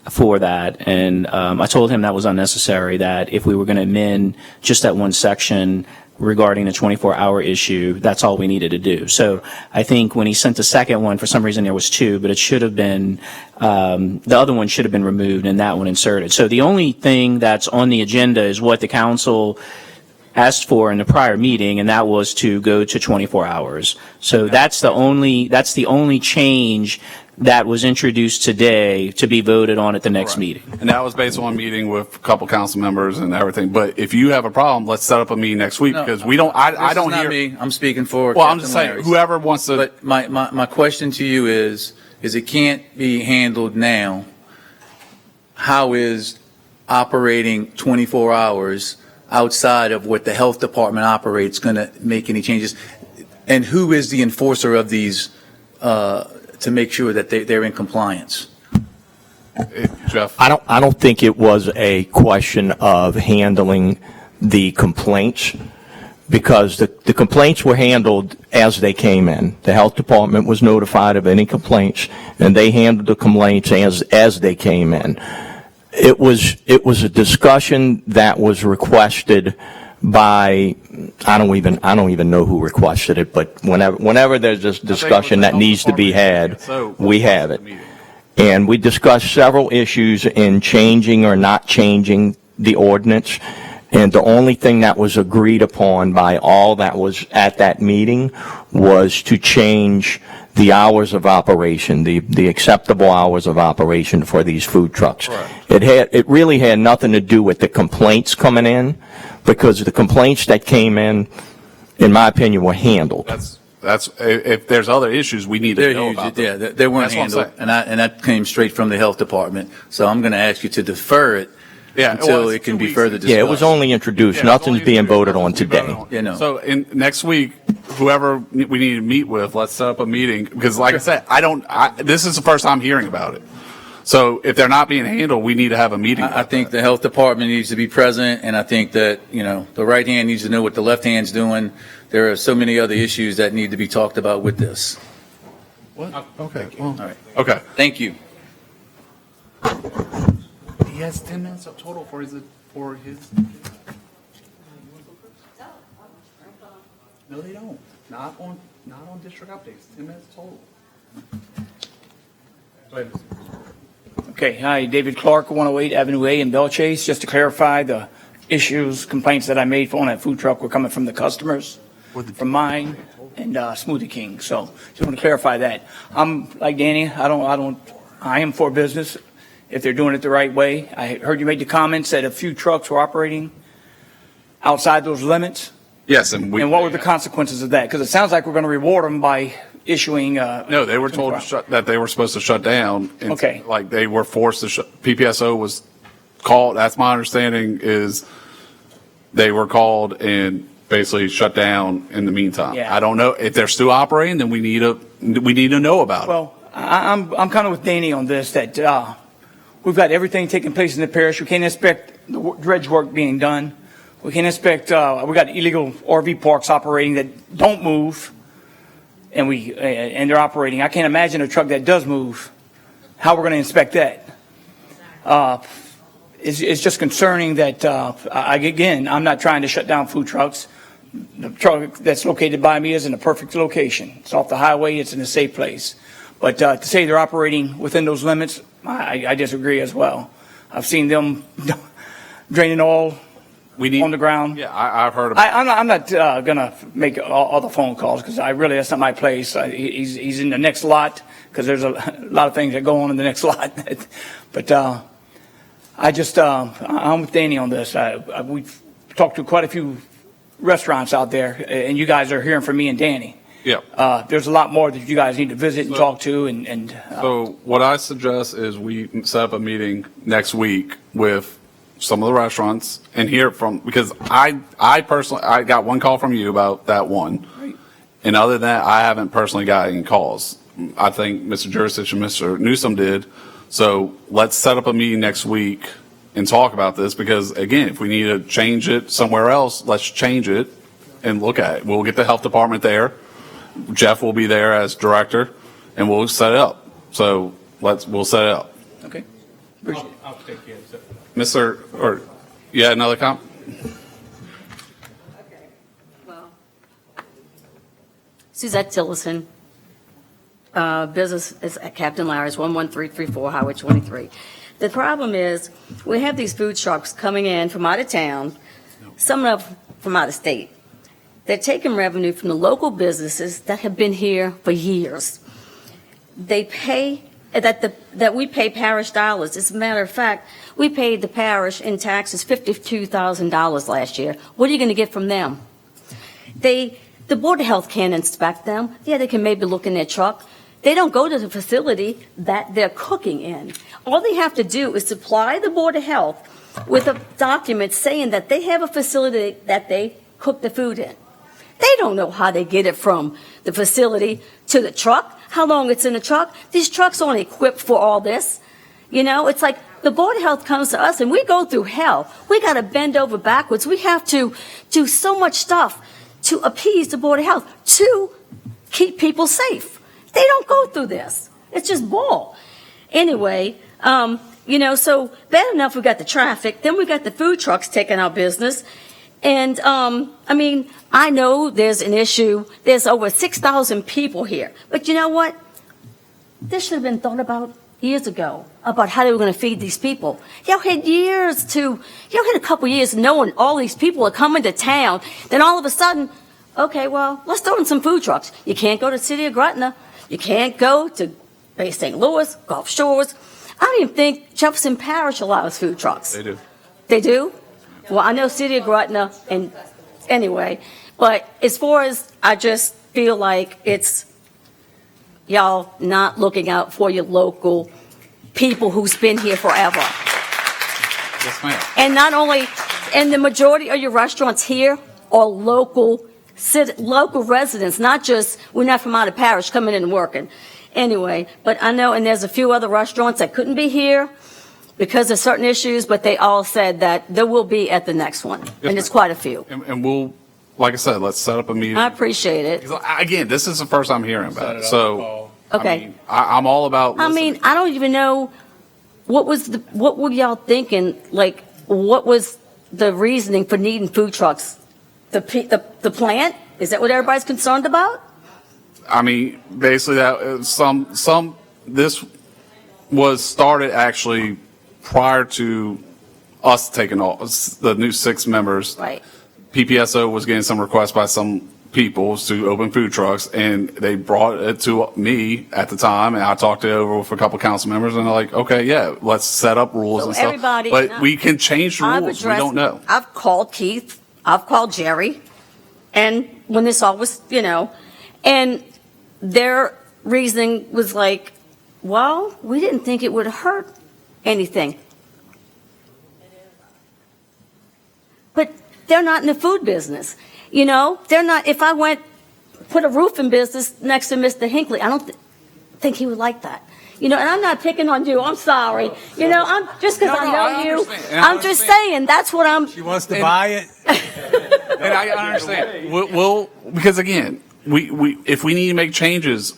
for that, and I told him that was unnecessary, that if we were going to amend just that one section regarding the 24-hour issue, that's all we needed to do. So I think when he sent the second one, for some reason there was 2, but it should have been, the other one should have been removed and that one inserted. So the only thing that's on the agenda is what the council asked for in the prior meeting, and that was to go to 24 hours. So that's the only change that was introduced today to be voted on at the next meeting. And that was based on a meeting with a couple council members and everything. But if you have a problem, let's set up a meeting next week, because we don't. I don't hear. Me. I'm speaking for. Well, Captain I'm just saying, Larry's. whoever wants to. But my question to you is it can't be handled now. How is operating 24 hours outside of what the health department operates going to make any changes? And who is the enforcer of these to make sure that they're in compliance? Jeff? I don't think it was a question of handling the complaints, because the complaints were handled as they came in. The health department was notified of any complaints, and they handled the complaints as they came in. It was a discussion that was requested by, I don't even know who requested it, but whenever there's this discussion that needs to be had, we have it. And we discussed several issues in changing or not changing the ordinance. And the only thing that was agreed upon by all that was at that meeting was to change the hours of operation, the acceptable hours of operation for these food trucks. It really had nothing to do with the complaints coming in, because the complaints that came in my opinion, were handled. That's if there's other issues, we need to know about them. Yeah, they weren't handled, and that came straight from the health department. So I'm going to ask you to defer it until it can be further discussed. Yeah, it was only introduced. Nothing's being voted on today. So next week, whoever we need to meet with, let's set up a meeting, because like I said, this is the first time hearing about it. So if they're not being handled, we need to have a meeting. I think the health department needs to be present, and I think that, the right hand needs to know what the left hand's doing. There are so many other issues that need to be talked about with this. What? Okay. Well, All right. okay. Thank you. He has 10 minutes total for his. No, they don't. Not on district updates. 10 minutes total. Go ahead. Okay, hi, David Clark, 108 Avenue A in Belchase. Just to clarify, the complaints that I made on that food truck were coming from the customers, from mine and Smoothie King. So just want to clarify that. I'm like Danny. I am for business if they're doing it the right way. I heard you made the comments that a few trucks were operating outside those limits. Yes, and what were the consequences of that? Because it sounds like we're going to reward them by issuing. No, they were told that they were supposed to shut down. And Okay. Like they were forced to PPSO was called. That's my understanding is they were called and basically shut down in the meantime. Yeah. I don't know if they're still operating. Then we need to know about it. Well, I'm kind of with Danny on this, that we've got everything taking place in the parish. We can't expect the dredge work being done. We can't expect, we got illegal RV parks operating that don't move, and they're operating. I can't imagine a truck that does move, how we're going to inspect that. It's just concerning that, again, I'm not trying to shut down food trucks. The truck that's located by me is in a perfect location. It's off the highway. It's in a safe place. But to say they're operating within those limits, I disagree as well. I've seen them draining oil on the ground. Yeah, I've heard about I'm not going to make all the phone calls because that's not my place. He's in the next lot because there's a lot of things that go on in the next lot. But I'm with Danny on this. We've talked to quite a few restaurants out there, and you guys are hearing from me and Danny. Yeah. There's a lot more that you guys need to visit and talk to. So what I suggest is we set up a meeting next week with some of the restaurants and hear from, because I personally, I got one call from you about that one. Right. And other than that, I haven't personally got any calls. I think Mr. Jurisich and Mr. Newsom did. So let's set up a meeting next week and talk about this, because again, if we need to change it somewhere else, let's change it and look at it. We'll get the health department there. Jeff will be there as director and we'll set it up. So we'll set it up. Okay. I'll take care of it. Another comment? Suzette Tillison, business is at Captain Larry's, 11334 Highway 23. The problem is, we have these food trucks coming in from out of town, some of them from out of state. They're taking revenue from the local businesses that have been here for years. They pay, that we pay parish dollars. As a matter of fact, we paid the parish in taxes $52,000 last year. What are you going to get from them? The Board of Health can't inspect them. Yeah, they can maybe look in their truck. They don't go to the facility that they're cooking in. All they have to do is supply the Board of Health with a document saying that they have a facility that they cook the food in. They don't know how they get it from the facility to the truck, how long it's in the truck. These trucks aren't equipped for all this. It's like the Board of Health comes to us and we go through hell. We got to bend over backwards. We have to do so much stuff to appease the Board of Health, to keep people safe. They don't go through this. It's just bull. Anyway, so bad enough we got the traffic, then we got the food trucks taking our business. And, I know there's an issue. There's over 6,000 people here. But you know what? This should have been thought about years ago, about how they were going to feed these people. Y'all had a couple years knowing all these people are coming to town. Then all of a sudden, okay, well, let's throw in some food trucks. You can't go to the city of Gretna. You can't go to Bay St. Louis, Gulf Shores. I don't even think Jefferson Parish allows food trucks. They do. They do? Well, I know City of Gretna, and anyway, but as far as, I just feel like it's y'all not looking out for your local people who's been here forever. Yes, ma'am. And not only, and the majority of your restaurants here are local local residents, not just, we're not from out of parish coming in and working. Anyway, but I know, and there's a few other restaurants that couldn't be here because of certain issues, but they all said that there will be at the next one, and it's quite a few. And we'll, like I said, let's set up a meeting. I appreciate it. Again, this is the first I'm hearing about it, so. Okay. I'm all about. I mean, I don't even know, what were y'all thinking? Like, what was the reasoning for needing food trucks? The plant? Is that what everybody's concerned about? I mean, basically that this was started actually prior to us taking the new 6 members. Right. PPSO was getting some requests by some people to open food trucks, and they brought it to me at the time, and I talked it over with a couple council members, and they're like, okay, yeah, let's set up rules So and stuff. everybody- But we can change the rules. We don't know. I've called Keith, I've called Jerry, and when this all was, and their reasoning was like, well, we didn't think it would hurt anything. But they're not in the food business. They're not, if I put a roofing business next to Mr. Hinckley, I don't think he would like that. And I'm not picking on you, I'm sorry. I'm, just because I know you, I'm just saying, that's what I'm. She wants to buy it. And I understand. We'll because again, we if we need to make changes,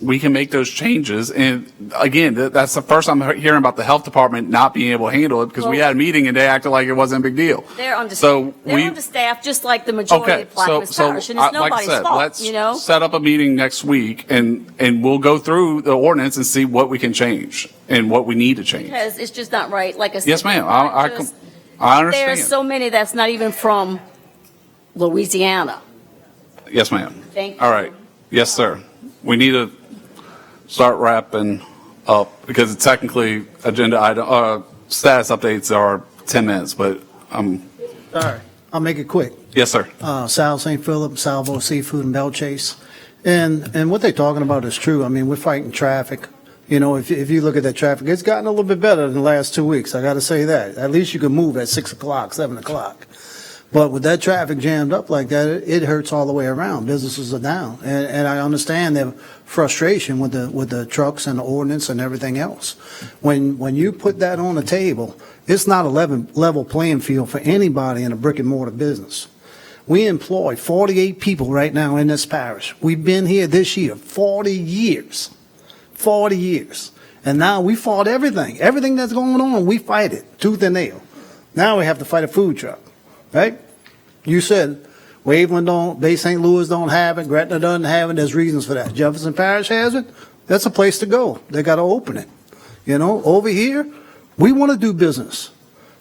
we can make those changes. And again, that's the first I'm hearing about the health department not being able to handle it, because we had a meeting and they acted like it wasn't a big deal. They're understaffed, just like the majority of Plaquemines Parish, and it's like I nobody's said, fault, let's set up a meeting next week, and we'll go through the ordinance and see what we can change and what we need to change. Because it's just not right, like I said. Yes, ma'am. I understand. There's so many that's not even from Louisiana. Yes, ma'am. Thank you. All right. Yes, sir. We need to start wrapping up, because technically agenda item, status updates are 10 minutes, but All right, I'll make it quick. yes, sir. Sal St. Philip, Salvo Seafood in Belle Chase. And what they're talking about is true. I mean, we're fighting traffic. If you look at that traffic, it's gotten a little bit better in the last 2 weeks. I got to say that. At least you can move at 6 o'clock, 7 o'clock. But with that traffic jammed up like that, it hurts all the way around. Businesses are down. And I understand their frustration with the trucks and the ordinance and everything else. When you put that on the table, it's not a level playing field for anybody in a brick and mortar business. We employ 48 people right now in this parish. We've been here this year 40 years. 40 years. And now we fought everything. Everything that's going on, we fight it, tooth and nail. Now we have to fight a food truck, right? You said Waveland don't, Bay St. Louis don't have it, Gretna doesn't have it. There's reasons for that. Jefferson Parish has it. That's a place to go. They got to open it. Over here, we want to do business.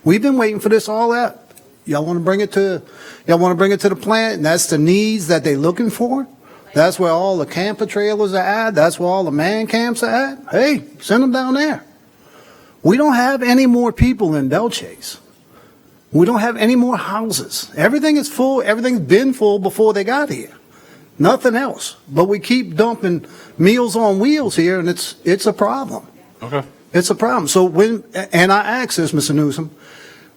We've been waiting for this all that. Y'all want to bring it to the plant, and that's the needs that they're looking for. That's where all the camper trailers are at. That's where all the man camps are at. Hey, send them down there. We don't have any more people in Belle Chase. We don't have any more houses. Everything is full. Everything's been full before they got here. Nothing else. But we keep dumping Meals on Wheels here, and it's a problem. Okay. It's a problem. So and I asked this, Mr. Newsom,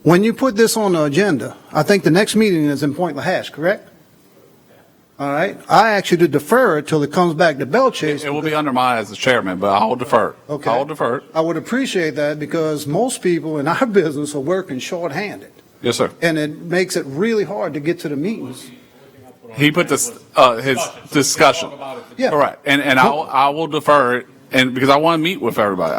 when you put this on the agenda, I think the next meeting is in Point LaHash, correct? All right. I asked you to defer it till it comes back to Belle Chase. It will be under mine as the chairman, but I will defer. Okay. I will defer. I would appreciate that, because most people in our business are working shorthanded. Yes, sir. And it makes it really hard to get to the meetings. He put this, his discussion. Yeah. Correct. And I will defer it, and because I want to meet with everybody.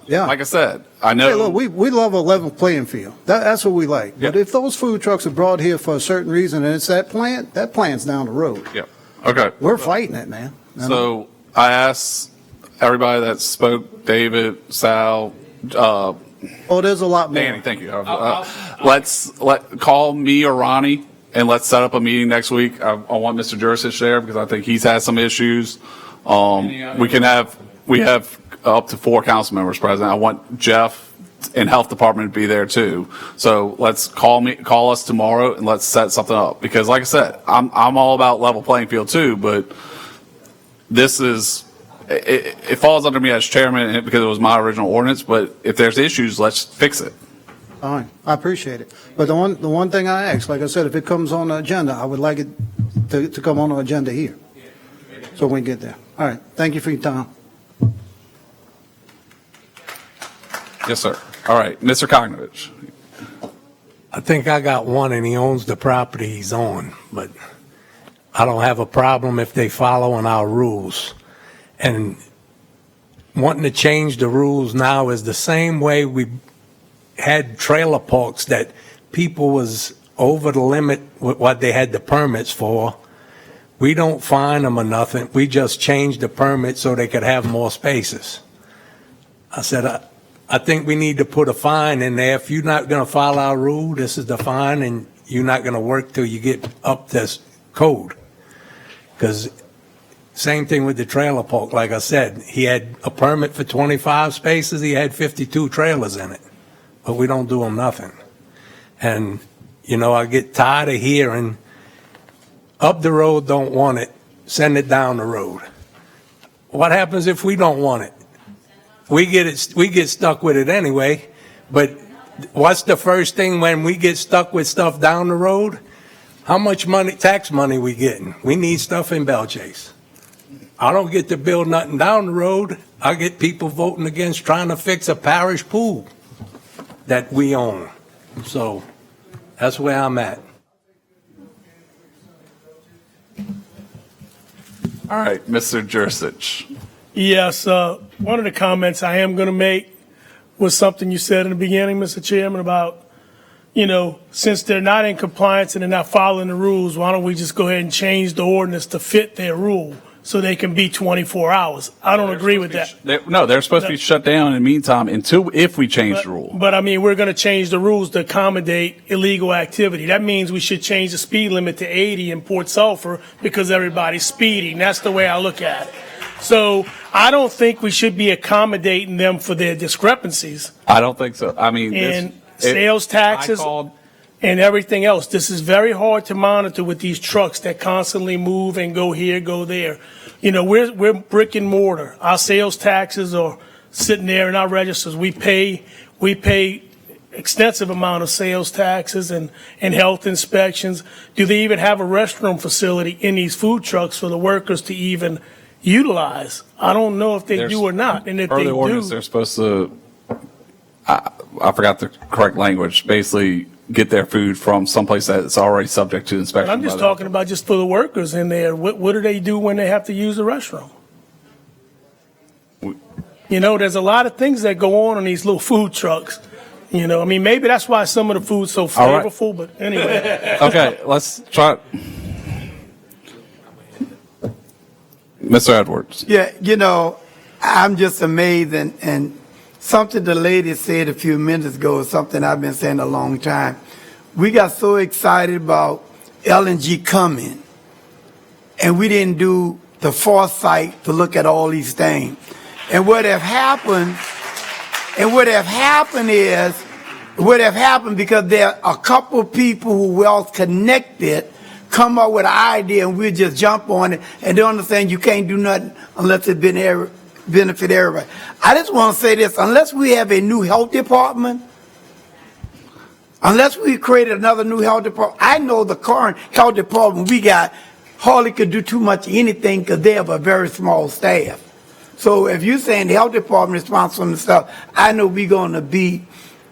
Yeah. Like I said, I know. Hey, look, we love a level playing field. That's what we like. But if those food trucks are brought here for a certain reason, and it's that plant's down the road. Yeah. Okay. We're fighting it, man. So I asked everybody that spoke, David, Sal, there's a lot more. Danny, thank you. Call me or Ronnie, and let's set up a meeting next week. I want Mr. Jurisich there, because I think he's had some issues. We have up to 4 council members present. I want Jeff and Health Department to be there too. So let's call us tomorrow, and let's set something up. Because like I said, I'm all about level playing field too, but this is, it falls under me as chairman because it was my original ordinance, but if there's issues, let's fix it. All right, I appreciate it. But the one thing I asked, like I said, if it comes on the agenda, I would like it to come on the agenda here. So we can get there. All right, thank you for your time. Yes, sir. All right, Mr. Cognovich. I think I got one and he owns the property he's on, but I don't have a problem if they following our rules. And wanting to change the rules now is the same way we had trailer parks that people was over the limit with what they had the permits for. We don't fine them or nothing. We just changed the permit so they could have more spaces. I said, I think we need to put a fine in there. If you're not going to follow our rule, this is the fine, and you're not going to work till you get up this code. Because same thing with the trailer park. Like I said, he had a permit for 25 spaces. He had 52 trailers in it, but we don't do him nothing. And, you know, I get tired of hearing up the road don't want it, send it down the road. What happens if we don't want it? We get stuck with it anyway, but what's the first thing when we get stuck with stuff down the road? How much money, tax money we getting? We need stuff in Belchase. I don't get to build nothing down the road. I get people voting against trying to fix a parish pool that we own. So that's where I'm at. All right, Mr. Jursich. Yes, one of the comments I am going to make was something you said in the beginning, Mr. Chairman, about, you know, since they're not in compliance and they're not following the rules, why don't we just go ahead and change the ordinance to fit their rule so they can be 24 hours? I don't agree with that. They're supposed to be shut down in the meantime if we change the rule. But I mean, we're going to change the rules to accommodate illegal activity. That means we should change the speed limit to 80 in Port Sulphur because everybody's speeding. That's the way I look at it. So I don't think we should be accommodating them for their discrepancies I don't think so. I mean, and sales taxes and everything else. This is very hard to monitor with these trucks that constantly move and go here, go there. You know, we're brick and mortar. Our sales taxes are sitting there in our registers. We pay extensive amount of sales taxes and health inspections. Do they even have a restroom facility in these food trucks for the workers to even utilize? I don't know if they do or not. And if they the ordinance, do, they're supposed to, I forgot the correct language, basically get their food from someplace that's already subject to inspection. I'm just talking about just for the workers in there. What do they do when they have to use the restroom? You know, there's a lot of things that go on these little food trucks. You know, I mean, maybe that's why some of the food's so flavorful, but anyway. Okay, let's try it. Mr. Edwards. Yeah, you know, I'm just amazed, and something the lady said a few minutes ago is something I've been saying a long time. We got so excited about LNG coming, and we didn't do the foresight to look at all these things. And what have happened because there are a couple of people who well connected come up with an idea and we just jump on it and don't understand you can't do nothing unless it benefit everybody. I just want to say this, unless we have a new health department, unless we created another new health department, I know the current health department we got hardly could do too much anything because they have a very small staff. So if you're saying the health department is responsible for stuff, I know we're going to be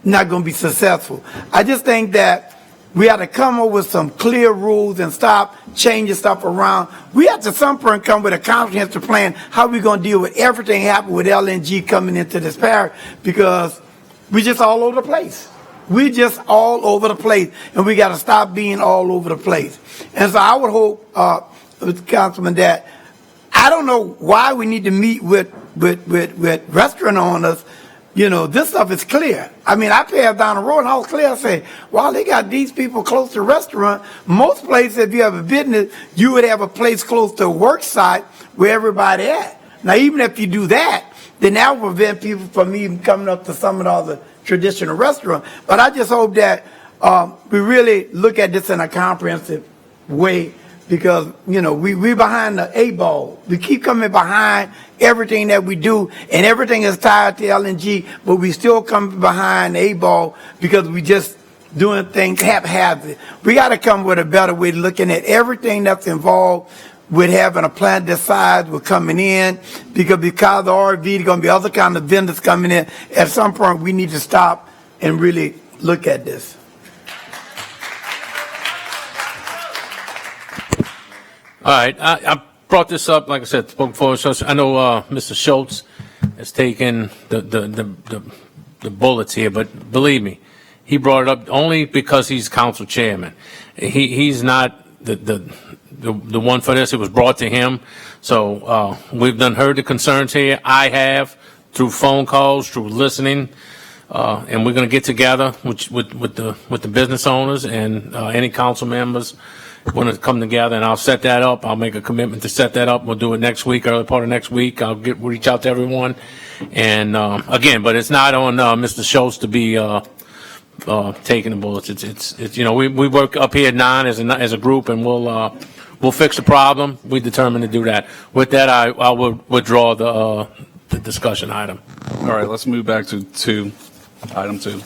not going to be successful. I just think that we have to come up with some clear rules and stop changing stuff around. We have to some point come with a comprehensive plan how we're going to deal with everything happening with LNG coming into this parish, because we just all over the place. We just all over the place, and we got to stop being all over the place. And so I would hope, Councilman, that I don't know why we need to meet with restaurant owners. You know, this stuff is clear. I mean, I passed down the road and I was clear. I say, wow, they got these people close to a restaurant. Most places, if you have a business, you would have a place close to a work site where everybody at. Now, even if you do that, then that will prevent people from even coming up to some of the other traditional restaurants. But I just hope that we really look at this in a comprehensive way, because, you know, we behind the eight ball. We keep coming behind everything that we do, and everything is tied to LNG, but we still come behind the eight ball because we just doing things haphazard. We got to come with a better way of looking at everything that's involved with having a plant this size, with coming in, because of the RV, there's going to be other kind of vendors coming in. At some point, we need to stop and really look at this. All right, I brought this up, like I said, spoke before, so I know Mr. Schultz has taken the bullets here, but believe me, he brought it up only because he's council chairman. He's not the one for this. It was brought to him. So we've heard the concerns here. I have, through phone calls, through listening, and we're going to get together with the business owners and any council members. Want to come together, and I'll set that up. I'll make a commitment to set that up. We'll do it next week, early part of next week. I'll reach out to everyone, and again, but it's not on Mr. Schultz to be taking the bullets. It's we work up here at 9 as a group, and we'll fix the problem. We determined to do that. With that, I will withdraw the discussion item. All right, let's move back to item 2.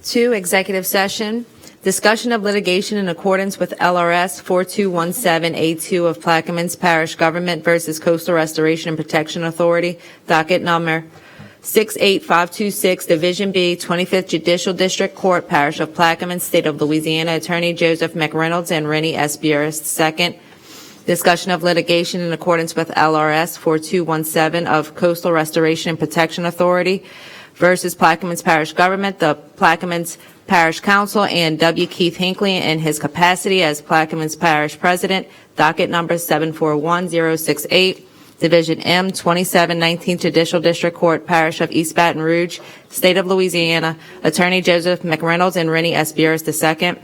2, executive session. Discussion of litigation in accordance with LRS 4217A2 of Plaquemines Parish Government versus Coastal Restoration and Protection Authority, docket number 68526, Division B, 25th Judicial District Court, Parish of Plaquemines, State of Louisiana, Attorney Joseph McReynolds and Rennie S. Burris. Second, discussion of litigation in accordance with LRS 4217 of Coastal Restoration and Protection Authority versus Plaquemines Parish Government, the Plaquemines Parish Council, and W. Keith Hinckley in his capacity as Plaquemines Parish President, docket number 741068, Division M, 27, 19th Judicial District Court, Parish of East Baton Rouge, State of Louisiana, Attorney Joseph McReynolds and Rennie S. Burris II.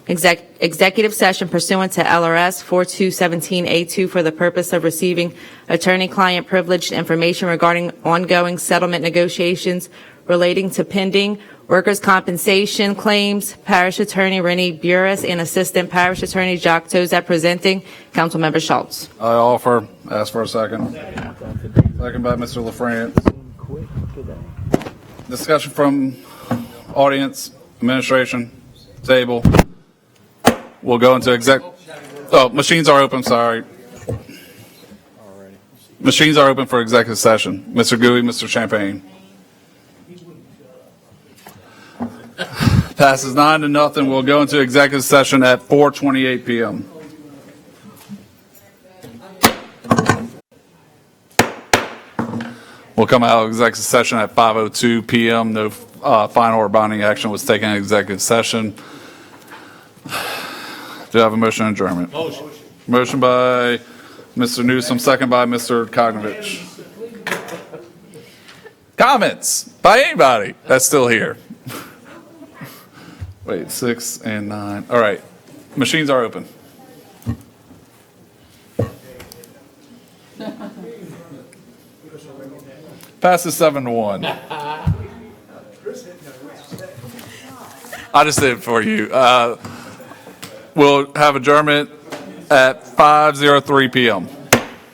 Executive session pursuant to LRS 4217A2 for the purpose of receiving attorney-client privileged information regarding ongoing settlement negotiations relating to pending workers' compensation claims. Parish Attorney Rennie Burris and Assistant Parish Attorney Jacques Tozat presenting. Councilmember Schultz. I ask for a second. Second by Mr. LaFrance. Discussion from audience, administration, table. We'll go into machines are open, sorry. Machines are open for executive session. Mr. Gooey, Mr. Champagne. Passes 9-0. We'll go into executive session at 4:28 p.m. We'll come out of executive session at 5:02 p.m. No final or binding action was taken in executive session. Do I have a motion on adjournment? Motion by Mr. Newsom, second by Mr. Kognovich. Comments by anybody that's still here? Wait, 6 and 9. All right. Machines are open. Passes 7-1. I just did it for you. We'll have adjournment at 5:03 p.m.